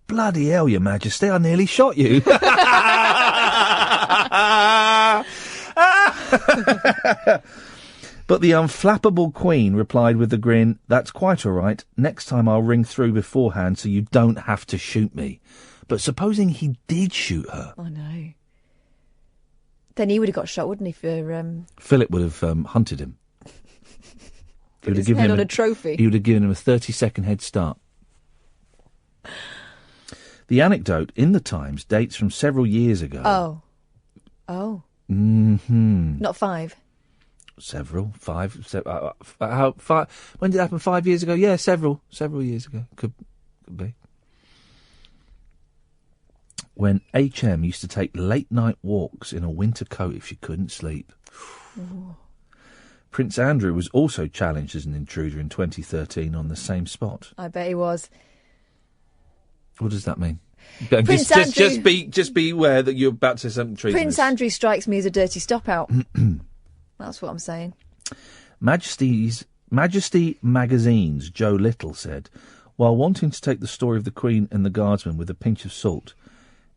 "Bloody hell, Your Majesty, I nearly shot you." But the unflappable Queen replied with a grin, "That's quite all right. Next time I'll ring through beforehand so you don't have to shoot me." But supposing he did shoot her... I know. Then he would have got shot, wouldn't he, for... Philip would have hunted him. Put his head on a trophy. He would have given him a 30-second head start. The anecdote in the Times dates from several years ago. Oh. Mm-hmm. Not 5. Several. 5. Five. When did it happen? 5 years ago? Yeah, several years ago. Could be. When HM used to take late-night walks in a winter coat if she couldn't sleep. Ooh. Prince Andrew was also challenged as an intruder in 2013 on the same spot. I bet he was. What does that mean? Just be aware that you're about to say something treasonous. Prince Andrew strikes me as a dirty stop out. That's what I'm saying. Majesty Magazine's Joe Little said, while wanting to take the story of the Queen and the Guardsman with a pinch of salt,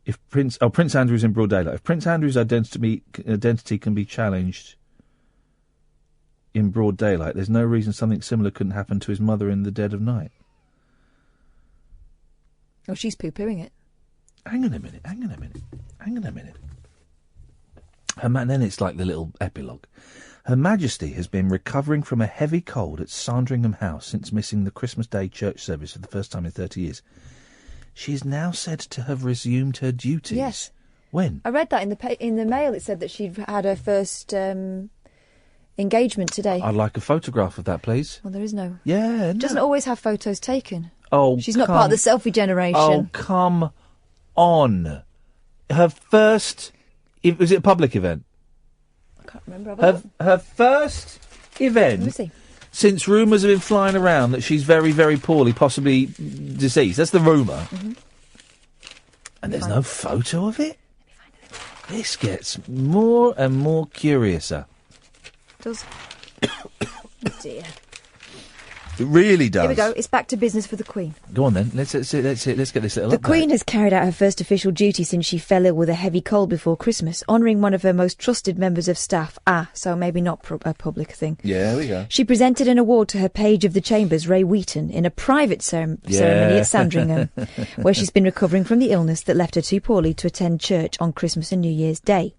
if Prince Andrew's in broad daylight, if Prince Andrew's identity can be challenged in broad daylight, there's no reason something similar couldn't happen to his mother in the dead of night. Oh, she's poo-pooing it. Hang on a minute. And then it's like the little epilogue. Her Majesty has been recovering from a heavy cold at Sandringham House since missing the Christmas Day church service for the first time in 30 years. She is now said to have resumed her duties. Yes. When? I read that in the Mail. It said that she'd had her first engagement today. I'd like a photograph of that, please. Well, there is no. Yeah, no. Doesn't always have photos taken. Oh, she's not part of the selfie generation. Oh, come on. Her first... Was it a public event? I can't remember. Her first event... Let me see. Since rumours have been flying around that she's very, very poorly, possibly deceased. That's the rumour. Mm-hmm. And there's no photo of it? This gets more and more curiouser. Does. Oh dear. It really does. Here we go. It's back to business for the Queen. Go on then. Let's get this little The update. Queen has carried out her first official duty since she fell ill with a heavy cold before Christmas, honouring one of her most trusted members of staff. So maybe not a public thing. Yeah, there we go. She presented an award to her page of the Chambers, Ray Wheaton, in a private ceremony at Sandringham, where she's been recovering from the illness that left her too poorly to attend church on Christmas and New Year's Day.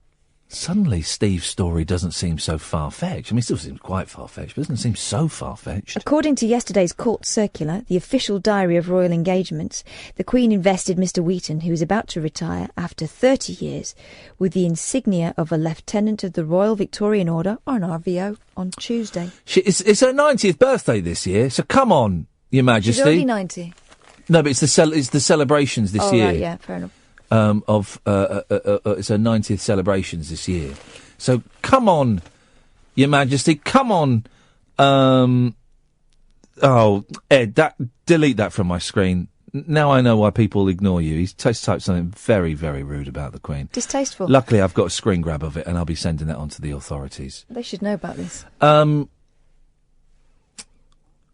Suddenly Steve's story doesn't seem so far-fetched. I mean, it still seems quite far-fetched, but it doesn't seem so far-fetched. According to yesterday's court circular, the official diary of royal engagements, the Queen invested Mr. Wheaton, who is about to retire after 30 years, with the insignia of a Lieutenant of the Royal Victorian Order, or an RVO, on Tuesday. It's her 90th birthday this year, so come on, Your Majesty. She's already 90. No, but it's the celebrations this year. Right, yeah, fair enough. It's her 90th celebrations this year. So come on, Your Majesty, come on. Ed, delete that from my screen. Now I know why people ignore you. He's typed something very, very rude about the Queen. Distasteful. Luckily, I've got a screen grab of it, and I'll be sending that on to the authorities. They should know about this.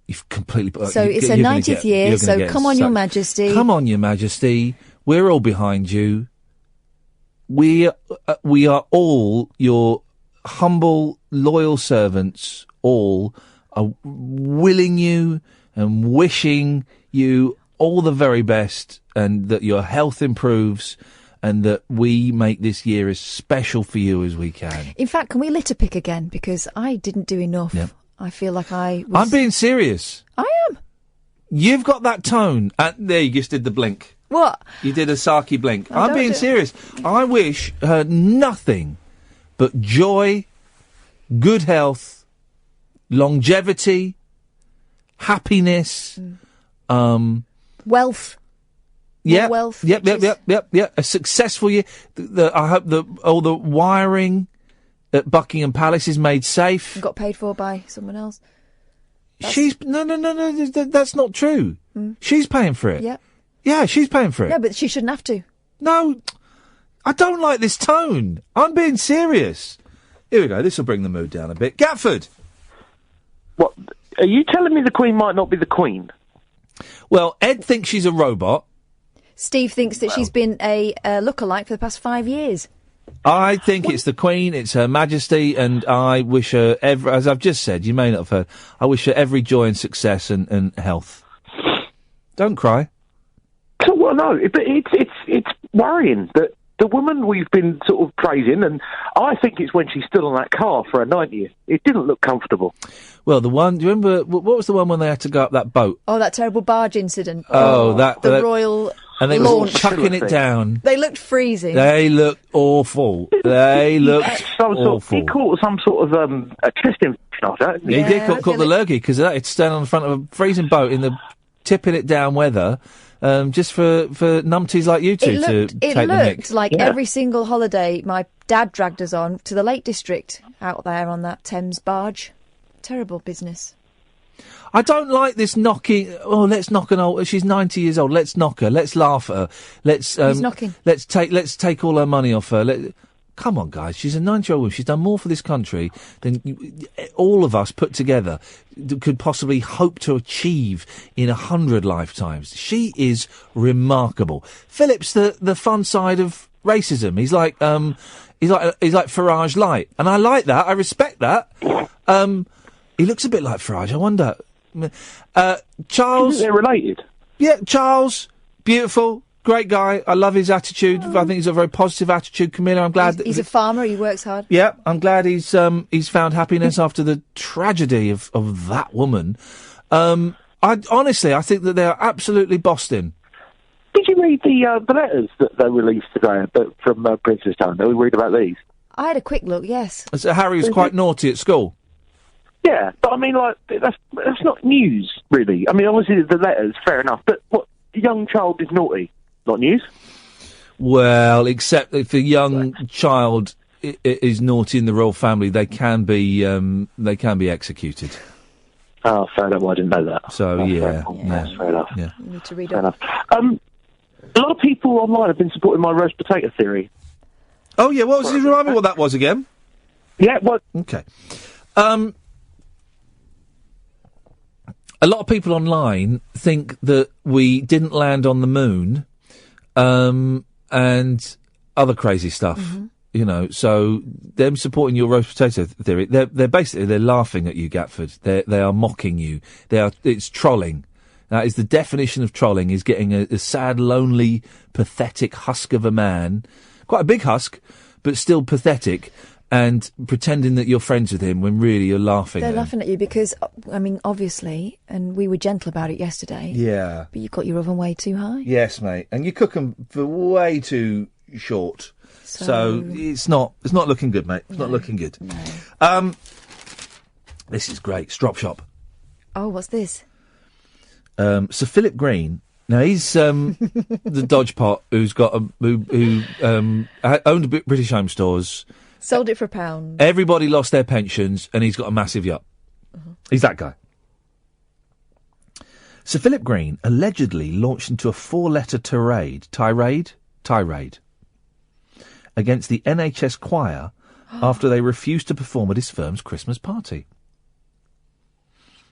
You've completely... So it's her 90th year, so come on, Your Majesty. Come on, Your Majesty. We're all behind you. We are all your humble, loyal servants. All are willing you and wishing you all the very best, and that your health improves, and that we make this year as special for you as we can. In fact, can we litter pick again? Because I didn't do enough. Yep. I feel like I was... I'm being serious. I am. You've got that tone. There, you just did the blink. What? You did a Saki blink. I'm being do it. serious. I wish her nothing but joy, good health, longevity, happiness, wealth. Yeah, wealth. Yep. A successful year. I hope all the wiring at Buckingham Palace is made safe. Got paid for by someone else. No. That's not true. She's paying for it. Yeah. Yeah, she's paying for it. No, but she shouldn't have to. No, I don't like this tone. I'm being serious. Here we go. This will bring the mood down a bit. Gatford. What? Are you telling me the Queen might not be the Queen? Well, Ed thinks she's a robot. Steve thinks that she's been a lookalike for the past 5 years. I think it's the Queen, it's Her Majesty, and I wish her, as I've just said, you may not have heard, I wish her every joy and success and health. Don't cry. Well, no, but it's worrying that the woman we've been sort of praising, and I think it's when she's still on that car for her 90th. It didn't look comfortable. Well, do you remember, what was the one when they had to go up that boat? Oh, that terrible barge incident. The royal and they were chucking it down. They looked freezing. They looked awful. They looked awful. He caught some sort of a chest infection after that. He did caught the lurgy because of that. It's standing on the front of a freezing boat in the tipping it down weather. Just for numpties like you two to take the mick. It looked like every single holiday my dad dragged us on to the Lake District out there on that Thames barge. Terrible business. I don't like this knocking. Oh, let's knock an old. She's 90 years old. Let's knock her. Let's laugh at her. Let's. Who's knocking? Let's take all her money off her. Come on, guys. She's a 90-year-old woman. She's done more for this country than all of us put together could possibly hope to achieve in 100 lifetimes. She is remarkable. Philip's the fun side of racism. He's like Farage light, and I like that. I respect that. He looks a bit like Farage. I wonder. Charles. They're related. Yeah, Charles. Beautiful. Great guy. I love his attitude. I think he's a very positive attitude. Camilla, I'm glad. He's a farmer. He works hard. Yeah, I'm glad he's found happiness after the tragedy of that woman. I think that they are absolutely bossed in. Did you read the letters that they released today from Princess Diana? Did we read about these? I had a quick look, yes. So Harry was quite naughty at school. Yeah, but I mean, like, that's not news, really. I mean, obviously the letters, fair enough, but what, a young child is naughty? Not news? Well, except if a young child is naughty in the royal family, they can be executed. Oh, fair enough. Well, I didn't know that. So, fair enough. Yeah. You need to read Fair up. enough. A lot of people online have been supporting my roast potato theory. Oh, yeah, what was it? Remind me what that was again? Yeah, what? Okay. A lot of people online think that we didn't land on the moon, and other crazy stuff. Mm-hmm. You know, so them supporting your roast potato theory, they're basically laughing at you, Gatford. They are mocking you. It's trolling. That is the definition of trolling: is getting a sad, lonely, pathetic husk of a man, quite a big husk, but still pathetic, and pretending that you're friends with him when really you're laughing. They're at him. laughing at you because, I mean, obviously, and we were gentle about it yesterday. Yeah. But you've got your oven way too high. Yes, mate, and you cook them for way too short. So it's not looking good, mate. It's not looking good. No. This is great. Strop shop. Oh, what's this? Sir Philip Green. Now he's the dodgepot who's got who owned British Home Stores. Sold it for £1. Everybody lost their pensions, and he's got a massive yacht. Uh-huh. He's that guy. Sir Philip Green allegedly launched into a 4-letter tirade against the NHS choir after they refused to perform at his firm's Christmas party.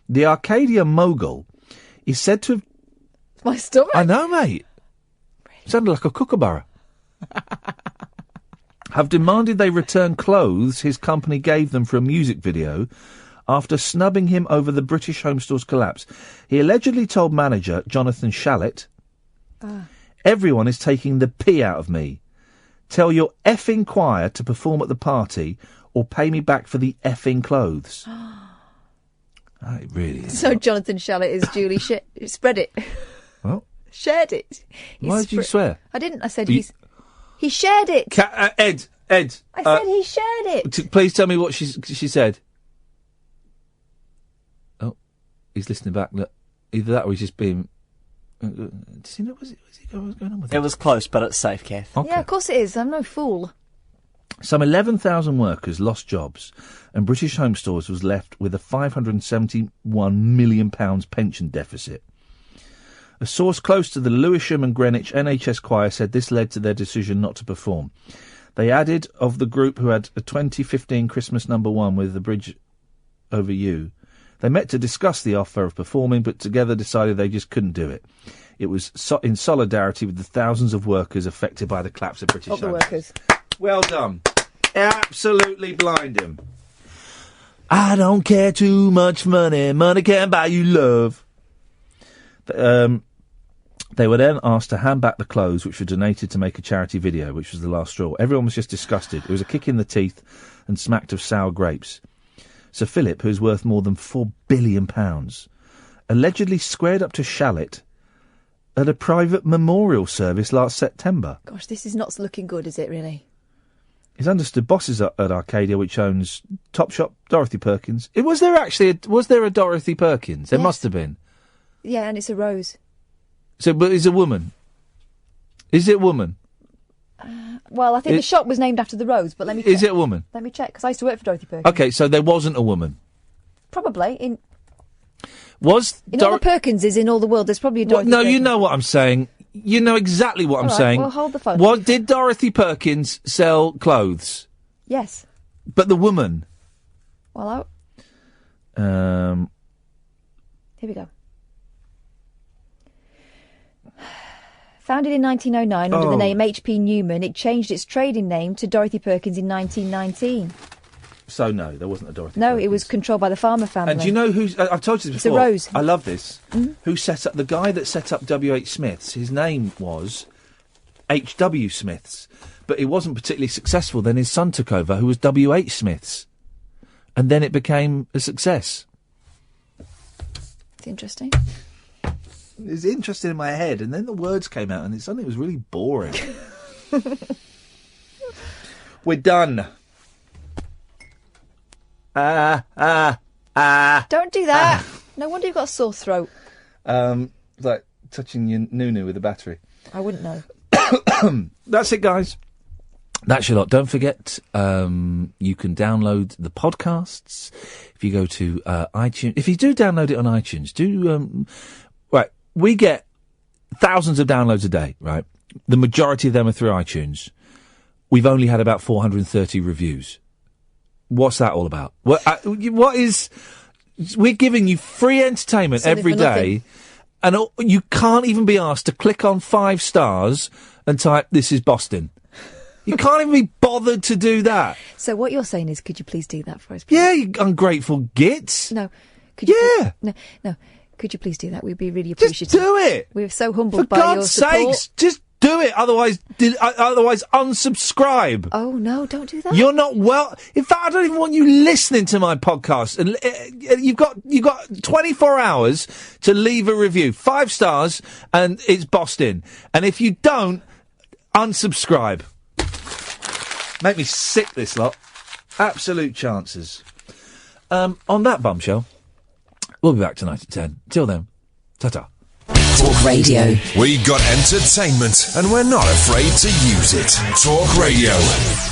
The Arcadia mogul is said to have... My stomach. I know, mate. Sounded like a kookaburra. Have demanded they return clothes his company gave them for a music video after snubbing him over the British Home Store's collapse. He allegedly told manager Jonathan Shallett, "Everyone is taking the pee out of me. Tell your effing choir to perform at the party or pay me back for the effing clothes." It really is. So Jonathan Shallett is duly spread it. What? Shared it. Why did you swear? I didn't. I said he shared it. Ed. I said he shared it. Please tell me what she said. Oh, he's listening back. Look, either that or he's just being... Does he know what was going on with it? It was close, but it's safe, Kath. Okay. Yeah, of course it is. I'm no fool. Some 11,000 workers lost jobs, and British Home Stores was left with a £571 million pension deficit. A source close to the Lewisham and Greenwich NHS choir said this led to their decision not to perform. They added, of the group who had a 2015 Christmas #1 with The Bridge Over You, they met to discuss the offer of performing, but together decided they just couldn't do it. It was in solidarity with the thousands of workers affected by the collapse of British Of the Home. workers. Well done. Absolutely blind him. I don't care too much money. Money can't buy you love. They were then asked to hand back the clothes, which were donated to make a charity video, which was the last straw. Everyone was just disgusted. It was a kick in the teeth and smacked of sour grapes. Sir Philip, who's worth more than £4 billion, allegedly squared up to Shallett at a private memorial service last September. Gosh, this is not looking good, is it, really? His understood bosses at Arcadia, which owns Topshop, Dorothy Perkins. Was there a Dorothy Perkins? There must have been. Yeah, and it's a rose. So, but is a woman? Is it a woman? Well, I think the shop was named after the rose, but let me check. Is it a woman? Let me check, because I used to work for Dorothy Perkins. Okay, so there wasn't a woman. Probably. Was In all the Perkinses in all the world, there's probably a Dorothy no, Perkins. you know what I'm saying. You know exactly what I'm All right, saying. well, hold the phone. What did Dorothy Perkins sell clothes? Yes. But the woman. Well, Um. here we go. Founded in 1909 under the name H.P. Newman, it changed its trading name to Dorothy Perkins in 1919. So no, there wasn't a Dorothy. No, it was controlled by the Farmer family. And do you know who's? I've told you this It's a before. Rose. I love this. Mhm. Who set up the guy that set up W.H. Smith's? His name was H.W. Smith's, but it wasn't particularly successful. Then his son took over, who was W.H. Smith's, and then it became a success. It's interesting. It was interesting in my head, and then the words came out, and it suddenly was really boring. We're done. Don't do that. No wonder you've got a sore throat. Like touching your noo-noo with a battery. I wouldn't know. That's it, guys. That's your lot. Don't forget, you can download the podcasts. If you go to iTunes, if you do download it on iTunes, right, we get thousands of downloads a day, right? The majority of them are through iTunes. We've only had about 430 reviews. What's that all about? What is... We're giving you free entertainment Something every for day, and you can't even be asked to click on 5 stars and type, "This is Boston." You can't even be bothered to do that. So what you're saying is, could you please do that for us, please? Yeah, you ungrateful gits. No. Could you Yeah. No. Could you please do that? We'd be really appreciative. Just do it. We're so humbled For by your God's support. sakes, just do it. Otherwise unsubscribe. Oh, no, don't do that. You're not well. In fact, I don't even want you listening to my podcast. And you've got 24 hours to leave a review. 5 stars, and it's Boston. And if you don't, unsubscribe. Make me sick, this lot. Absolute chances. On that bombshell, we'll be back tonight at 10. Till then, ta-ta. Talk Radio. We got entertainment, and we're not afraid to use it. Talk Radio.